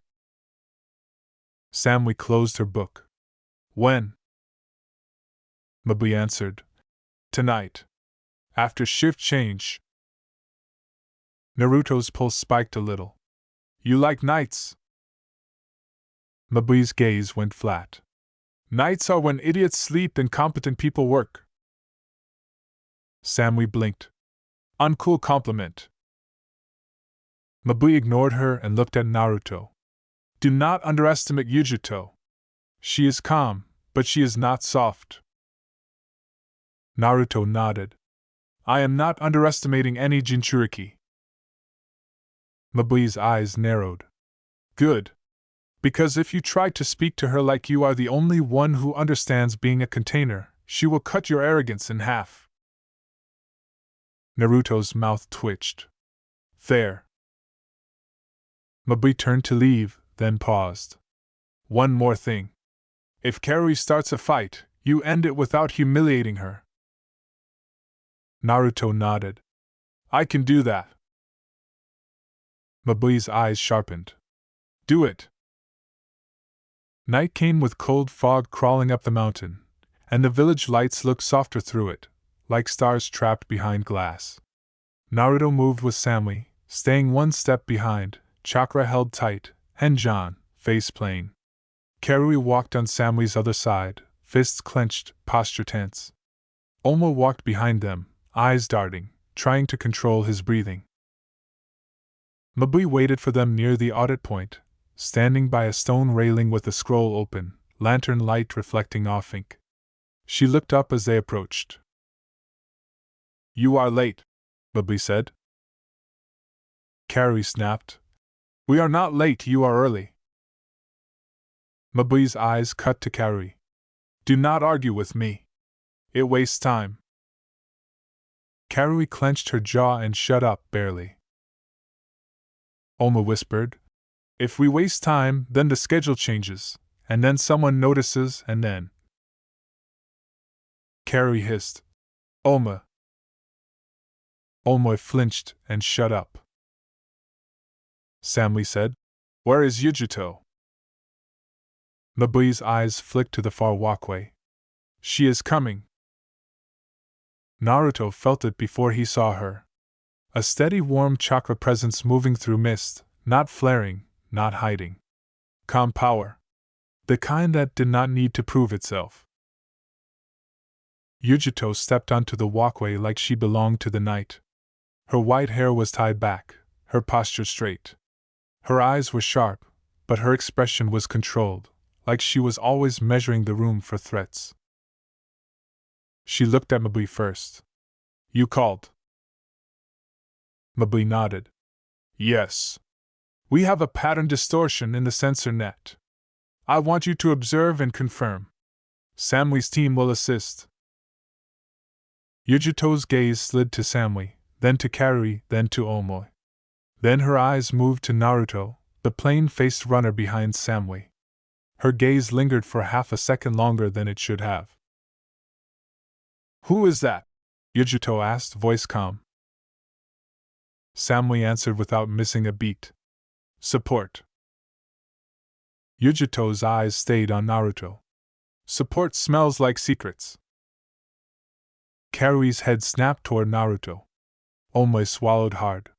Samui closed her book. When? Mabui answered. Tonight. After shift change. Naruto's pulse spiked a little. You like nights? Mabui's gaze went flat. Nights are when idiots sleep and competent people work. Samui blinked. Uncool compliment. Mabui ignored her and looked at Naruto. Do not underestimate Yujito. She is calm, but she is not soft. Naruto nodded. I am not underestimating any Jinchuriki. Mabui's eyes narrowed. Good. Because if you try to speak to her like you are the only one who understands being a container, she will cut your arrogance in half. Naruto's mouth twitched. There. Mabui turned to leave, then paused. One more thing. If Karui starts a fight, you end it without humiliating her. Naruto nodded. I can do that. Mabui's eyes sharpened. Do it. Night came with cold fog crawling up the mountain, and the village lights looked softer through it, like stars trapped behind glass. Naruto moved with Samui, staying one step behind, chakra held tight, Henjan, face plain. Karui walked on Samui's other side, fists clenched, posture tense. Omo walked behind them, eyes darting, trying to control his breathing. Mabui waited for them near the audit point, standing by a stone railing with the scroll open, lantern light reflecting off ink. She looked up as they approached. You are late, Mabui said. Karui snapped. We are not late, you are early. Mabui's eyes cut to Karui. Do not argue with me. It wastes time. Karui clenched her jaw and shut up barely. Oma whispered. If we waste time, then the schedule changes, and then someone notices, and then. Karui hissed. Oma. Omoy flinched and shut up. Samui said, Where is Yujito? Mabui's eyes flicked to the far walkway. She is coming. Naruto felt it before he saw her. A steady warm chakra presence moving through mist, not flaring, not hiding. Calm power. The kind that did not need to prove itself. Yujito stepped onto the walkway like she belonged to the night. Her white hair was tied back, her posture straight. Her eyes were sharp, but her expression was controlled, like she was always measuring the room for threats. She looked at Mabui first. You called. Mabui nodded. Yes. We have a pattern distortion in the sensor net. I want you to observe and confirm. Samui's team will assist. Yujito's gaze slid to Samui, then to Karui, then to Omoy. Then her eyes moved to Naruto, the plain-faced runner behind Samui. Her gaze lingered for half a second longer than it should have. Who is that? Yujito asked, voice calm. Samui answered without missing a beat. Support. Yujito's eyes stayed on Naruto. Support smells like secrets. Karui's head snapped toward Naruto. Omoy swallowed hard.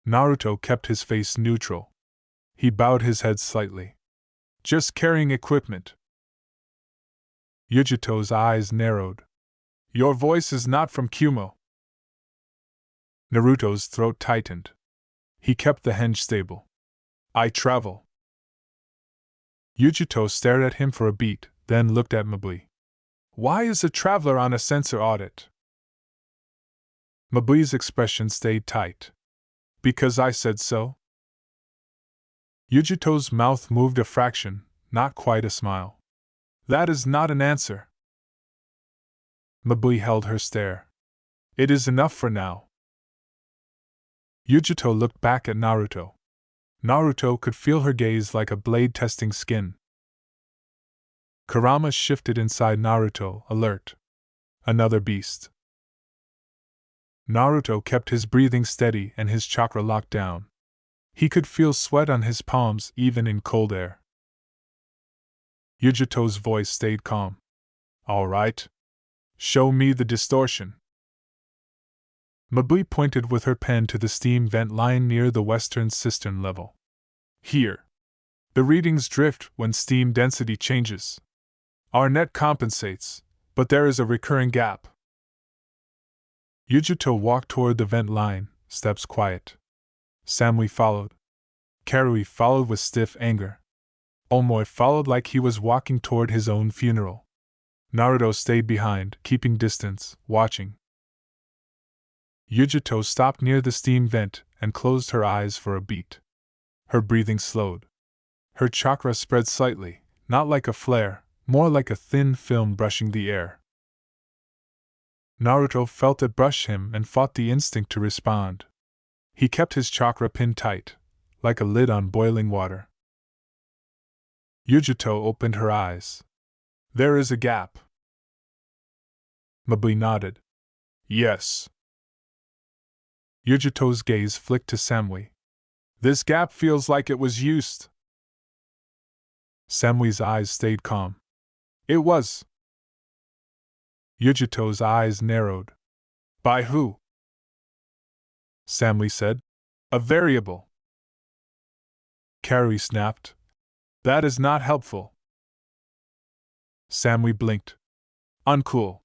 Naruto kept his face neutral. He bowed his head slightly. Just carrying equipment. Yujito's eyes narrowed. Your voice is not from Kumo. Naruto's throat tightened. He kept the henge stable. I travel. Yujito stared at him for a beat, then looked at Mabui. Why is a traveler on a censor audit? Mabui's expression stayed tight. Because I said so? Yujito's mouth moved a fraction, not quite a smile. That is not an answer. Mabui held her stare. It is enough for now. Yujito looked back at Naruto. Naruto could feel her gaze like a blade testing skin. Kurama shifted inside Naruto, alert. Another beast. Naruto kept his breathing steady and his chakra locked down. He could feel sweat on his palms even in cold air. Yujito's voice stayed calm. All right. Show me the distortion. Mabui pointed with her pen to the steam vent lying near the western cistern level. Here. The readings drift when steam density changes. Our net compensates, but there is a recurring gap. Yujito walked toward the vent line, steps quiet. Samui followed. Karui followed with stiff anger. Omoi followed like he was walking toward his own funeral. Naruto stayed behind, keeping distance, watching. Yujito stopped near the steam vent and closed her eyes for a beat. Her breathing slowed. Her chakra spread slightly, not like a flare, more like a thin film brushing the air. Naruto felt it brush him and fought the instinct to respond. He kept his chakra pinned tight, like a lid on boiling water. Yujito opened her eyes. There is a gap. Mabui nodded. Yes. Yujito's gaze flicked to Samui. This gap feels like it was used. Samui's eyes stayed calm. It was. Yujito's eyes narrowed. By who? Samui said. A variable. Karui snapped. That is not helpful. Samui blinked. Uncool.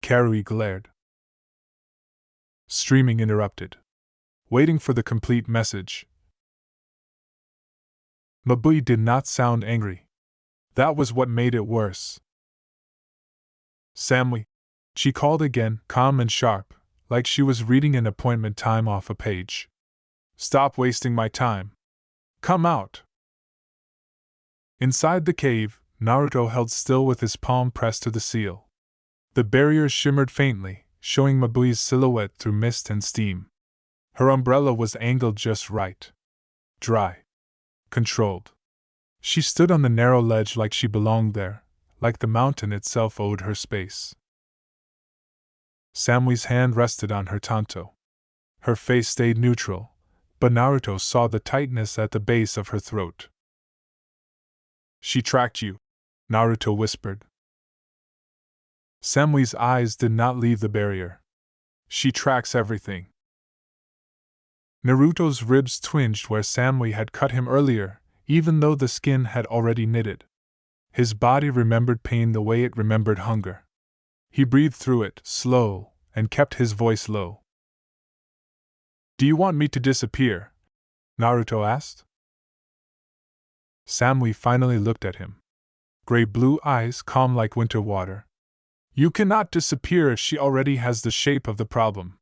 Karui glared. Streaming interrupted. Waiting for the complete message. Mabui did not sound angry. That was what made it worse. Samui, she called again, calm and sharp, like she was reading an appointment time off a page. Stop wasting my time. Come out. Inside the cave, Naruto held still with his palm pressed to the seal. The barrier shimmered faintly, showing Mabui's silhouette through mist and steam. Her umbrella was angled just right. Dry. Controlled. She stood on the narrow ledge like she belonged there, like the mountain itself owed her space. Samui's hand rested on her tanto. Her face stayed neutral, but Naruto saw the tightness at the base of her throat. She tracked you, Naruto whispered. Samui's eyes did not leave the barrier. She tracks everything. Naruto's ribs twinged where Samui had cut him earlier, even though the skin had already knitted. His body remembered pain the way it remembered hunger. He breathed through it, slow, and kept his voice low. Do you want me to disappear? Naruto asked. Samui finally looked at him. Gray-blue eyes calm like winter water. You cannot disappear if she already has the shape of the problem.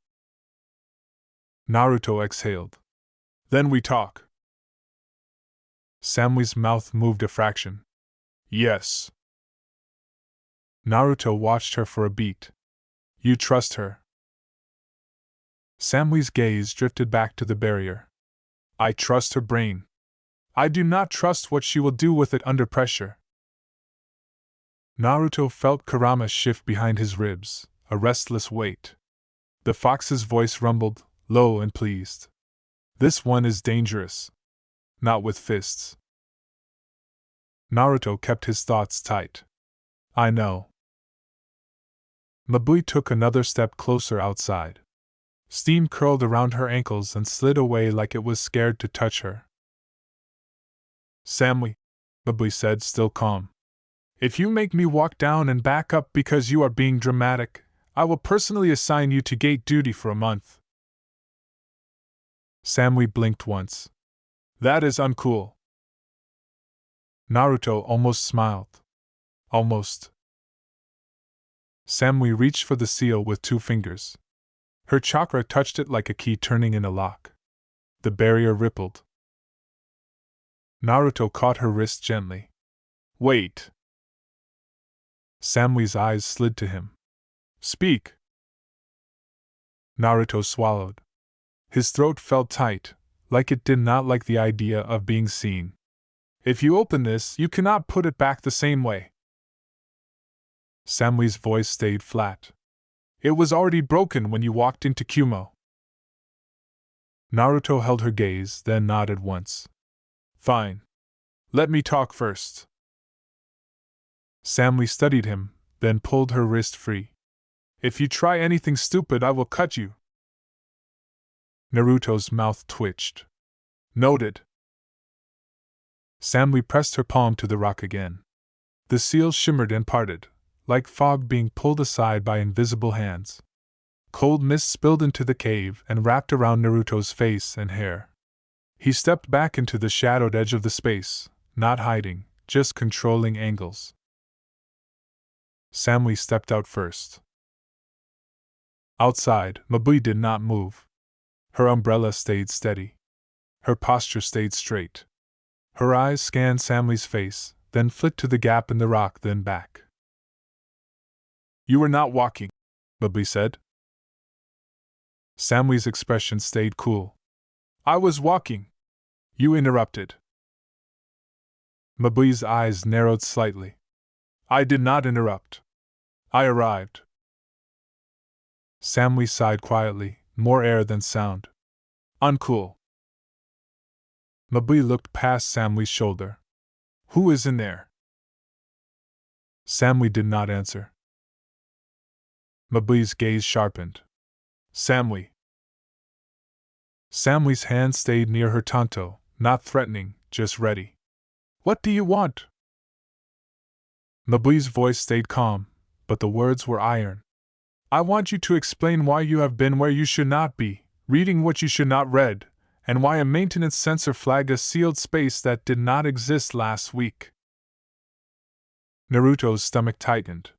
Naruto exhaled. Then we talk. Samui's mouth moved a fraction. Yes. Naruto watched her for a beat. You trust her? Samui's gaze drifted back to the barrier. I trust her brain. I do not trust what she will do with it under pressure. Naruto felt Kurama shift behind his ribs, a restless weight. The fox's voice rumbled, low and pleased. This one is dangerous. Not with fists. Naruto kept his thoughts tight. I know. Mabui took another step closer outside. Steam curled around her ankles and slid away like it was scared to touch her. Samui, Mabui said, still calm. If you make me walk down and back up because you are being dramatic, I will personally assign you to gate duty for a month. Samui blinked once. That is uncool. Naruto almost smiled. Almost. Samui reached for the seal with 2 fingers. Her chakra touched it like a key turning in a lock. The barrier rippled. Naruto caught her wrist gently. Wait. Samui's eyes slid to him. Speak. Naruto swallowed. His throat felt tight, like it did not like the idea of being seen. If you open this, you cannot put it back the same way. Samui's voice stayed flat. It was already broken when you walked into Kumo. Naruto held her gaze, then nodded once. Fine. Let me talk first. Samui studied him, then pulled her wrist free. If you try anything stupid, I will cut you. Naruto's mouth twitched. Noted. Samui pressed her palm to the rock again. The seal shimmered and parted, like fog being pulled aside by invisible hands. Cold mist spilled into the cave and wrapped around Naruto's face and hair. He stepped back into the shadowed edge of the space, not hiding, just controlling angles. Samui stepped out first. Outside, Mabui did not move. Her umbrella stayed steady. Her posture stayed straight. Her eyes scanned Samui's face, then flicked to the gap in the rock, then back. You were not walking, Mabui said. Samui's expression stayed cool. I was walking. You interrupted. Mabui's eyes narrowed slightly. I did not interrupt. I arrived. Samui sighed quietly, more air than sound. Uncool. Mabui looked past Samui's shoulder. Who is in there? Samui did not answer. Mabui's gaze sharpened. Samui. Samui's hand stayed near her tanto, not threatening, just ready. What do you want? Mabui's voice stayed calm, but the words were iron. I want you to explain why you have been where you should not be, reading what you should not read, and why a maintenance sensor flagged a sealed space that did not exist last week. Naruto's stomach tightened.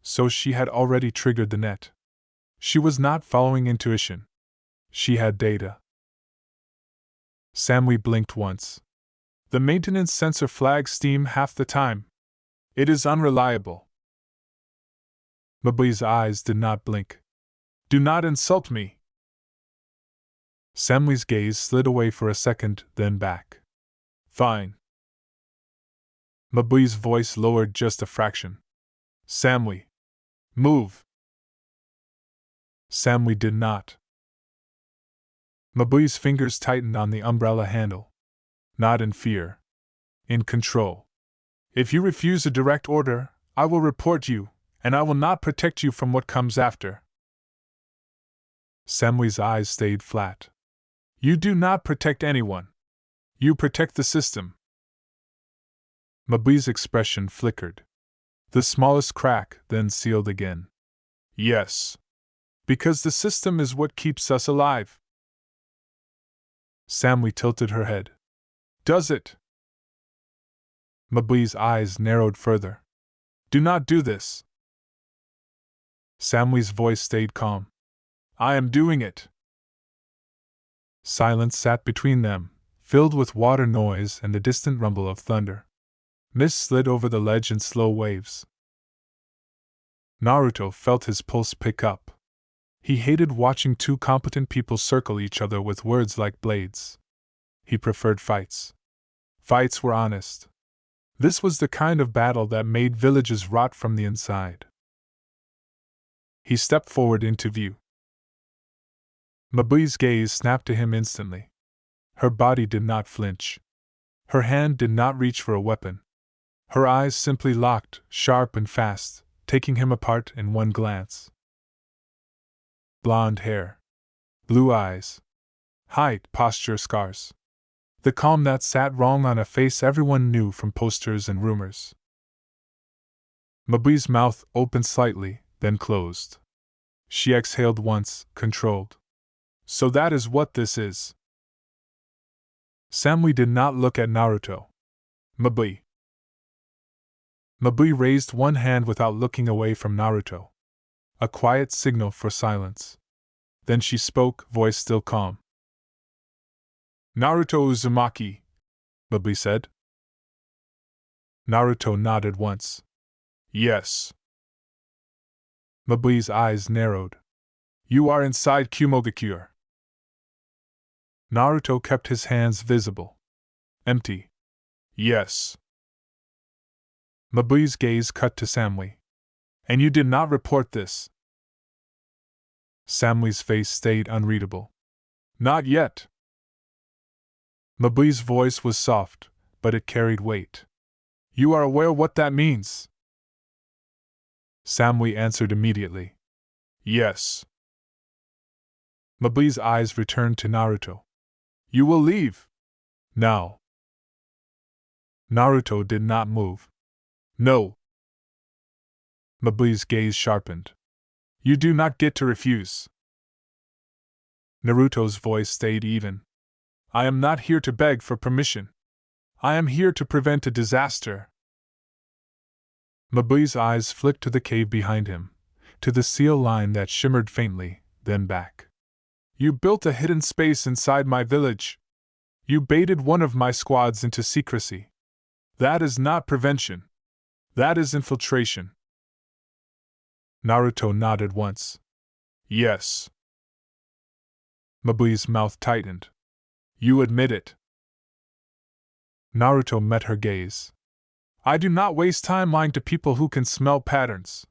So she had already triggered the net. She was not following intuition. She had data. Samui blinked once. The maintenance sensor flags steam half the time. It is unreliable. Mabui's eyes did not blink. Do not insult me. Samui's gaze slid away for a second, then back. Fine. Mabui's voice lowered just a fraction. Samui. Move. Samui did not. Mabui's fingers tightened on the umbrella handle. Not in fear. In control. If you refuse a direct order, I will report you, and I will not protect you from what comes after. Samui's eyes stayed flat. You do not protect anyone. You protect the system. Mabui's expression flickered. The smallest crack, then sealed again. Yes. Because the system is what keeps us alive. Samui tilted her head. Does it? Mabui's eyes narrowed further. Do not do this. Samui's voice stayed calm. I am doing it. Silence sat between them, filled with water noise and the distant rumble of thunder. Mist slid over the ledge in slow waves. Naruto felt his pulse pick up. He hated watching 2 competent people circle each other with words like blades. He preferred fights. Fights were honest. This was the kind of battle that made villages rot from the inside. He stepped forward into view. Mabui's gaze snapped to him instantly. Her body did not flinch. Her hand did not reach for a weapon. Her eyes simply locked, sharp and fast, taking him apart in one glance. Blonde hair. Blue eyes. Height, posture, scars. The calm that sat wrong on a face everyone knew from posters and rumors. Mabui's mouth opened slightly, then closed. She exhaled once, controlled. So that is what this is. Samui did not look at Naruto. Mabui. Mabui raised one hand without looking away from Naruto. A quiet signal for silence. Then she spoke, voice still calm. Naruto Uzumaki, Mabui said. Naruto nodded once. Yes. Mabui's eyes narrowed. You are inside Kumogakure. Naruto kept his hands visible. Empty. Yes. Mabui's gaze cut to Samui. And you did not report this. Samui's face stayed unreadable. Not yet. Mabui's voice was soft, but it carried weight. You are aware what that means? Samui answered immediately. Yes. Mabui's eyes returned to Naruto. You will leave. Now. Naruto did not move. No. Mabui's gaze sharpened. You do not get to refuse. Naruto's voice stayed even. I am not here to beg for permission. I am here to prevent a disaster. Mabui's eyes flicked to the cave behind him, to the seal line that shimmered faintly, then back. You built a hidden space inside my village. You baited one of my squads into secrecy. That is not prevention. That is infiltration. Naruto nodded once. Yes. Mabui's mouth tightened. You admit it. Naruto met her gaze. I do not waste time lying to people who can smell patterns.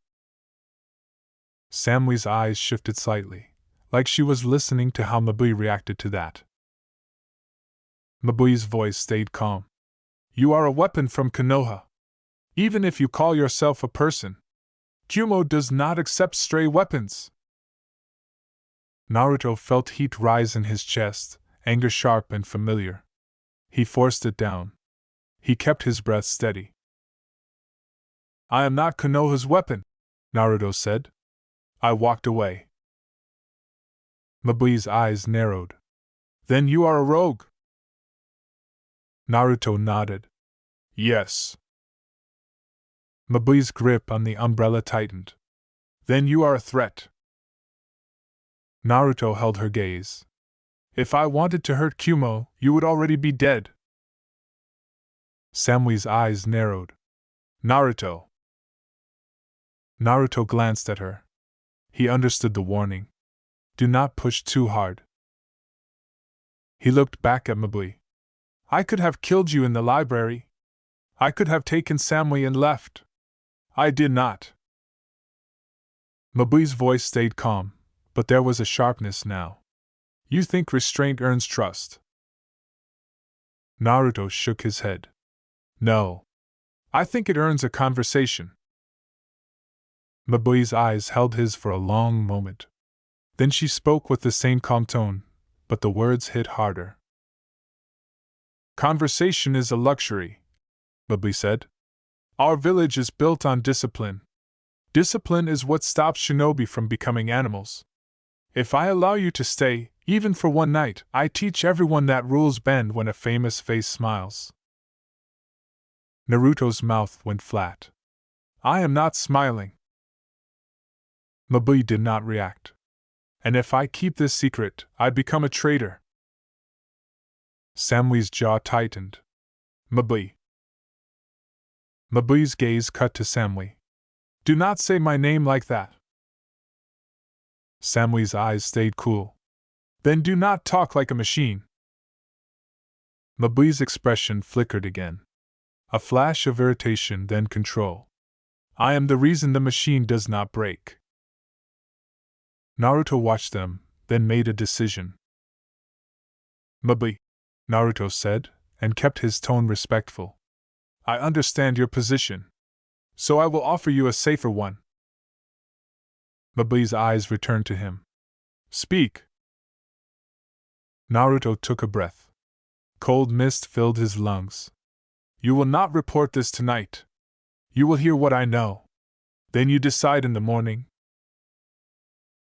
Samui's eyes shifted slightly, like she was listening to how Mabui reacted to that. Mabui's voice stayed calm. You are a weapon from Konoha. Even if you call yourself a person, Kumo does not accept stray weapons. Naruto felt heat rise in his chest, anger sharp and familiar. He forced it down. He kept his breath steady. I am not Konoha's weapon, Naruto said. I walked away. Mabui's eyes narrowed. Then you are a rogue. Naruto nodded. Yes. Mabui's grip on the umbrella tightened. Then you are a threat. Naruto held her gaze. If I wanted to hurt Kumo, you would already be dead. Samui's eyes narrowed. Naruto. Naruto glanced at her. He understood the warning. Do not push too hard. He looked back at Mabui. I could have killed you in the library. I could have taken Samui and left. I did not. Mabui's voice stayed calm, but there was a sharpness now. You think restraint earns trust? Naruto shook his head. No. I think it earns a conversation. Mabui's eyes held his for a long moment. Then she spoke with the same calm tone, but the words hit harder. Conversation is a luxury, Mabui said. Our village is built on discipline. Discipline is what stops shinobi from becoming animals. If I allow you to stay, even for one night, I teach everyone that rules bend when a famous face smiles. Naruto's mouth went flat. I am not smiling. Mabui did not react. And if I keep this secret, I become a traitor. Samui's jaw tightened. Mabui. Mabui's gaze cut to Samui. Do not say my name like that. Samui's eyes stayed cool. Then do not talk like a machine. Mabui's expression flickered again. A flash of irritation, then control. I am the reason the machine does not break. Naruto watched them, then made a decision. Mabui, Naruto said, and kept his tone respectful. I understand your position. So I will offer you a safer one. Mabui's eyes returned to him. Speak. Naruto took a breath. Cold mist filled his lungs. You will not report this tonight. You will hear what I know. Then you decide in the morning.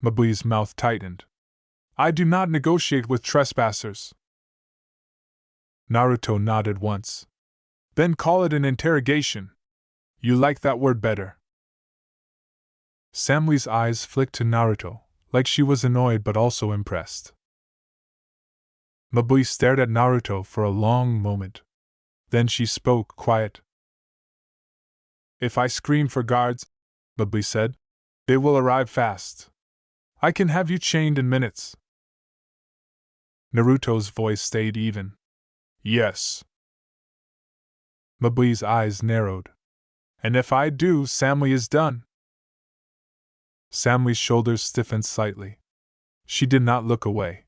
Mabui's mouth tightened. I do not negotiate with trespassers. Naruto nodded once. Then call it an interrogation. You like that word better. Samui's eyes flicked to Naruto, like she was annoyed but also impressed. Mabui stared at Naruto for a long moment. Then she spoke quiet. If I scream for guards, Mabui said, they will arrive fast. I can have you chained in minutes. Naruto's voice stayed even. Yes. Mabui's eyes narrowed. And if I do, Samui is done. Samui's shoulders stiffened slightly. She did not look away.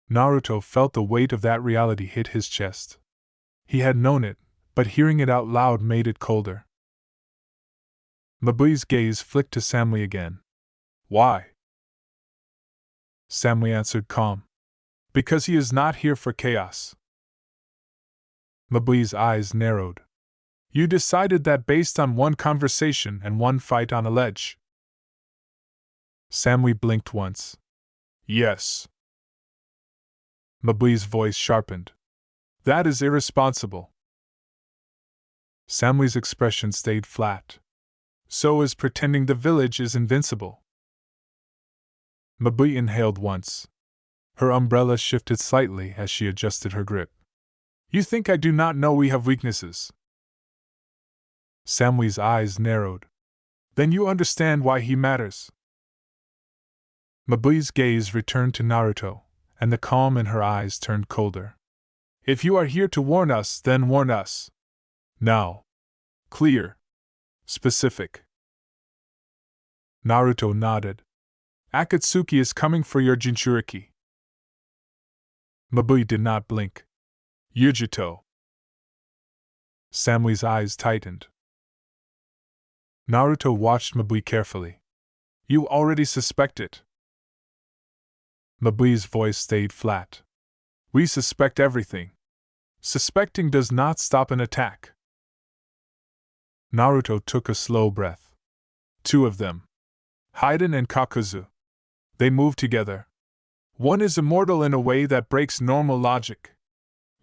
Naruto felt the weight of that reality hit his chest. He had known it, but hearing it out loud made it colder. Mabui's gaze flicked to Samui again. Why? Samui answered calm. Because he is not here for chaos. Mabui's eyes narrowed. You decided that based on one conversation and one fight on a ledge. Samui blinked once. Yes. Mabui's voice sharpened. That is irresponsible. Samui's expression stayed flat. So is pretending the village is invincible. Mabui inhaled once. Her umbrella shifted slightly as she adjusted her grip. You think I do not know we have weaknesses? Samui's eyes narrowed. Then you understand why he matters. Mabui's gaze returned to Naruto, and the calm in her eyes turned colder. If you are here to warn us, then warn us. Now. Clear. Specific. Naruto nodded. Akatsuki is coming for your Jinchuriki. Mabui did not blink. Yujito. Samui's eyes tightened. Naruto watched Mabui carefully. You already suspect it. Mabui's voice stayed flat. We suspect everything. Suspecting does not stop an attack. Naruto took a slow breath. Two of them. Haiden and Kakuzu. They move together. One is immortal in a way that breaks normal logic.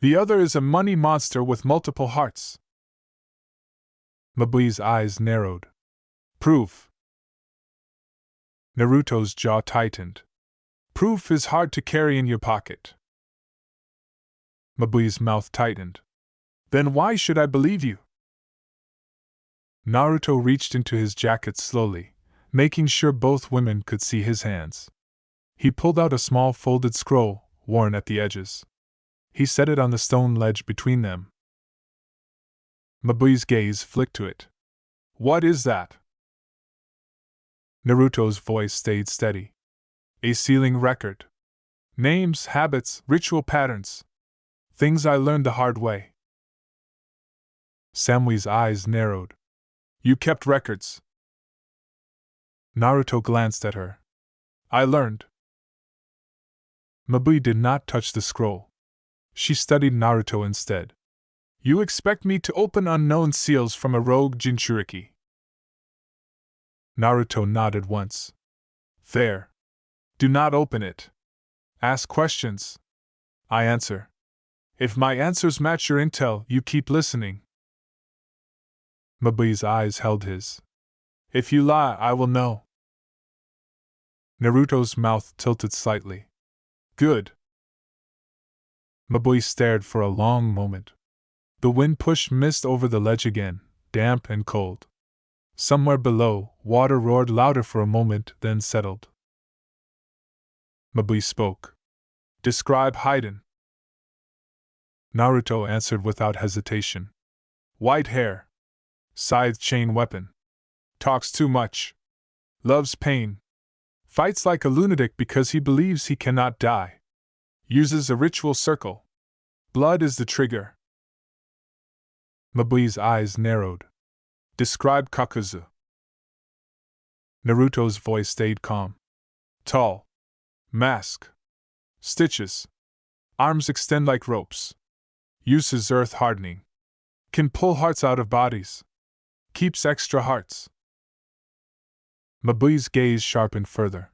The other is a money monster with multiple hearts. Mabui's eyes narrowed. Proof. Naruto's jaw tightened. Proof is hard to carry in your pocket. Mabui's mouth tightened. Then why should I believe you? Naruto reached into his jacket slowly, making sure both women could see his hands. He pulled out a small folded scroll, worn at the edges. He set it on the stone ledge between them. Mabui's gaze flicked to it. What is that? Naruto's voice stayed steady. A sealing record. Names, habits, ritual patterns. Things I learned the hard way. Samui's eyes narrowed. You kept records. Naruto glanced at her. I learned. Mabui did not touch the scroll. She studied Naruto instead. You expect me to open unknown seals from a rogue Jinchuriki? Naruto nodded once. There. Do not open it. Ask questions. I answer. If my answers match your intel, you keep listening. Mabui's eyes held his. If you lie, I will know. Naruto's mouth tilted slightly. Good. Mabui stared for a long moment. The wind pushed mist over the ledge again, damp and cold. Somewhere below, water roared louder for a moment, then settled. Mabui spoke. Describe Haiden. Naruto answered without hesitation. White hair. Scythe chain weapon. Talks too much. Loves pain. Fights like a lunatic because he believes he cannot die. Uses a ritual circle. Blood is the trigger. Mabui's eyes narrowed. Describe Kakuzu. Naruto's voice stayed calm. Tall. Mask. Stitches. Arms extend like ropes. Uses earth hardening. Can pull hearts out of bodies. Keeps extra hearts. Mabui's gaze sharpened further.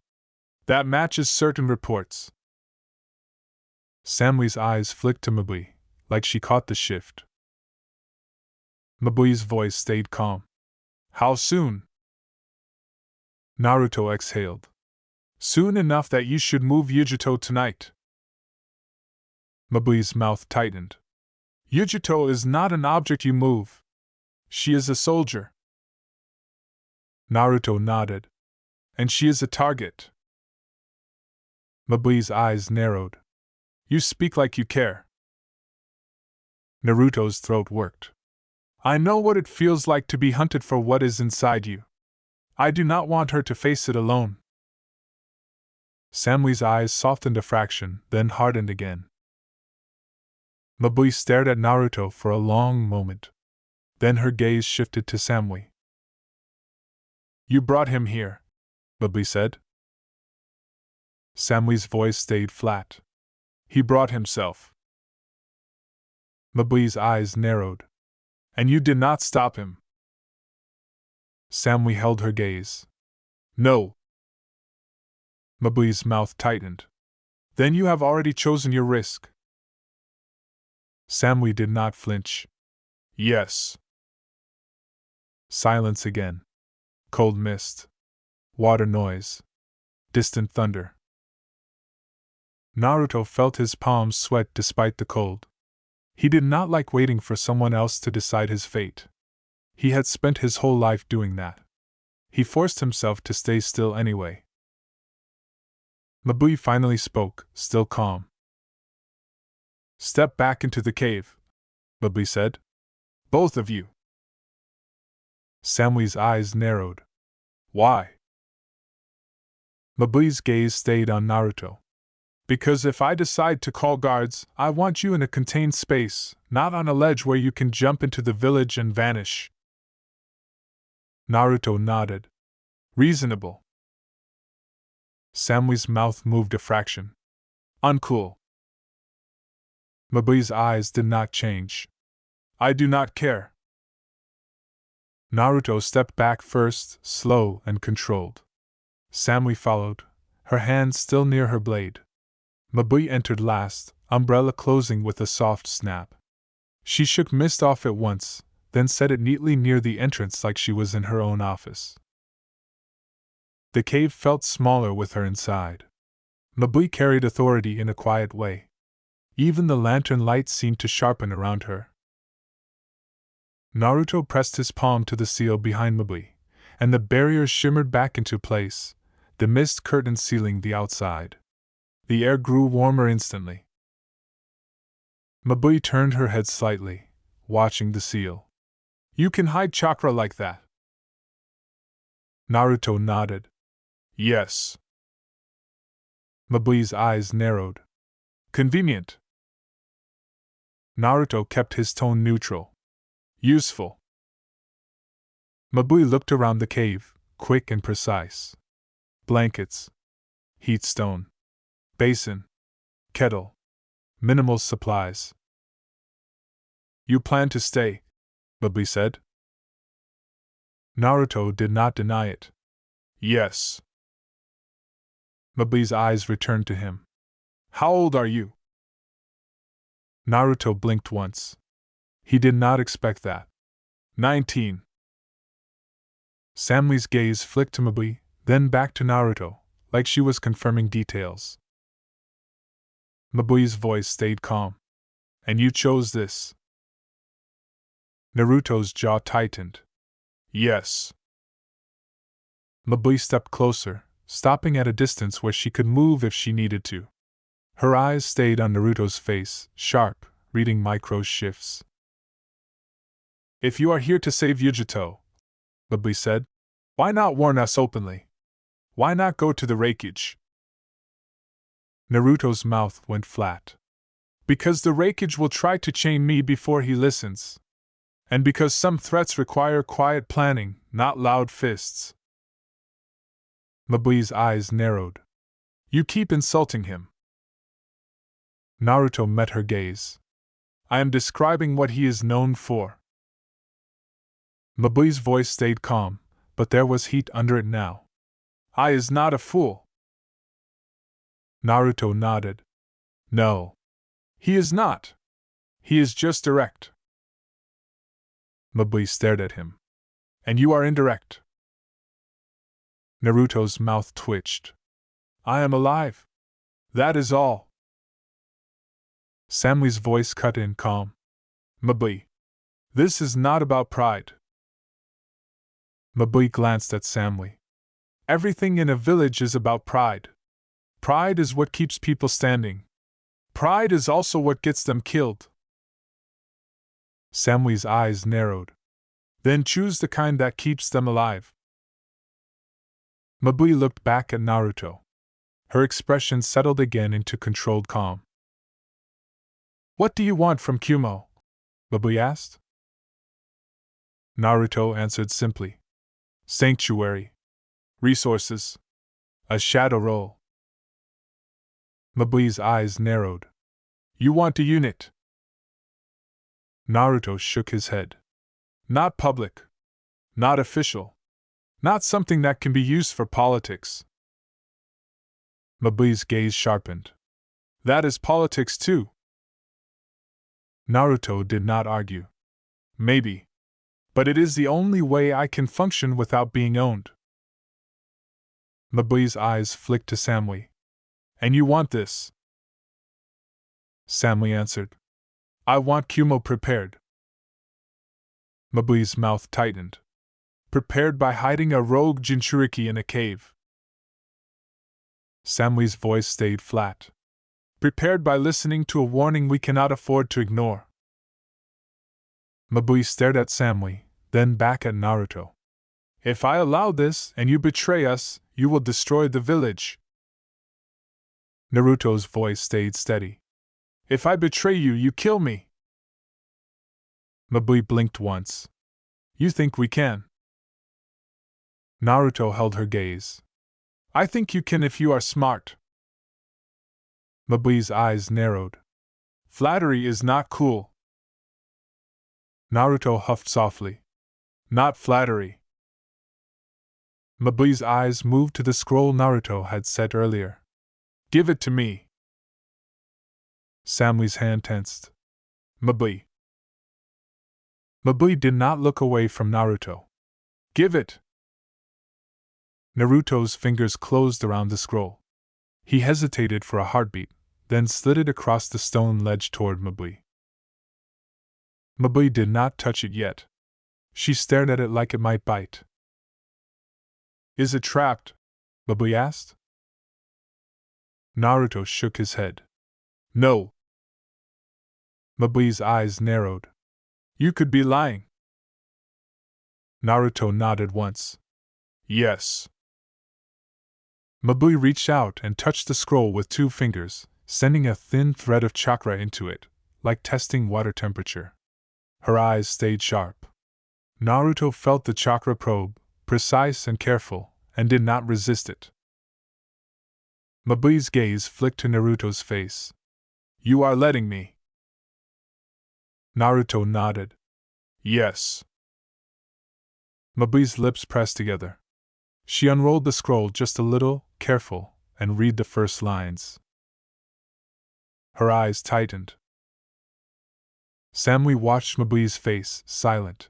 That matches certain reports. Samui's eyes flicked to Mabui, like she caught the shift. Mabui's voice stayed calm. How soon? Naruto exhaled. Soon enough that you should move Yujito tonight. Mabui's mouth tightened. Yujito is not an object you move. She is a soldier. Naruto nodded. And she is a target. Mabui's eyes narrowed. You speak like you care. Naruto's throat worked. I know what it feels like to be hunted for what is inside you. I do not want her to face it alone. Samui's eyes softened a fraction, then hardened again. Mabui stared at Naruto for a long moment. Then her gaze shifted to Samui. You brought him here, Mabui said. Samui's voice stayed flat. He brought himself. Mabui's eyes narrowed. And you did not stop him. Samui held her gaze. No. Mabui's mouth tightened. Then you have already chosen your risk. Samui did not flinch. Yes. Silence again. Cold mist. Water noise. Distant thunder. Naruto felt his palms sweat despite the cold. He did not like waiting for someone else to decide his fate. He had spent his whole life doing that. He forced himself to stay still anyway. Mabui finally spoke, still calm. Step back into the cave, Mabui said. Both of you. Samui's eyes narrowed. Why? Mabui's gaze stayed on Naruto. Because if I decide to call guards, I want you in a contained space, not on a ledge where you can jump into the village and vanish. Naruto nodded. Reasonable. Samui's mouth moved a fraction. Uncool. Mabui's eyes did not change. I do not care. Naruto stepped back first, slow and controlled. Samui followed, her hand still near her blade. Mabui entered last, umbrella closing with a soft snap. She shook mist off at once, then set it neatly near the entrance like she was in her own office. The cave felt smaller with her inside. Mabui carried authority in a quiet way. Even the lantern light seemed to sharpen around her. Naruto pressed his palm to the seal behind Mabui, and the barrier shimmered back into place, the mist curtain sealing the outside. The air grew warmer instantly. Mabui turned her head slightly, watching the seal. You can hide chakra like that? Naruto nodded. Yes. Mabui's eyes narrowed. Convenient. Naruto kept his tone neutral. Useful. Mabui looked around the cave, quick and precise. Blankets. Heat stone. Basin. Kettle. Minimal supplies. You plan to stay, Mabui said. Naruto did not deny it. Yes. Mabui's eyes returned to him. How old are you? Naruto blinked once. He did not expect that. 19. Samui's gaze flicked to Mabui, then back to Naruto, like she was confirming details. Mabui's voice stayed calm. And you chose this? Naruto's jaw tightened. Yes. Mabui stepped closer, stopping at a distance where she could move if she needed to. Her eyes stayed on Naruto's face, sharp, reading micro shifts. If you are here to save Yujito, Mabui said, why not warn us openly? Why not go to the Reikage? Naruto's mouth went flat. Because the Reikage will try to chain me before he listens. And because some threats require quiet planning, not loud fists. Mabui's eyes narrowed. You keep insulting him. Naruto met her gaze. I am describing what he is known for. Mabui's voice stayed calm, but there was heat under it now. I is not a fool. Naruto nodded. No. He is not. He is just direct. Mabui stared at him. And you are indirect. Naruto's mouth twitched. I am alive. That is all. Samui's voice cut in calm. Mabui. This is not about pride. Mabui glanced at Samui. Everything in a village is about pride. Pride is what keeps people standing. Pride is also what gets them killed. Samui's eyes narrowed. Then choose the kind that keeps them alive. Mabui looked back at Naruto. Her expression settled again into controlled calm. What do you want from Kumo? Mabui asked. Naruto answered simply. Sanctuary. Resources. A shadow role. Mabui's eyes narrowed. You want a unit? Naruto shook his head. Not public. Not official. Not something that can be used for politics. Mabui's gaze sharpened. That is politics too. Naruto did not argue. Maybe. But it is the only way I can function without being owned. Mabui's eyes flicked to Samui. And you want this? Samui answered. I want Kumo prepared. Mabui's mouth tightened. Prepared by hiding a rogue Jinchuriki in a cave. Samui's voice stayed flat. Prepared by listening to a warning we cannot afford to ignore. Mabui stared at Samui, then back at Naruto. If I allow this and you betray us, you will destroy the village. Naruto's voice stayed steady. If I betray you, you kill me. Mabui blinked once. You think we can? Naruto held her gaze. I think you can if you are smart. Mabui's eyes narrowed. Flattery is not cool. Naruto huffed softly. Not flattery. Mabui's eyes moved to the scroll Naruto had set earlier. Give it to me. Samui's hand tensed. Mabui. Mabui did not look away from Naruto. Give it. Naruto's fingers closed around the scroll. He hesitated for a heartbeat, then slid it across the stone ledge toward Mabui. Mabui did not touch it yet. She stared at it like it might bite. Is it trapped? Mabui asked. Naruto shook his head. No. Mabui's eyes narrowed. You could be lying. Naruto nodded once. Yes. Mabui reached out and touched the scroll with 2 fingers, sending a thin thread of chakra into it, like testing water temperature. Her eyes stayed sharp. Naruto felt the chakra probe, precise and careful, and did not resist it. Mabui's gaze flicked to Naruto's face. You are letting me. Naruto nodded. Yes. Mabui's lips pressed together. She unrolled the scroll just a little, careful, and read the first lines. Her eyes tightened. Samui watched Mabui's face, silent.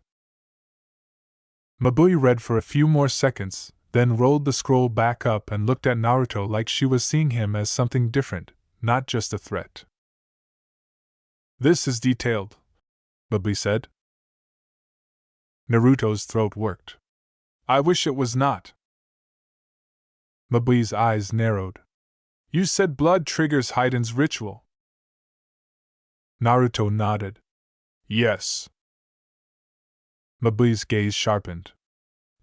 Mabui read for a few more seconds, then rolled the scroll back up and looked at Naruto like she was seeing him as something different, not just a threat. This is detailed, Mabui said. Naruto's throat worked. I wish it was not. Mabui's eyes narrowed. You said blood triggers Haiden's ritual. Naruto nodded. Yes. Mabui's gaze sharpened.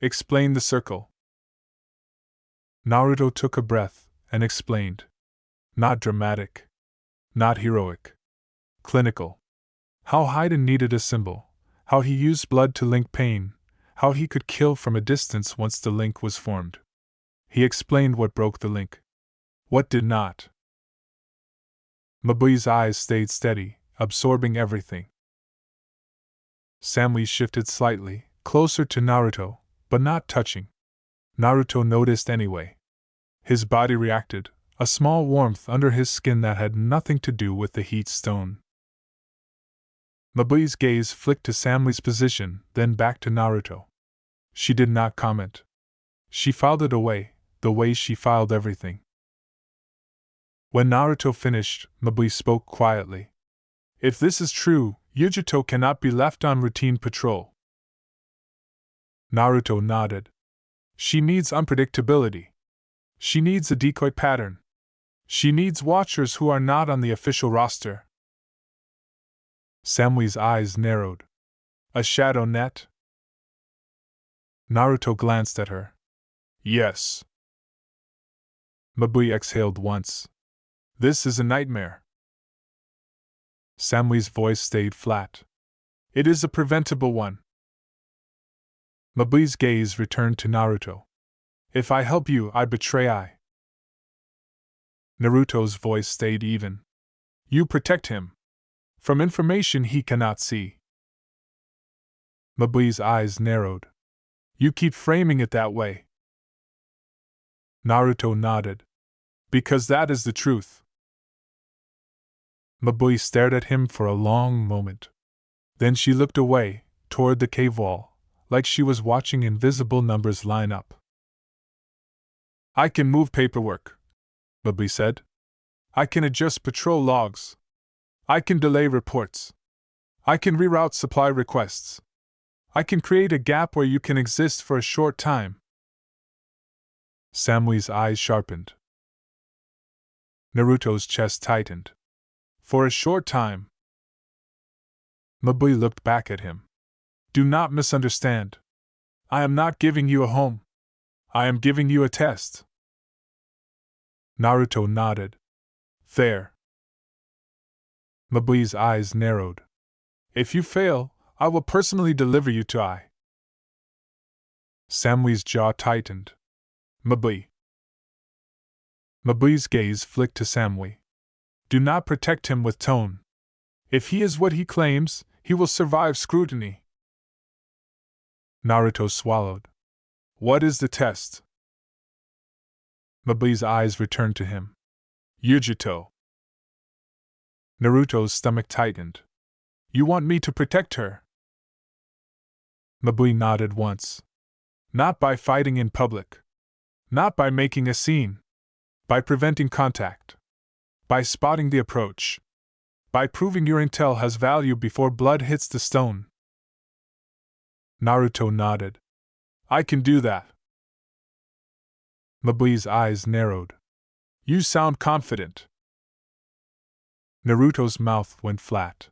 Explain the circle. Naruto took a breath and explained. Not dramatic. Not heroic. Clinical. How Haiden needed a symbol, how he used blood to link pain, how he could kill from a distance once the link was formed. He explained what broke the link. What did not. Mabui's eyes stayed steady, absorbing everything. Samui shifted slightly, closer to Naruto, but not touching. Naruto noticed anyway. His body reacted, a small warmth under his skin that had nothing to do with the heat stone. Mabui's gaze flicked to Samui's position, then back to Naruto. She did not comment. She filed it away, the way she filed everything. When Naruto finished, Mabui spoke quietly. If this is true, Yujito cannot be left on routine patrol. Naruto nodded. She needs unpredictability. She needs a decoy pattern. She needs watchers who are not on the official roster. Samui's eyes narrowed. A shadow net? Naruto glanced at her. Yes. Mabui exhaled once. This is a nightmare. Samui's voice stayed flat. It is a preventable one. Mabui's gaze returned to Naruto. If I help you, I betray I. Naruto's voice stayed even. You protect him. From information he cannot see. Mabui's eyes narrowed. You keep framing it that way. Naruto nodded. Because that is the truth. Mabui stared at him for a long moment. Then she looked away, toward the cave wall, like she was watching invisible numbers line up. I can move paperwork, Mabui said. I can adjust patrol logs. I can delay reports. I can reroute supply requests. I can create a gap where you can exist for a short time. Samui's eyes sharpened. Naruto's chest tightened. For a short time. Mabui looked back at him. Do not misunderstand. I am not giving you a home. I am giving you a test. Naruto nodded. There. Mabui's eyes narrowed. If you fail, I will personally deliver you to I. Samui's jaw tightened. Mabui. Mabui's gaze flicked to Samui. Do not protect him with tone. If he is what he claims, he will survive scrutiny. Naruto swallowed. What is the test? Mabui's eyes returned to him. Yujito. Naruto's stomach tightened. You want me to protect her? Mabui nodded once. Not by fighting in public. Not by making a scene. By preventing contact. By spotting the approach. By proving your intel has value before blood hits the stone. Naruto nodded. I can do that. Mabui's eyes narrowed. You sound confident. Naruto's mouth went flat.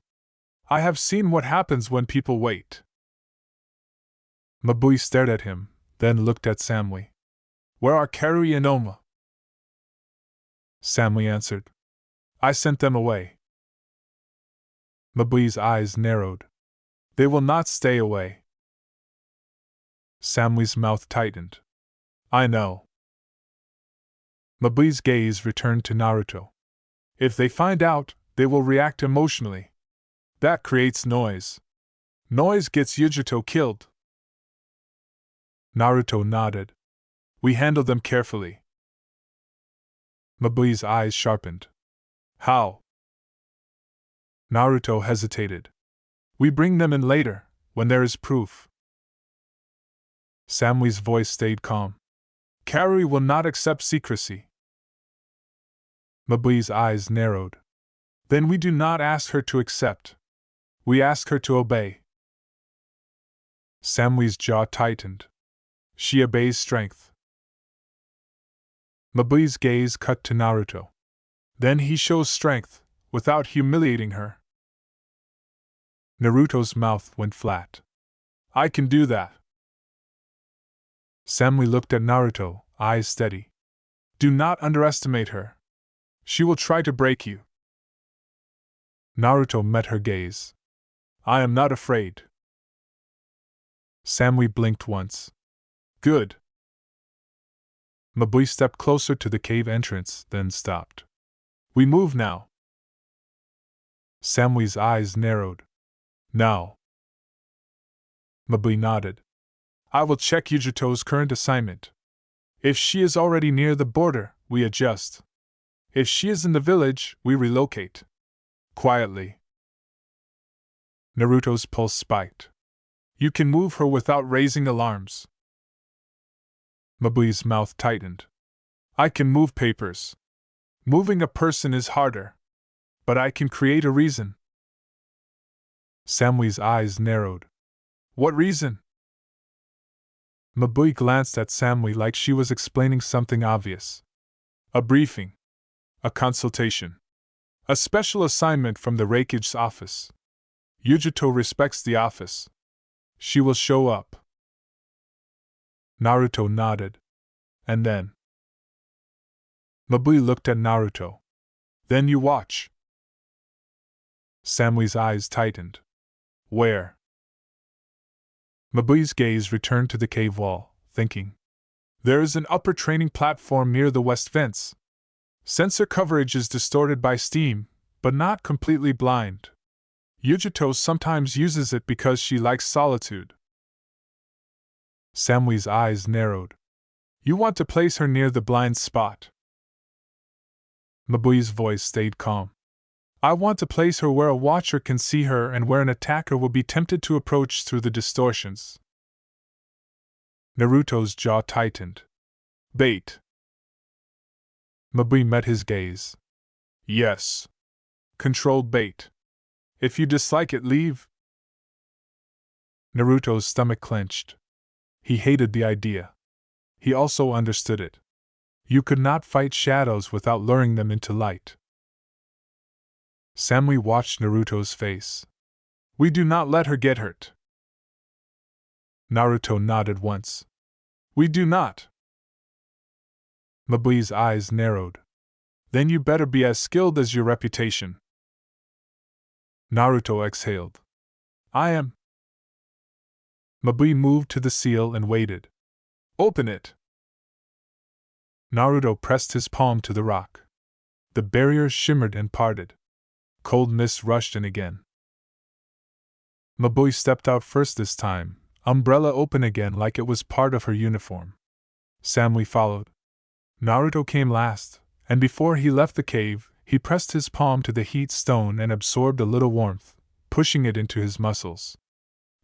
I have seen what happens when people wait. Mabui stared at him, then looked at Samui. Where are Karui and Oma? Samui answered. I sent them away. Mabui's eyes narrowed. They will not stay away. Samui's mouth tightened. I know. Mabui's gaze returned to Naruto. If they find out, they will react emotionally. That creates noise. Noise gets Yujito killed. Naruto nodded. We handle them carefully. Mabui's eyes sharpened. How? Naruto hesitated. We bring them in later, when there is proof. Samui's voice stayed calm. Karui will not accept secrecy. Mabui's eyes narrowed. Then we do not ask her to accept. We ask her to obey. Samui's jaw tightened. She obeys strength. Mabui's gaze cut to Naruto. Then he shows strength, without humiliating her. Naruto's mouth went flat. I can do that. Samui looked at Naruto, eyes steady. Do not underestimate her. She will try to break you. Naruto met her gaze. I am not afraid. Samui blinked once. Good. Mabui stepped closer to the cave entrance, then stopped. We move now. Samui's eyes narrowed. Now. Mabui nodded. I will check Yujito's current assignment. If she is already near the border, we adjust. If she is in the village, we relocate. Quietly. Naruto's pulse spiked. You can move her without raising alarms. Mabui's mouth tightened. I can move papers. Moving a person is harder. But I can create a reason. Samui's eyes narrowed. What reason? Mabui glanced at Samui like she was explaining something obvious. A briefing. A consultation. A special assignment from the Reikige's office. Yujito respects the office. She will show up. Naruto nodded. And then? Mabui looked at Naruto. Then you watch. Samui's eyes tightened. Where? Mabui's gaze returned to the cave wall, thinking. There is an upper training platform near the west vents. Sensor coverage is distorted by steam, but not completely blind. Yujito sometimes uses it because she likes solitude. Samui's eyes narrowed. You want to place her near the blind spot. Mabui's voice stayed calm. I want to place her where a watcher can see her and where an attacker will be tempted to approach through the distortions. Naruto's jaw tightened. Bait. Mabui met his gaze. Yes. Controlled bait. If you dislike it, leave. Naruto's stomach clenched. He hated the idea. He also understood it. You could not fight shadows without luring them into light. Samui watched Naruto's face. We do not let her get hurt. Naruto nodded once. We do not. Mabui's eyes narrowed. Then you better be as skilled as your reputation. Naruto exhaled. I am. Mabui moved to the seal and waited. Open it. Naruto pressed his palm to the rock. The barrier shimmered and parted. Cold mist rushed in again. Mabui stepped out first this time, umbrella open again like it was part of her uniform. Samui followed. Naruto came last, and before he left the cave, he pressed his palm to the heat stone and absorbed a little warmth, pushing it into his muscles.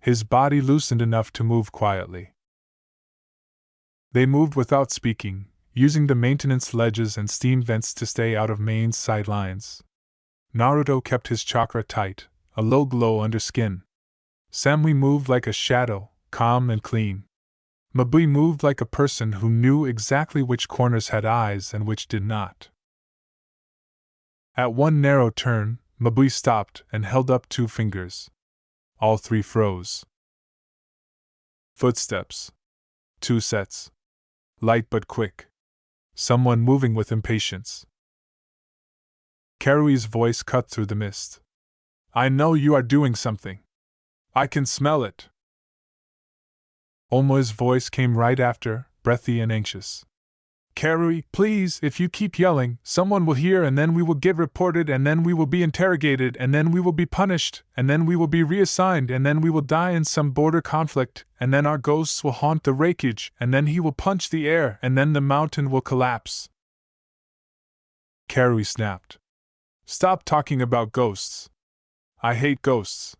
His body loosened enough to move quietly. They moved without speaking, using the maintenance ledges and steam vents to stay out of Main's sidelines. Naruto kept his chakra tight, a low glow under skin. Samui moved like a shadow, calm and clean. Mabui moved like a person who knew exactly which corners had eyes and which did not. At one narrow turn, Mabui stopped and held up 2 fingers. All 3 froze. Footsteps. 2 sets. Light but quick. Someone moving with impatience. Karui's voice cut through the mist. I know you are doing something. I can smell it. Omoe's voice came right after, breathy and anxious. Karui, please, if you keep yelling, someone will hear and then we will get reported and then we will be interrogated and then we will be punished and then we will be reassigned and then we will die in some border conflict and then our ghosts will haunt the Reikage and then he will punch the air and then the mountain will collapse. Karui snapped. Stop talking about ghosts. I hate ghosts.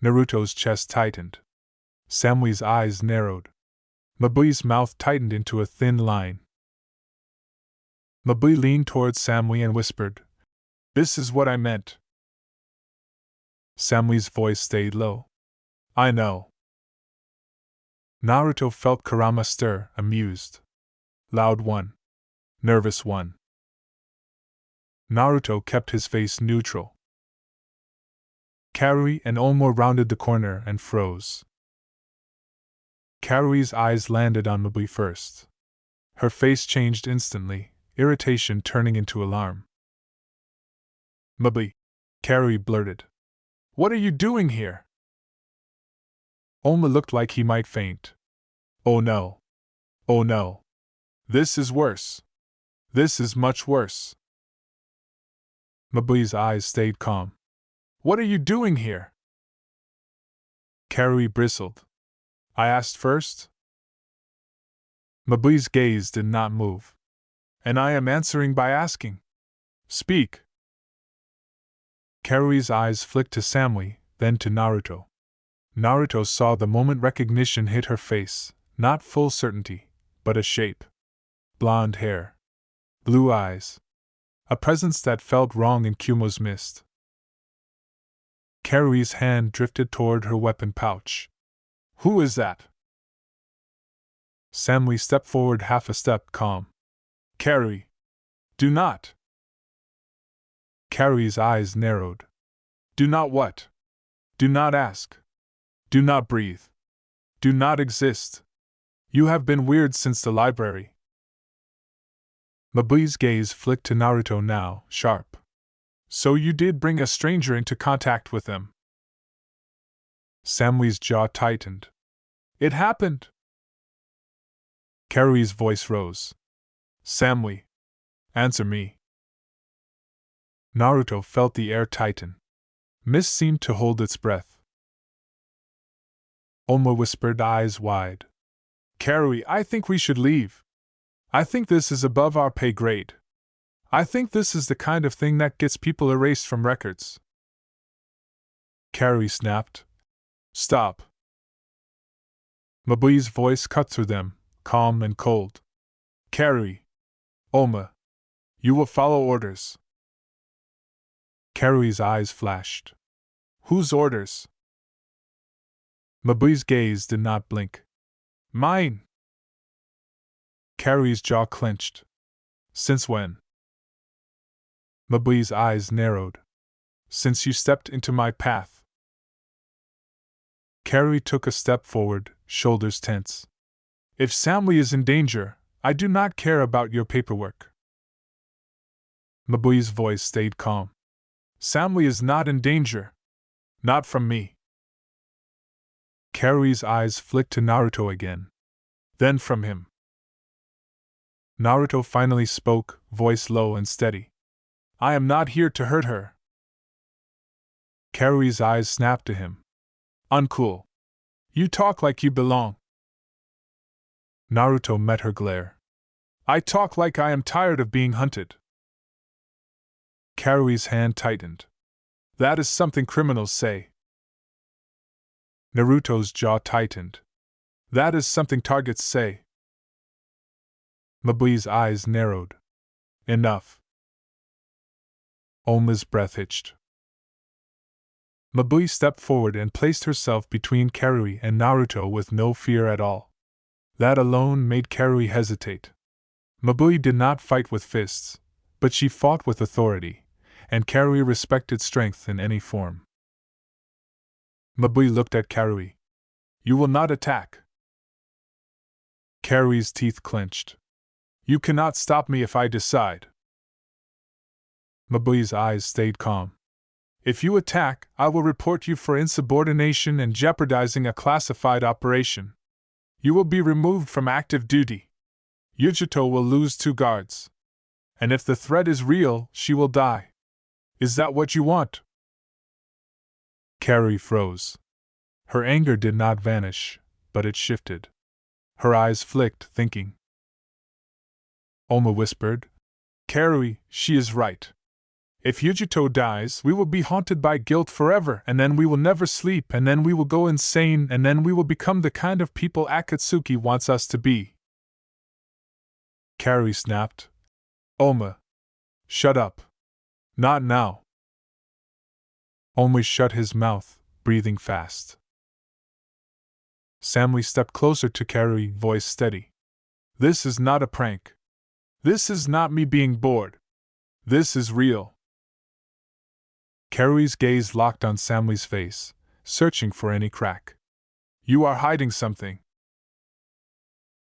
Naruto's chest tightened. Samui's eyes narrowed. Mabui's mouth tightened into a thin line. Mabui leaned towards Samui and whispered, This is what I meant. Samui's voice stayed low. I know. Naruto felt Kurama stir, amused. Loud one. Nervous one. Naruto kept his face neutral. Karui and Omo rounded the corner and froze. Karui's eyes landed on Mabui first. Her face changed instantly, irritation turning into alarm. Mabui, Karui blurted. What are you doing here? Omo looked like he might faint. Oh no. Oh no. This is worse. This is much worse. Mabui's eyes stayed calm. What are you doing here? Karui bristled. I asked first? Mabui's gaze did not move. And I am answering by asking. Speak. Karui's eyes flicked to Samui, then to Naruto. Naruto saw the moment recognition hit her face, not full certainty, but a shape. Blonde hair. Blue eyes. A presence that felt wrong in Kumo's mist. Karui's hand drifted toward her weapon pouch. Who is that? Samui stepped forward half a step, calm. Karui. Do not. Karui's eyes narrowed. Do not what? Do not ask. Do not breathe. Do not exist. You have been weird since the library. Mabui's gaze flicked to Naruto now, sharp. So you did bring a stranger into contact with them. Samui's jaw tightened. It happened. Karui's voice rose. Samui. Answer me. Naruto felt the air tighten. Mist seemed to hold its breath. Oma whispered, eyes wide. Karui, I think we should leave. I think this is above our pay grade. I think this is the kind of thing that gets people erased from records. Karui snapped. Stop. Mabui's voice cut through them, calm and cold. Karui. Oma. You will follow orders. Karui's eyes flashed. Whose orders? Mabui's gaze did not blink. Mine. Karui's jaw clenched. Since when? Mabui's eyes narrowed. Since you stepped into my path. Karui took a step forward, shoulders tense. If Samui is in danger, I do not care about your paperwork. Mabui's voice stayed calm. Samui is not in danger. Not from me. Karui's eyes flicked to Naruto again. Then from him. Naruto finally spoke, voice low and steady. I am not here to hurt her. Karui's eyes snapped to him. Uncool. You talk like you belong. Naruto met her glare. I talk like I am tired of being hunted. Karui's hand tightened. That is something criminals say. Naruto's jaw tightened. That is something targets say. Mabui's eyes narrowed. Enough. Oma's breath hitched. Mabui stepped forward and placed herself between Karui and Naruto with no fear at all. That alone made Karui hesitate. Mabui did not fight with fists, but she fought with authority, and Karui respected strength in any form. Mabui looked at Karui. You will not attack. Karui's teeth clenched. You cannot stop me if I decide. Mabui's eyes stayed calm. If you attack, I will report you for insubordination and jeopardizing a classified operation. You will be removed from active duty. Yujito will lose 2 guards. And if the threat is real, she will die. Is that what you want? Karui froze. Her anger did not vanish, but it shifted. Her eyes flicked, thinking. Oma whispered. Karui, she is right. If Yujito dies, we will be haunted by guilt forever, and then we will never sleep, and then we will go insane, and then we will become the kind of people Akatsuki wants us to be. Karui snapped. Oma. Shut up. Not now. Oma shut his mouth, breathing fast. Samui stepped closer to Karui, voice steady. This is not a prank. This is not me being bored. This is real. Karui's gaze locked on Samui's face, searching for any crack. You are hiding something.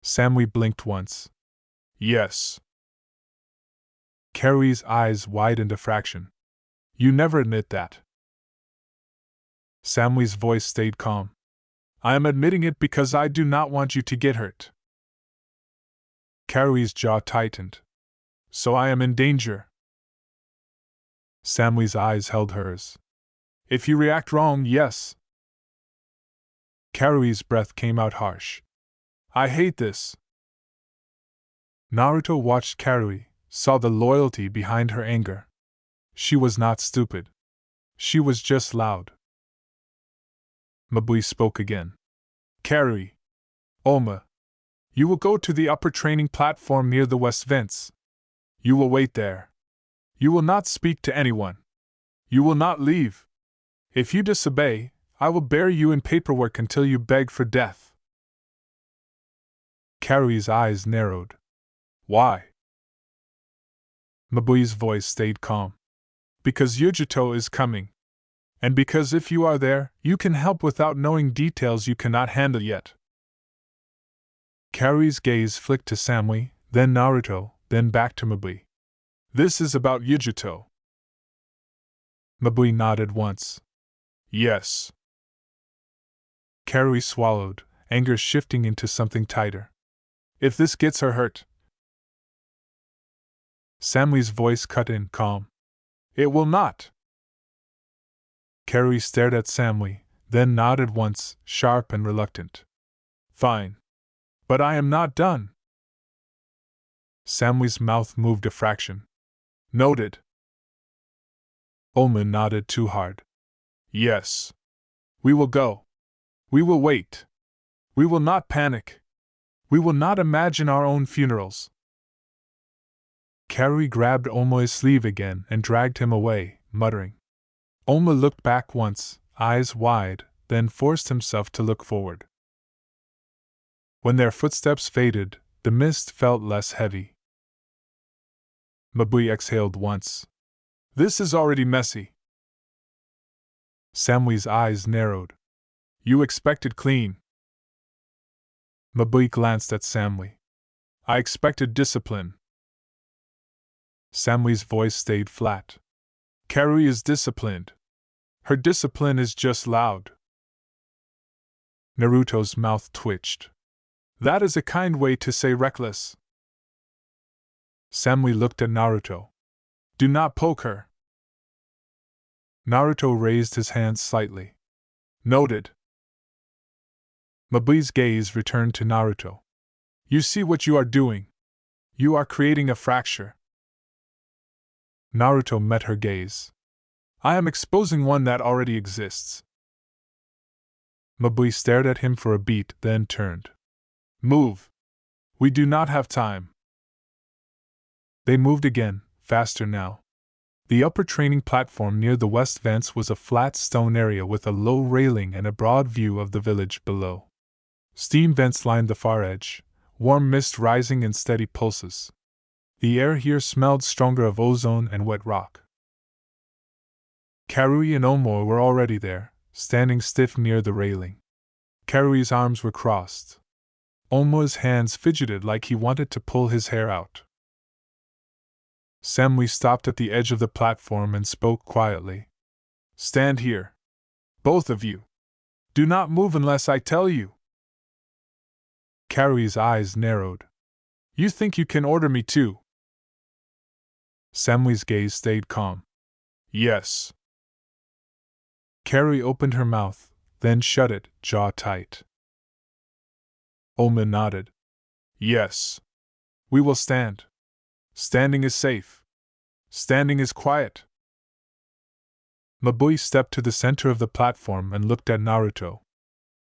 Samui blinked once. Yes. Karui's eyes widened a fraction. You never admit that. Samui's voice stayed calm. I am admitting it because I do not want you to get hurt. Karui's jaw tightened. So I am in danger. Samui's eyes held hers. If you react wrong, yes. Karui's breath came out harsh. I hate this. Naruto watched Karui, saw the loyalty behind her anger. She was not stupid. She was just loud. Mabui spoke again. Karui. Oma. You will go to the upper training platform near the west vents. You will wait there. You will not speak to anyone. You will not leave. If you disobey, I will bury you in paperwork until you beg for death. Karui's eyes narrowed. Why? Mabui's voice stayed calm. Because Yujito is coming. And because if you are there, you can help without knowing details you cannot handle yet. Karui's gaze flicked to Samui, then Naruto, then back to Mabui. This is about Yujito. Mabui nodded once. Yes. Karui swallowed, anger shifting into something tighter. If this gets her hurt. Samui's voice cut in, calm. It will not. Karui stared at Samui, then nodded once, sharp and reluctant. Fine. But I am not done. Samui's mouth moved a fraction. Noted. Olma nodded too hard. Yes. We will go. We will wait. We will not panic. We will not imagine our own funerals. Karui grabbed Olma's sleeve again and dragged him away, muttering. Olma looked back once, eyes wide, then forced himself to look forward. When their footsteps faded, the mist felt less heavy. Mabui exhaled once. This is already messy. Samui's eyes narrowed. You expected clean. Mabui glanced at Samui. I expected discipline. Samui's voice stayed flat. Karui is disciplined. Her discipline is just loud. Naruto's mouth twitched. That is a kind way to say reckless. Samui looked at Naruto. Do not poke her. Naruto raised his hands slightly. Noted. Mabui's gaze returned to Naruto. You see what you are doing. You are creating a fracture. Naruto met her gaze. I am exposing one that already exists. Mabui stared at him for a beat, then turned. Move. We do not have time. They moved again, faster now. The upper training platform near the west vents was a flat stone area with a low railing and a broad view of the village below. Steam vents lined the far edge, warm mist rising in steady pulses. The air here smelled stronger of ozone and wet rock. Karui and Omo were already there, standing stiff near the railing. Karui's arms were crossed. Omo's hands fidgeted like he wanted to pull his hair out. Samui stopped at the edge of the platform and spoke quietly. Stand here. Both of you. Do not move unless I tell you. Karui's eyes narrowed. You think you can order me too? Samui's gaze stayed calm. Yes. Karui opened her mouth, then shut it, jaw tight. Olma nodded. Yes. We will stand. Standing is safe. Standing is quiet. Mabui stepped to the center of the platform and looked at Naruto.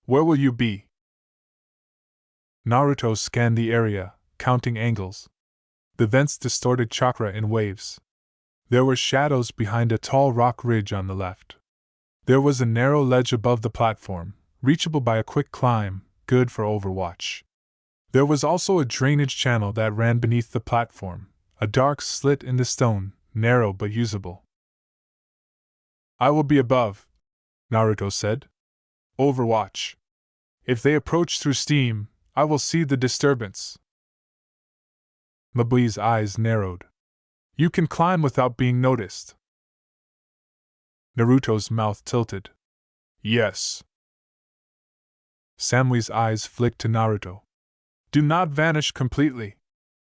Where will you be? Naruto scanned the area, counting angles. The vents distorted chakra in waves. There were shadows behind a tall rock ridge on the left. There was a narrow ledge above the platform, reachable by a quick climb, good for overwatch. There was also a drainage channel that ran beneath the platform, a dark slit in the stone, narrow but usable. I will be above, Naruto said. Overwatch. If they approach through steam, I will see the disturbance. Mabui's eyes narrowed. You can climb without being noticed. Naruto's mouth tilted. Yes. Samui's eyes flicked to Naruto. Do not vanish completely.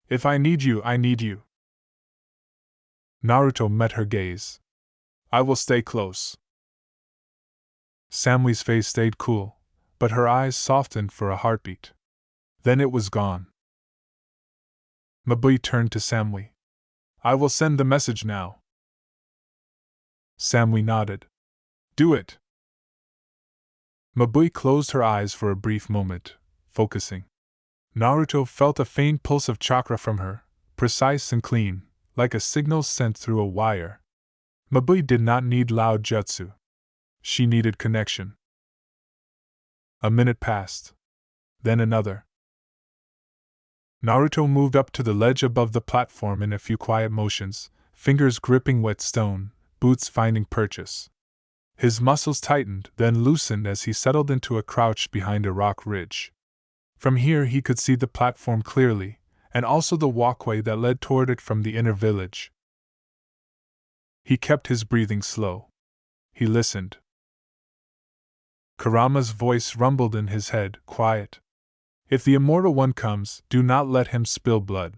If I need you, I need you. Naruto met her gaze. I will stay close. Samui's face stayed cool, but her eyes softened for a heartbeat. Then it was gone. Mabui turned to Samui. I will send the message now. Samui nodded. Do it. Mabui closed her eyes for a brief moment, focusing. Naruto felt a faint pulse of chakra from her, precise and clean, like a signal sent through a wire. Mabui did not need loud jutsu. She needed connection. A minute passed. Then another. Naruto moved up to the ledge above the platform in a few quiet motions, fingers gripping wet stone, boots finding purchase. His muscles tightened, then loosened as he settled into a crouch behind a rock ridge. From here he could see the platform clearly, and also the walkway that led toward it from the inner village. He kept his breathing slow. He listened. Kurama's voice rumbled in his head, quiet. If the Immortal One comes, do not let him spill blood.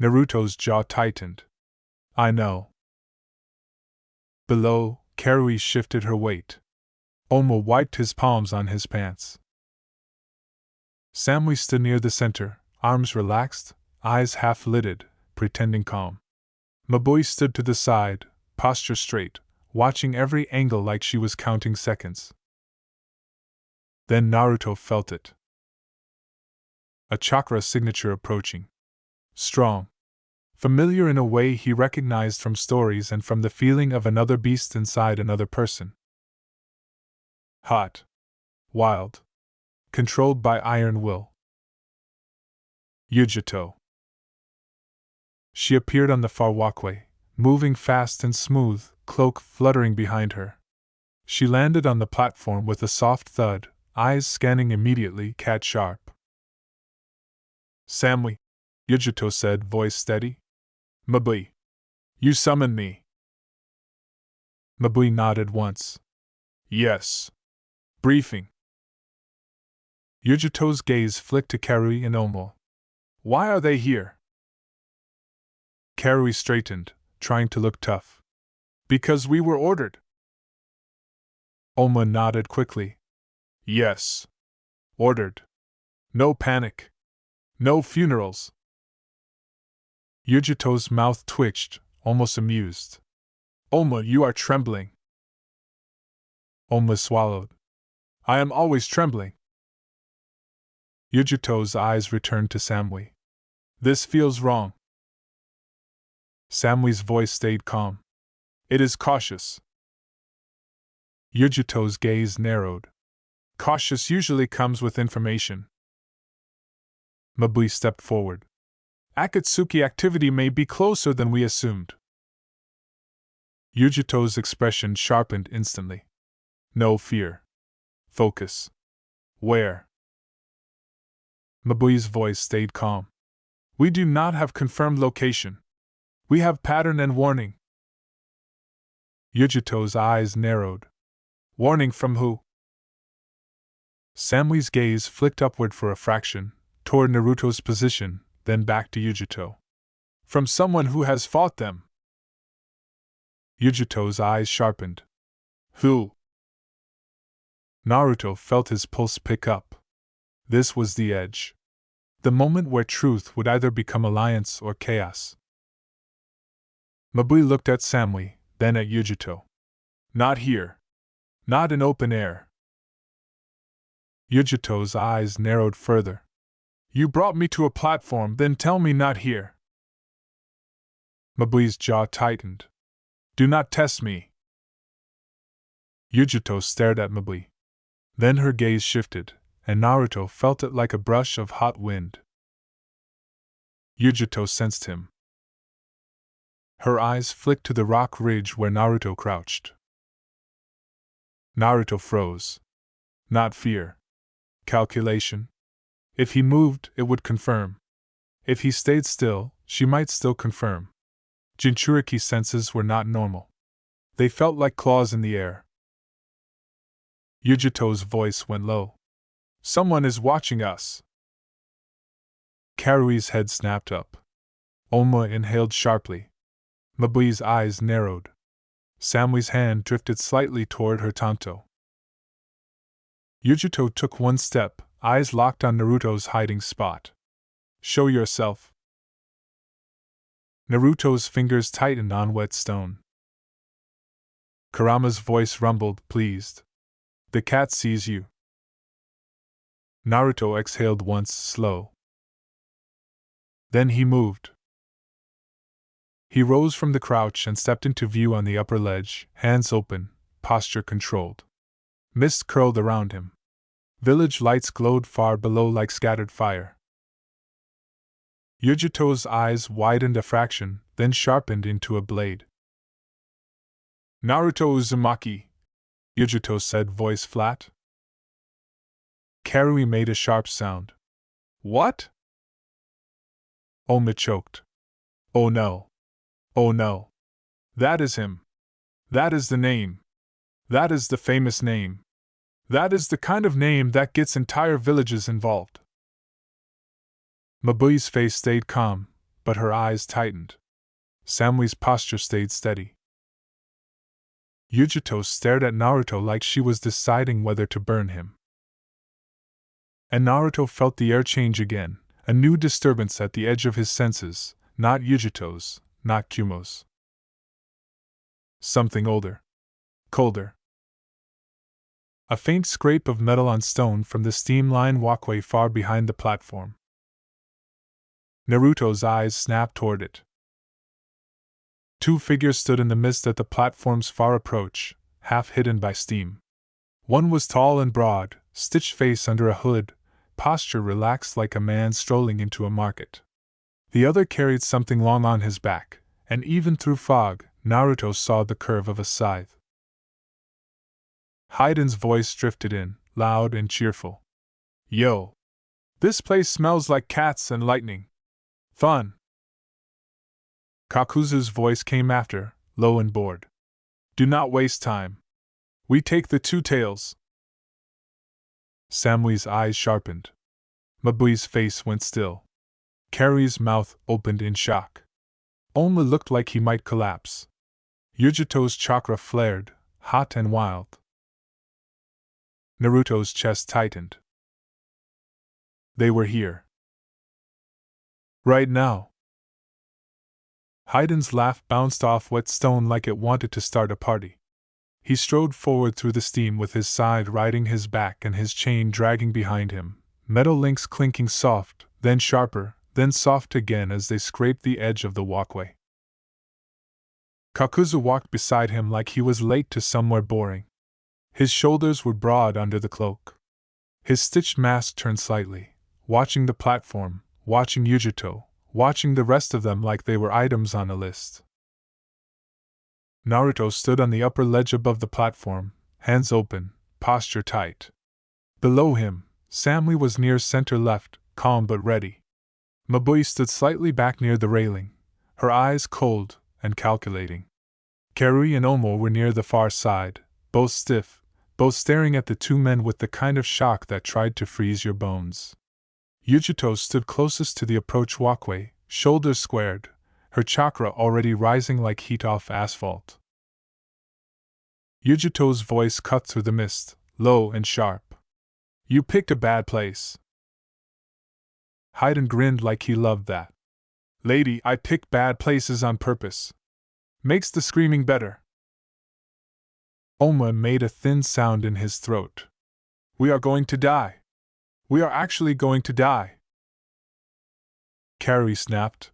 Naruto's jaw tightened. I know. Below, Karui shifted her weight. Oma wiped his palms on his pants. Samui stood near the center, arms relaxed, eyes half-lidded, pretending calm. Mabui stood to the side, posture straight, watching every angle like she was counting seconds. Then Naruto felt it. A chakra signature approaching. Strong. Familiar in a way he recognized from stories and from the feeling of another beast inside another person. Hot. Wild. Controlled by iron will. Yujito. She appeared on the far walkway, moving fast and smooth, cloak fluttering behind her. She landed on the platform with a soft thud, eyes scanning immediately, cat-sharp. Samui, Yujito said, voice steady. Mabui. You summoned me. Mabui nodded once. Yes. Briefing. Yujito's gaze flicked to Karui and Omo. Why are they here? Karui straightened, trying to look tough. Because we were ordered. Oma nodded quickly. Yes. Ordered. No panic. No funerals. Yujito's mouth twitched, almost amused. Oma, you are trembling. Oma swallowed. I am always trembling. Yujito's eyes returned to Samui. This feels wrong. Samui's voice stayed calm. It is cautious. Yujito's gaze narrowed. Cautious usually comes with information. Mabui stepped forward. Akatsuki activity may be closer than we assumed. Yujito's expression sharpened instantly. No fear. Focus. Where? Mabui's voice stayed calm. We do not have confirmed location. We have pattern and warning. Yujito's eyes narrowed. Warning from who? Samui's gaze flicked upward for a fraction, toward Naruto's position, then back to Yujito. From someone who has fought them. Yujito's eyes sharpened. Who? Naruto felt his pulse pick up. This was the edge. The moment where truth would either become alliance or chaos. Mabui looked at Samui, then at Yujito. Not here. Not in open air. Yujito's eyes narrowed further. You brought me to a platform, then tell me not here. Mabui's jaw tightened. Do not test me. Yujito stared at Mabui. Then her gaze shifted, and Naruto felt it like a brush of hot wind. Yujito sensed him. Her eyes flicked to the rock ridge where Naruto crouched. Naruto froze. Not fear. Calculation. If he moved, it would confirm. If he stayed still, she might still confirm. Jinchuriki's senses were not normal. They felt like claws in the air. Yujito's voice went low. Someone is watching us. Karui's head snapped up. Oma inhaled sharply. Mabui's eyes narrowed. Samui's hand drifted slightly toward her tanto. Yujito took one step, eyes locked on Naruto's hiding spot. Show yourself. Naruto's fingers tightened on wet stone. Kurama's voice rumbled, pleased. The cat sees you. Naruto exhaled once, slow. Then he moved. He rose from the crouch and stepped into view on the upper ledge, hands open, posture controlled. Mist curled around him. Village lights glowed far below like scattered fire. Yujito's eyes widened a fraction, then sharpened into a blade. Naruto Uzumaki, Yujito said, voice flat. Karui made a sharp sound. What? Oma choked. Oh no. Oh no. That is him. That is the name. That is the famous name. That is the kind of name that gets entire villages involved. Mabui's face stayed calm, but her eyes tightened. Samui's posture stayed steady. Yujito stared at Naruto like she was deciding whether to burn him. And Naruto felt the air change again, a new disturbance at the edge of his senses, not Yujito's, not Kumo's. Something older. Colder. A faint scrape of metal on stone from the steam-lined walkway far behind the platform. Naruto's eyes snapped toward it. Two figures stood in the mist at the platform's far approach, half hidden by steam. One was tall and broad, stitched face under a hood, posture relaxed like a man strolling into a market. The other carried something long on his back, and even through fog, Naruto saw the curve of a scythe. Haiden's voice drifted in, loud and cheerful. Yo! This place smells like cats and lightning. Fun! Kakuzu's voice came after, low and bored. Do not waste time. We take the two tails. Samui's eyes sharpened. Mabui's face went still. Karui's mouth opened in shock. Oma looked like he might collapse. Yujito's chakra flared, hot and wild. Naruto's chest tightened. They were here. Right now. Haiden's laugh bounced off wet stone like it wanted to start a party. He strode forward through the steam with his side riding his back and his chain dragging behind him, metal links clinking soft, then sharper, then soft again as they scraped the edge of the walkway. Kakuzu walked beside him like he was late to somewhere boring. His shoulders were broad under the cloak. His stitched mask turned slightly, watching the platform, watching Yujito, watching the rest of them like they were items on a list. Naruto stood on the upper ledge above the platform, hands open, posture tight. Below him, Samui was near center left, calm but ready. Mabui stood slightly back near the railing, her eyes cold and calculating. Karui and Omo were near the far side, both stiff, both staring at the two men with the kind of shock that tried to freeze your bones. Yujito stood closest to the approach walkway, shoulders squared, her chakra already rising like heat off asphalt. Yujito's voice cut through the mist, low and sharp. You picked a bad place. Haiden grinned like he loved that. Lady, I pick bad places on purpose. Makes the screaming better. Oma made a thin sound in his throat. We are going to die. We are actually going to die. Carrie snapped.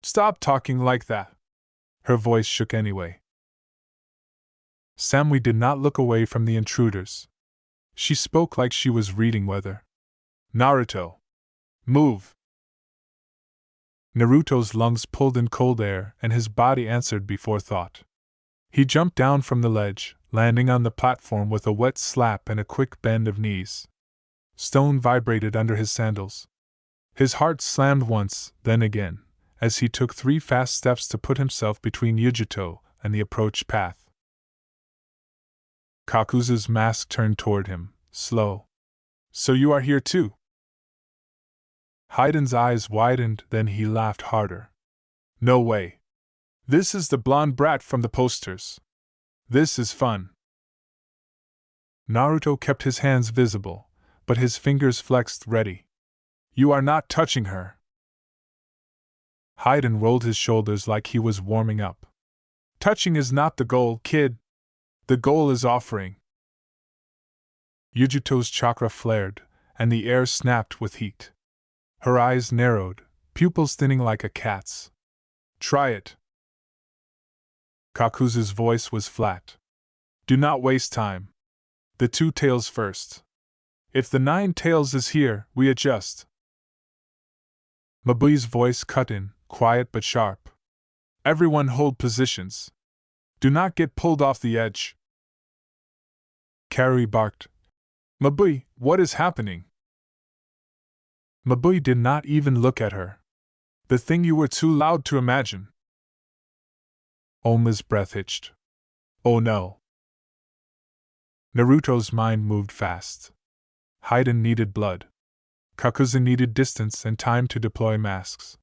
Stop talking like that. Her voice shook anyway. Samui did not look away from the intruders. She spoke like she was reading weather. Naruto. Move. Naruto's lungs pulled in cold air and his body answered before thought. He jumped down from the ledge, landing on the platform with a wet slap and a quick bend of knees. Stone vibrated under his sandals. His heart slammed once, then again, as he took 3 fast steps to put himself between Yujito and the approach path. Kakuzu's mask turned toward him, slow. So you are here too? Haiden's eyes widened, then he laughed harder. No way. This is the blonde brat from the posters. This is fun. Naruto kept his hands visible, but his fingers flexed ready. You are not touching her. Haiden rolled his shoulders like he was warming up. Touching is not the goal, kid. The goal is offering. Yujito's chakra flared, and the air snapped with heat. Her eyes narrowed, pupils thinning like a cat's. Try it. Kakuzu's voice was flat. Do not waste time. The 2 tails first. If the 9 tails is here, we adjust. Mabui's voice cut in, quiet but sharp. Everyone hold positions. Do not get pulled off the edge. Karui barked. Mabui, what is happening? Mabui did not even look at her. The thing you were too loud to imagine. Oma's breath hitched. Oh no. Naruto's mind moved fast. Haiden needed blood. Kakuzu needed distance and time to deploy masks.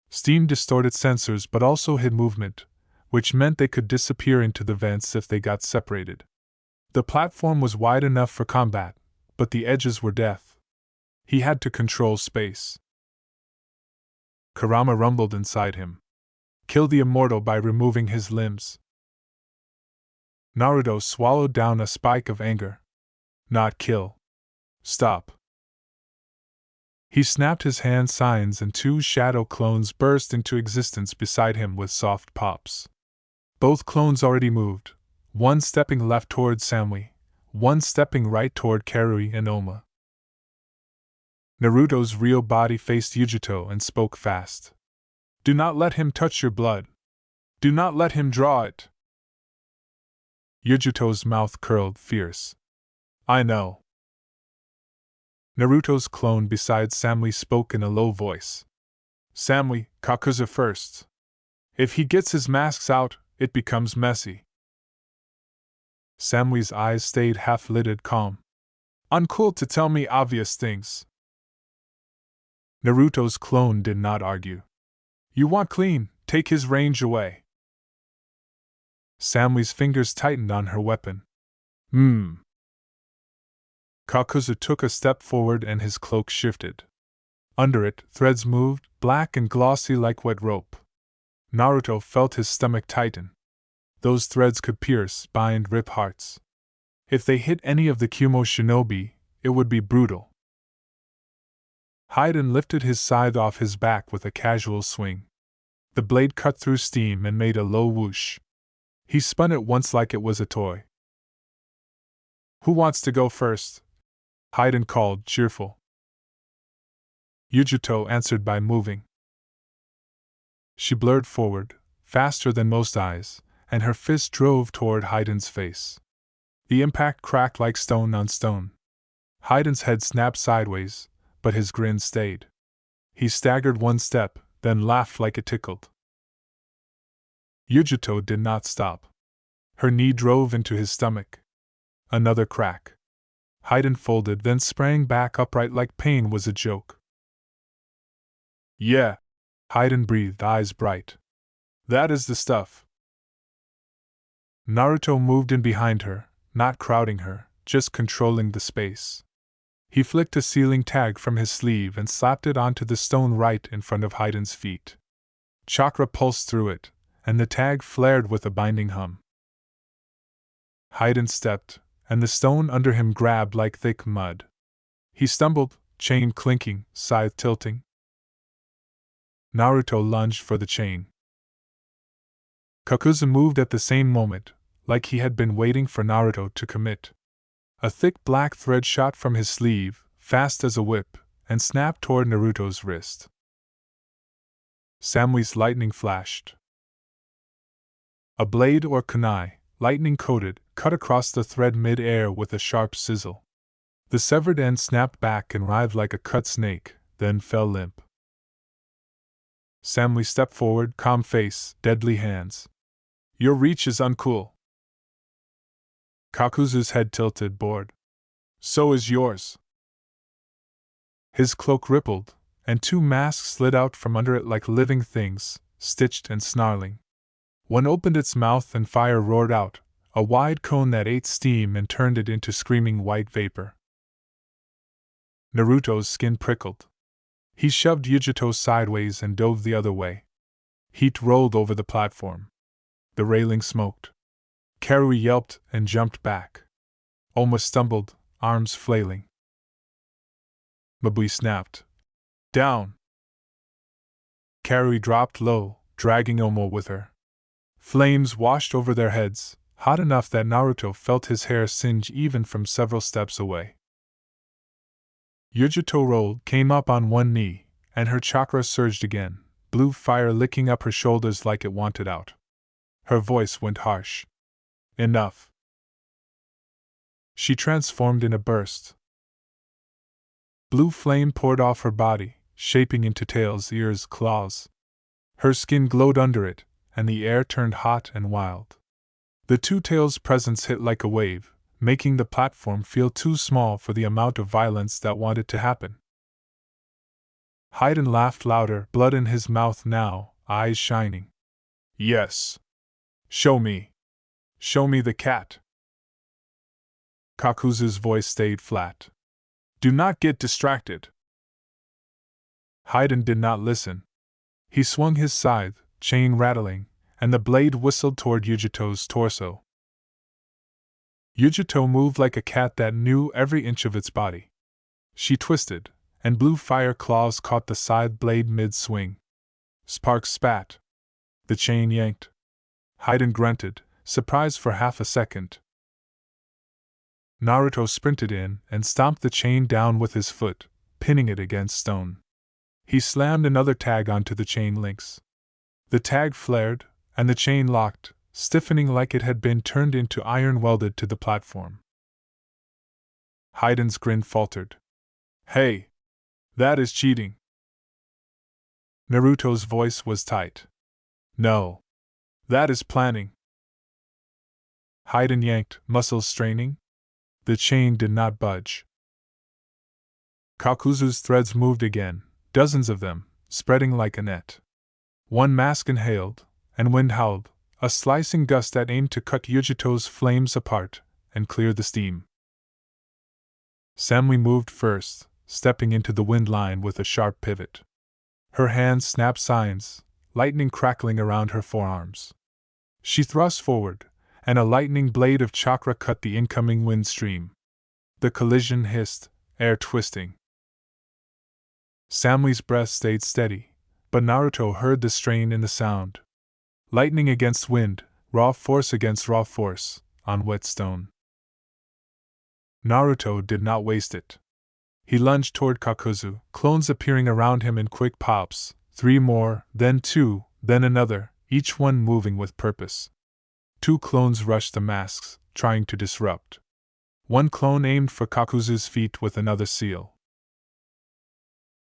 Steam distorted sensors but also hid movement, which meant they could disappear into the vents if they got separated. The platform was wide enough for combat, but the edges were death. He had to control space. Kurama rumbled inside him. Kill the immortal by removing his limbs. Naruto swallowed down a spike of anger. Not kill. Stop. He snapped his hand signs and 2 shadow clones burst into existence beside him with soft pops. Both clones already moved, one stepping left toward SAMUI, one stepping right toward Karui and Oma. Naruto's real body faced Yujito and spoke fast. Do not let him touch your blood. Do not let him draw it. Yujito's mouth curled fierce. I know. Naruto's clone beside SAMUI spoke in a low voice. SAMUI, Kakuzu first. If he gets his masks out, it becomes messy. SAMUI's eyes stayed half-lidded calm. Uncool to tell me obvious things. Naruto's clone did not argue. You want clean, take his range away. SAMUI's fingers tightened on her weapon. Kakuzu took a step forward and his cloak shifted. Under it, threads moved, black and glossy like wet rope. Naruto felt his stomach tighten. Those threads could pierce, bind, rip hearts. If they hit any of the Kumo shinobi, it would be brutal. Haiden lifted his scythe off his back with a casual swing. The blade cut through steam and made a low whoosh. He spun it once like it was a toy. Who wants to go first? Haiden called, cheerful. Yujito answered by moving. She blurred forward, faster than most eyes, and her fist drove toward Haiden's face. The impact cracked like stone on stone. Haiden's head snapped sideways, but his grin stayed. He staggered one step, then laughed like it tickled. Yujito did not stop. Her knee drove into his stomach. Another crack. Haiden folded, then sprang back upright like pain was a joke. Yeah. Haiden breathed, eyes bright. That is the stuff. Naruto moved in behind her, not crowding her, just controlling the space. He flicked a sealing tag from his sleeve and slapped it onto the stone right in front of Haiden's feet. Chakra pulsed through it, and the tag flared with a binding hum. Haiden stepped, and the stone under him grabbed like thick mud. He stumbled, chain clinking, scythe tilting. Naruto lunged for the chain. Kakuzu moved at the same moment, like he had been waiting for Naruto to commit. A thick black thread shot from his sleeve, fast as a whip, and snapped toward Naruto's wrist. Samui's lightning flashed. A blade or kunai, lightning-coated, cut across the thread mid-air with a sharp sizzle. The severed end snapped back and writhed like a cut snake, then fell limp. Samui stepped forward, calm face, deadly hands. Your reach is uncool. Kakuzu's head tilted, bored. So is yours. His cloak rippled, and 2 masks slid out from under it like living things, stitched and snarling. One opened its mouth and fire roared out, a wide cone that ate steam and turned it into screaming white vapor. Naruto's skin prickled. He shoved Yujito sideways and dove the other way. Heat rolled over the platform. The railing smoked. Karui yelped and jumped back. Almost stumbled, arms flailing. Mabui snapped. Down! Karui dropped low, dragging Omo with her. Flames washed over their heads, hot enough that Naruto felt his hair singe even from several steps away. Yujito rolled, came up on one knee, and her chakra surged again, blue fire licking up her shoulders like it wanted out. Her voice went harsh. Enough. She transformed in a burst. Blue flame poured off her body, shaping into tails, ears, claws. Her skin glowed under it, and the air turned hot and wild. The two tails' presence hit like a wave, making the platform feel too small for the amount of violence that wanted to happen. Haydn laughed louder, blood in his mouth now, eyes shining. Yes. Show me. Show me the cat. Kakuzu's voice stayed flat. Do not get distracted. Haydn did not listen. He swung his scythe, chain rattling, and the blade whistled toward Yujito's torso. Yujito moved like a cat that knew every inch of its body. She twisted, and blue fire claws caught the scythe blade mid-swing. Sparks spat. The chain yanked. Haydn grunted, surprised for half a second. Naruto sprinted in and stomped the chain down with his foot, pinning it against stone. He slammed another tag onto the chain links. The tag flared, and the chain locked, stiffening like it had been turned into iron welded to the platform. Haydn's grin faltered. Hey! That is cheating. Naruto's voice was tight. No. That is planning. Haydn yanked, muscles straining. The chain did not budge. Kakuzu's threads moved again, dozens of them, spreading like a net. One mask inhaled, and wind howled, a slicing gust that aimed to cut Yujito's flames apart and clear the steam. Samui moved first, stepping into the wind line with a sharp pivot. Her hands snapped signs, lightning crackling around her forearms. She thrust forward, and a lightning blade of chakra cut the incoming wind stream. The collision hissed, air twisting. Samui's breath stayed steady, but Naruto heard the strain in the sound. Lightning against wind, raw force against raw force, on wet stone. Naruto did not waste it. He lunged toward Kakuzu, clones appearing around him in quick pops, 3 more, then 2, then another, each one moving with purpose. 2 clones rushed the masks, trying to disrupt. 1 clone aimed for Kakuzu's feet with another seal.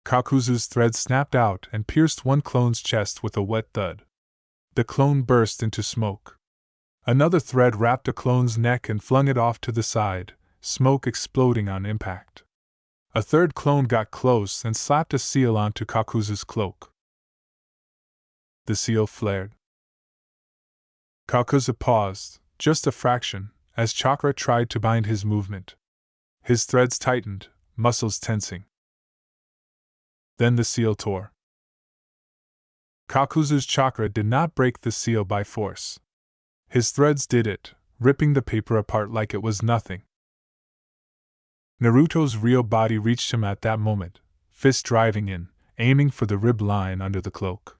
Kakuzu's thread snapped out and pierced 1 clone's chest with a wet thud. The clone burst into smoke. Another thread wrapped a clone's neck and flung it off to the side, smoke exploding on impact. A 3rd clone got close and slapped a seal onto Kakuzu's cloak. The seal flared. Kakuzu paused, just a fraction, as chakra tried to bind his movement. His threads tightened, muscles tensing. Then the seal tore. Kakuzu's chakra did not break the seal by force. His threads did it, ripping the paper apart like it was nothing. Naruto's real body reached him at that moment, fist driving in, aiming for the rib line under the cloak.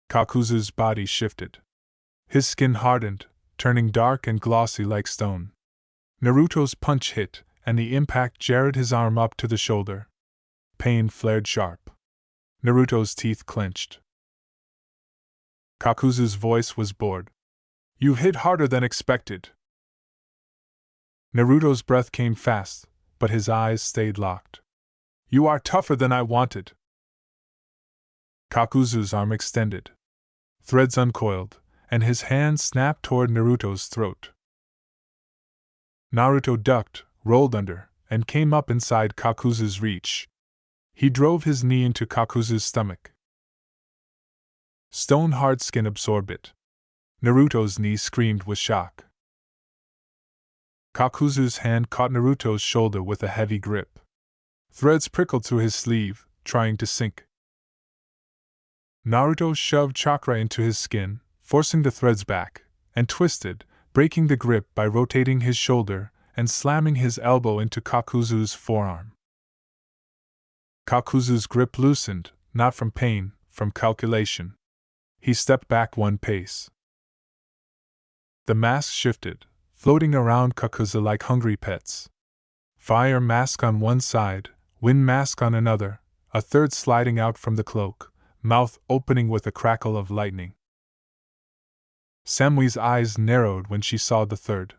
Kakuzu's body shifted. His skin hardened, turning dark and glossy like stone. Naruto's punch hit, and the impact jarred his arm up to the shoulder. Pain flared sharp. Naruto's teeth clenched. Kakuzu's voice was bored. You hit harder than expected. Naruto's breath came fast, but his eyes stayed locked. You are tougher than I wanted. Kakuzu's arm extended. Threads uncoiled, and his hand snapped toward Naruto's throat. Naruto ducked, rolled under, and came up inside Kakuzu's reach. He drove his knee into Kakuzu's stomach. Stone-hard skin absorbed it. Naruto's knee screamed with shock. Kakuzu's hand caught Naruto's shoulder with a heavy grip. Threads prickled through his sleeve, trying to sink. Naruto shoved chakra into his skin, forcing the threads back, and twisted, breaking the grip by rotating his shoulder and slamming his elbow into Kakuzu's forearm. Kakuzu's grip loosened, not from pain, from calculation. He stepped back one pace. The mask shifted, floating around Kakuzu like hungry pets. Fire mask on one side, wind mask on another, a third sliding out from the cloak, mouth opening with a crackle of lightning. Samui's eyes narrowed when she saw the third.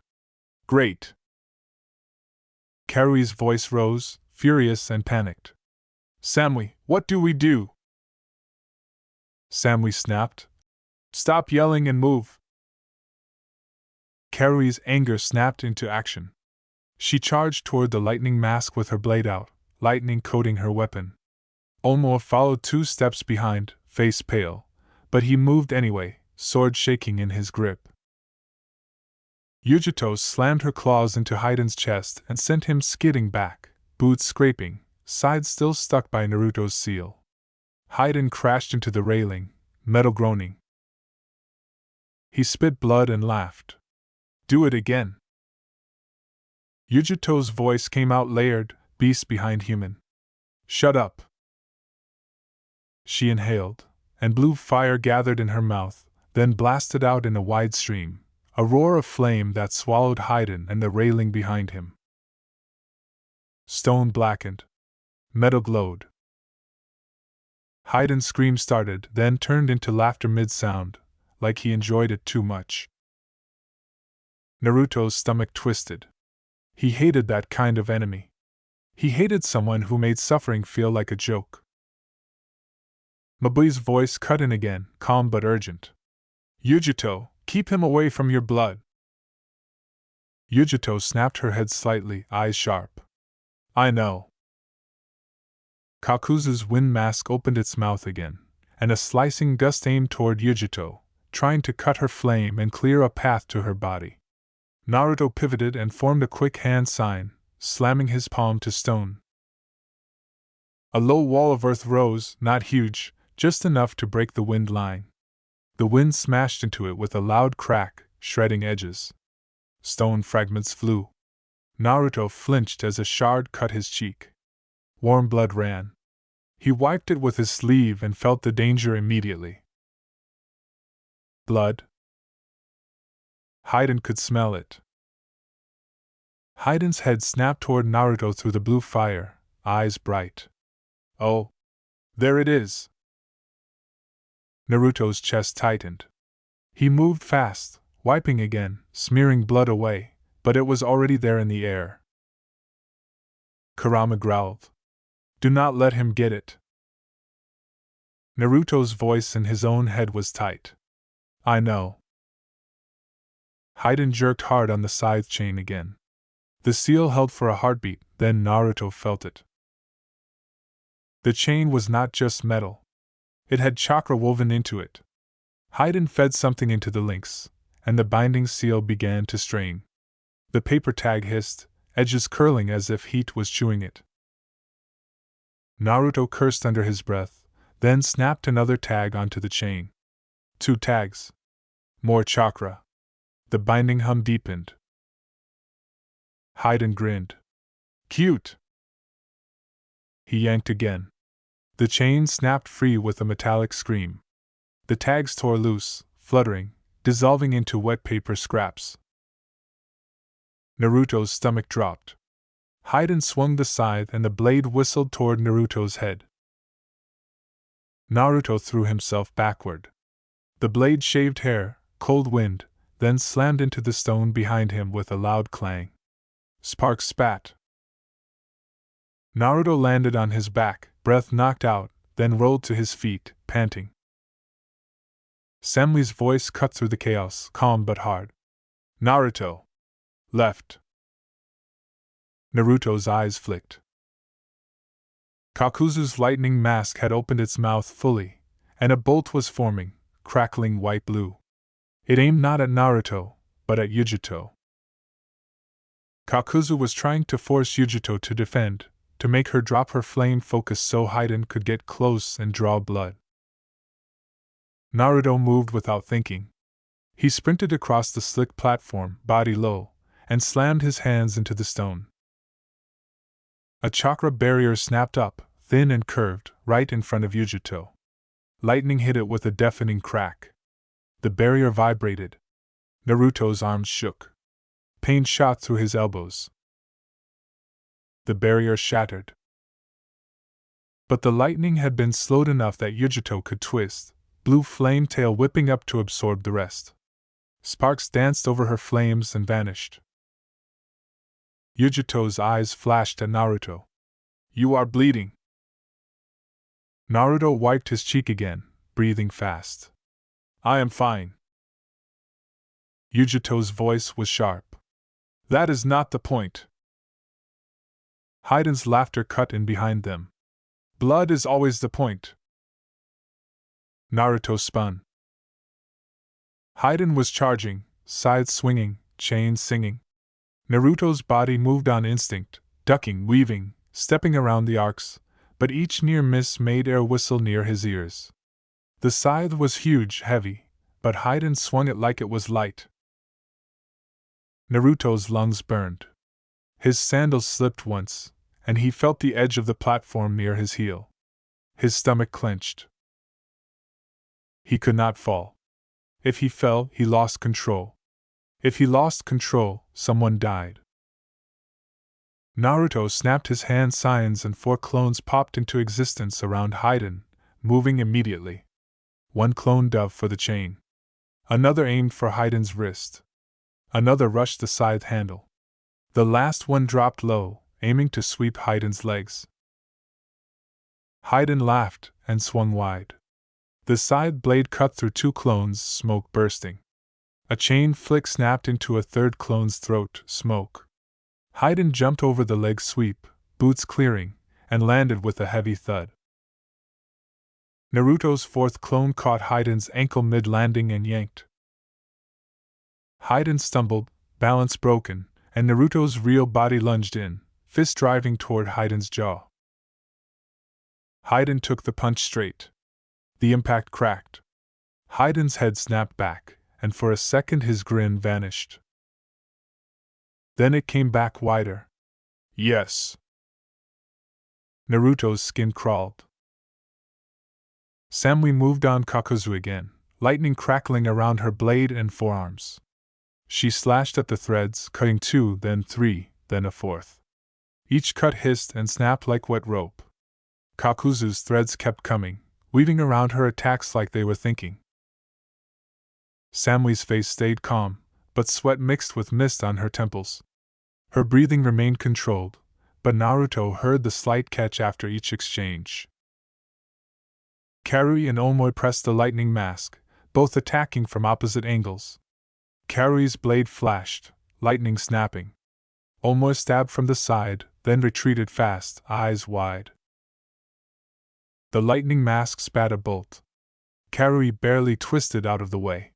Great! Karui's voice rose, furious and panicked. Samui, what do we do? Samui snapped. Stop yelling and move! Karui's anger snapped into action. She charged toward the lightning mask with her blade out, lightning coating her weapon. Omo followed 2 steps behind, face pale, but he moved anyway, sword shaking in his grip. Yujito slammed her claws into Haiden's chest and sent him skidding back, boots scraping, side still stuck by Naruto's seal. Haiden crashed into the railing, metal groaning. He spit blood and laughed. Do it again. Yujito's voice came out layered, beast behind human. Shut up. She inhaled, and blue fire gathered in her mouth, then blasted out in a wide stream, a roar of flame that swallowed Haiden and the railing behind him. Stone blackened. Metal glowed. Haiden's scream started, then turned into laughter mid-sound, like he enjoyed it too much. Naruto's stomach twisted. He hated that kind of enemy. He hated someone who made suffering feel like a joke. Mabui's voice cut in again, calm but urgent. Yujito, keep him away from your blood. Yujito snapped her head slightly, eyes sharp. I know. Kakuzu's wind mask opened its mouth again, and a slicing gust aimed toward Yujito, trying to cut her flame and clear a path to her body. Naruto pivoted and formed a quick hand sign, slamming his palm to stone. A low wall of earth rose, not huge, just enough to break the wind line. The wind smashed into it with a loud crack, shredding edges. Stone fragments flew. Naruto flinched as a shard cut his cheek. Warm blood ran. He wiped it with his sleeve and felt the danger immediately. Blood. Haiden could smell it. Haiden's head snapped toward Naruto through the blue fire, eyes bright. Oh! There it is! Naruto's chest tightened. He moved fast, wiping again, smearing blood away, but it was already there in the air. Kurama growled. Do not let him get it. Naruto's voice in his own head was tight. I know. Haiden jerked hard on the scythe chain again. The seal held for a heartbeat, then Naruto felt it. The chain was not just metal. It had chakra woven into it. Haiden fed something into the links, and the binding seal began to strain. The paper tag hissed, edges curling as if heat was chewing it. Naruto cursed under his breath, then snapped another tag onto the chain. 2 tags. More chakra. The binding hum deepened. Haiden grinned. Cute! He yanked again. The chain snapped free with a metallic scream. The tags tore loose, fluttering, dissolving into wet paper scraps. Naruto's stomach dropped. Haiden swung the scythe and the blade whistled toward Naruto's head. Naruto threw himself backward. The blade shaved hair, cold wind, then slammed into the stone behind him with a loud clang. Sparks spat. Naruto landed on his back, breath knocked out, then rolled to his feet, panting. Samui's voice cut through the chaos, calm but hard. Naruto! Left! Naruto's eyes flicked. Kakuzu's lightning mask had opened its mouth fully, and a bolt was forming, crackling white-blue. It aimed not at Naruto, but at Yujito. Kakuzu was trying to force Yujito to defend, to make her drop her flame focus so Haiden could get close and draw blood. Naruto moved without thinking. He sprinted across the slick platform, body low, and slammed his hands into the stone. A chakra barrier snapped up, thin and curved, right in front of Yujito. Lightning hit it with a deafening crack. The barrier vibrated. Naruto's arms shook. Pain shot through his elbows. The barrier shattered. But the lightning had been slowed enough that Yujito could twist, blue flame tail whipping up to absorb the rest. Sparks danced over her flames and vanished. Yujito's eyes flashed at Naruto. "You are bleeding." Naruto wiped his cheek again, breathing fast. "I am fine." Yujito's voice was sharp. "That is not the point." Haiden's laughter cut in behind them. "Blood is always the point." Naruto spun. Haiden was charging, scythe swinging, chains singing. Naruto's body moved on instinct, ducking, weaving, stepping around the arcs, but each near miss made air whistle near his ears. The scythe was huge, heavy, but Haiden swung it like it was light. Naruto's lungs burned. His sandals slipped once, and he felt the edge of the platform near his heel. His stomach clenched. He could not fall. If he fell, he lost control. If he lost control, someone died. Naruto snapped his hand signs and 4 clones popped into existence around Haiden, moving immediately. One clone dove for the chain. Another aimed for Haiden's wrist. Another rushed the scythe handle. The last one dropped low, aiming to sweep Haiden's legs. Haiden laughed and swung wide. The scythe blade cut through 2 clones, smoke bursting. A chain flick snapped into a 3rd clone's throat, smoke. Haiden jumped over the leg sweep, boots clearing, and landed with a heavy thud. Naruto's 4th clone caught Haiden's ankle mid-landing and yanked. Haiden stumbled, balance broken, and Naruto's real body lunged in, fist driving toward Haiden's jaw. Haiden took the punch straight. The impact cracked. Haiden's head snapped back, and for a second his grin vanished. Then it came back wider. Yes. Naruto's skin crawled. SAMUI moved on Kakuzu again, lightning crackling around her blade and forearms. She slashed at the threads, cutting 2, then 3, then a 4th. Each cut hissed and snapped like wet rope. Kakuzu's threads kept coming, weaving around her attacks like they were thinking. SAMUI's face stayed calm, but sweat mixed with mist on her temples. Her breathing remained controlled, but Naruto heard the slight catch after each exchange. Karui and Omoi pressed the lightning mask, both attacking from opposite angles. Karui's blade flashed, lightning snapping. Omoi stabbed from the side, then retreated fast, eyes wide. The lightning mask spat a bolt. Karui barely twisted out of the way.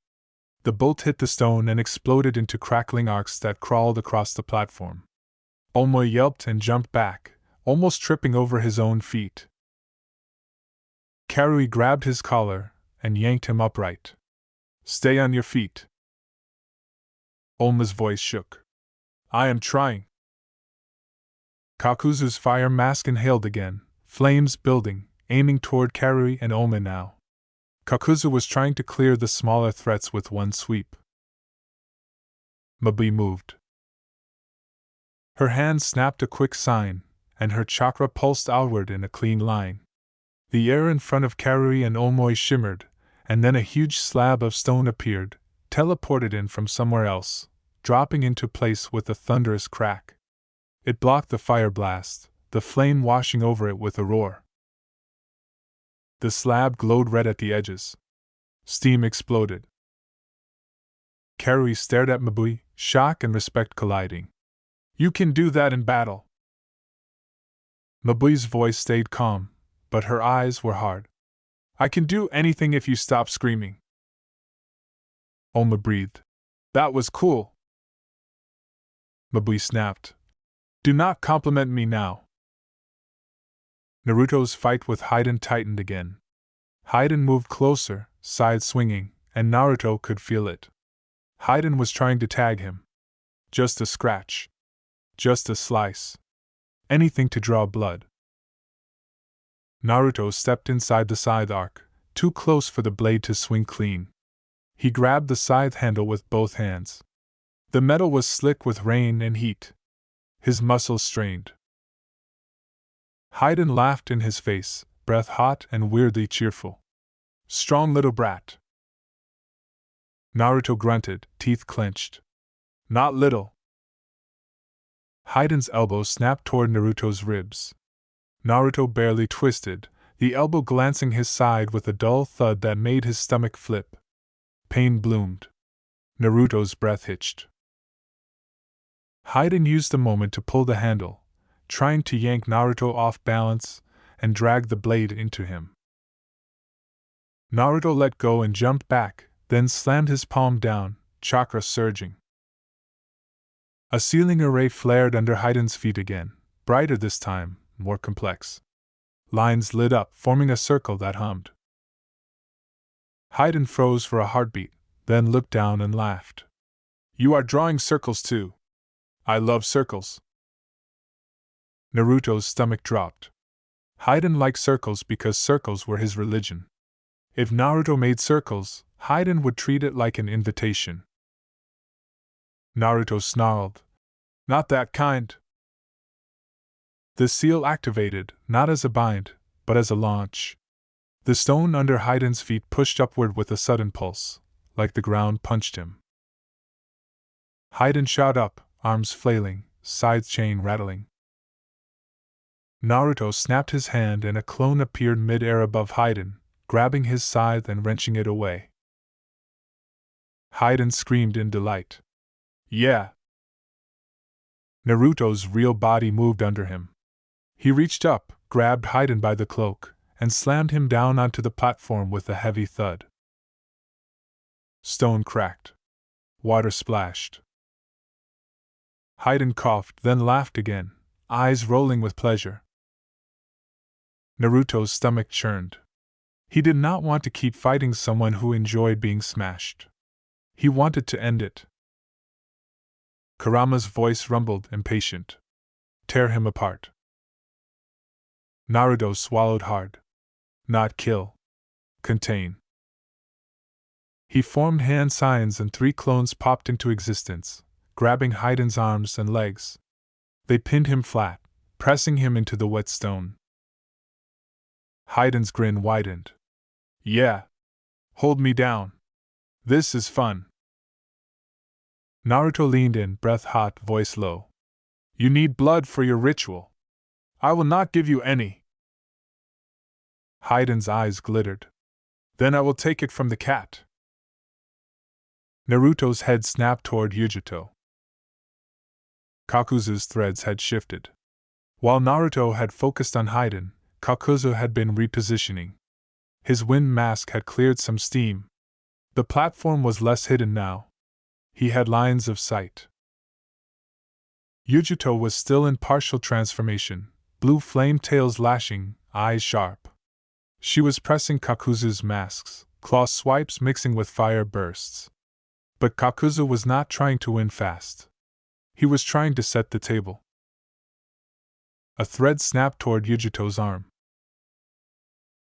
The bolt hit the stone and exploded into crackling arcs that crawled across the platform. Omoi yelped and jumped back, almost tripping over his own feet. Karui grabbed his collar and yanked him upright. "Stay on your feet." Omoi's voice shook. "I am trying." Kakuzu's fire mask inhaled again, flames building, aiming toward Karui and Omoi now. Kakuzu was trying to clear the smaller threats with one sweep. Mabui moved. Her hand snapped a quick sign, and her chakra pulsed outward in a clean line. The air in front of Karui and Omoi shimmered, and then a huge slab of stone appeared, teleported in from somewhere else, dropping into place with a thunderous crack. It blocked the fire blast, the flame washing over it with a roar. The slab glowed red at the edges. Steam exploded. Karui stared at Mabui, shock and respect colliding. "You can do that in battle." Mabui's voice stayed calm, but her eyes were hard. "I can do anything if you stop screaming." Oma breathed. "That was cool." Mabui snapped. "Do not compliment me now." Naruto's fight with Haiden tightened again. Hayden moved closer, side swinging, and Naruto could feel it. Hayden was trying to tag him. Just a scratch. Just a slice. Anything to draw blood. Naruto stepped inside the scythe arc, too close for the blade to swing clean. He grabbed the scythe handle with both hands. The metal was slick with rain and heat. His muscles strained. Hayden laughed in his face, breath hot and weirdly cheerful. Strong little brat. Naruto grunted, teeth clenched. Not little. Hayden's elbow snapped toward Naruto's ribs. Naruto barely twisted, the elbow glancing his side with a dull thud that made his stomach flip. Pain bloomed. Naruto's breath hitched. Hayden used the moment to pull the handle, trying to yank Naruto off balance and drag the blade into him. Naruto let go and jumped back, then slammed his palm down, chakra surging. A ceiling array flared under Hayden's feet again, brighter this time, more complex. Lines lit up, forming a circle that hummed. Hayden froze for a heartbeat, then looked down and laughed. You are drawing circles too. I love circles. Naruto's stomach dropped. Hayden liked circles because circles were his religion. If Naruto made circles, Hayden would treat it like an invitation. Naruto snarled. Not that kind. The seal activated, not as a bind, but as a launch. The stone under Hayden's feet pushed upward with a sudden pulse, like the ground punched him. Hayden shot up, arms flailing, side chain rattling. Naruto snapped his hand and a clone appeared mid-air above Hayden, grabbing his scythe and wrenching it away. Hayden screamed in delight. Yeah! Naruto's real body moved under him. He reached up, grabbed Hayden by the cloak, and slammed him down onto the platform with a heavy thud. Stone cracked. Water splashed. Hayden coughed, then laughed again, eyes rolling with pleasure. Naruto's stomach churned. He did not want to keep fighting someone who enjoyed being smashed. He wanted to end it. Kurama's voice rumbled, impatient. Tear him apart. Naruto swallowed hard. Not kill. Contain. He formed hand signs and 3 clones popped into existence, grabbing Hayden's arms and legs. They pinned him flat, pressing him into the wet stone. Hayden's grin widened. Yeah. Hold me down. This is fun. Naruto leaned in, breath hot, voice low. You need blood for your ritual. I will not give you any. Hayden's eyes glittered. Then I will take it from the cat. Naruto's head snapped toward Yujito. Kakuzu's threads had shifted. While Naruto had focused on Hayden, Kakuzu had been repositioning. His wind mask had cleared some steam. The platform was less hidden now. He had lines of sight. Yujito was still in partial transformation, blue flame tails lashing, eyes sharp. She was pressing Kakuzu's masks, claw swipes mixing with fire bursts. But Kakuzu was not trying to win fast. He was trying to set the table. A thread snapped toward Yujito's arm.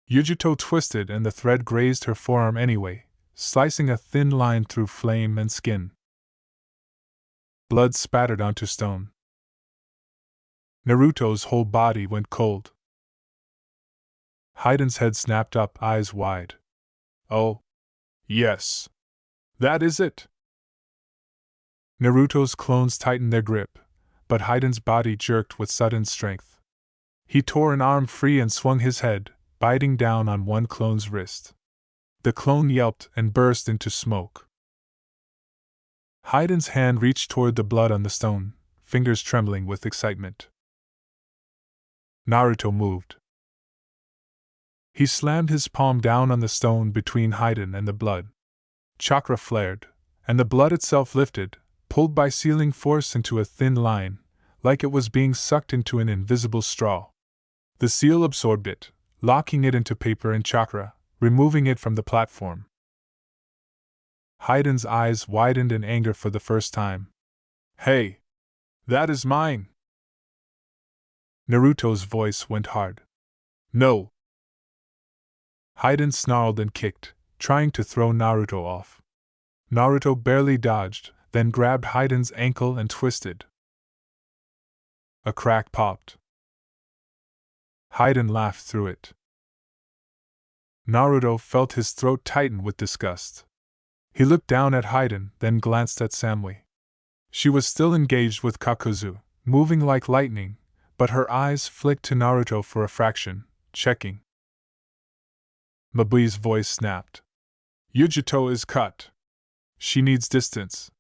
Yujito twisted and the thread grazed her forearm anyway, slicing a thin line through flame and skin. Blood spattered onto stone. Naruto's whole body went cold. Hayden's head snapped up, eyes wide. Oh. Yes. That is it. Naruto's clones tightened their grip, but Hayden's body jerked with sudden strength. He tore an arm free and swung his head, biting down on one clone's wrist. The clone yelped and burst into smoke. Hayden's hand reached toward the blood on the stone, fingers trembling with excitement. Naruto moved. He slammed his palm down on the stone between Hayden and the blood. Chakra flared, and the blood itself lifted, pulled by sealing force into a thin line, like it was being sucked into an invisible straw. The seal absorbed it, locking it into paper and chakra, removing it from the platform. Haiden's eyes widened in anger for the first time. Hey! That is mine! Naruto's voice went hard. No! Haiden snarled and kicked, trying to throw Naruto off. Naruto barely dodged, then grabbed Haiden's ankle and twisted. A crack popped. Haiden laughed through it. Naruto felt his throat tighten with disgust. He looked down at Haiden, then glanced at Samui. She was still engaged with Kakuzu, moving like lightning, but her eyes flicked to Naruto for a fraction, checking. Mabui's voice snapped. Yujito is cut. She needs distance.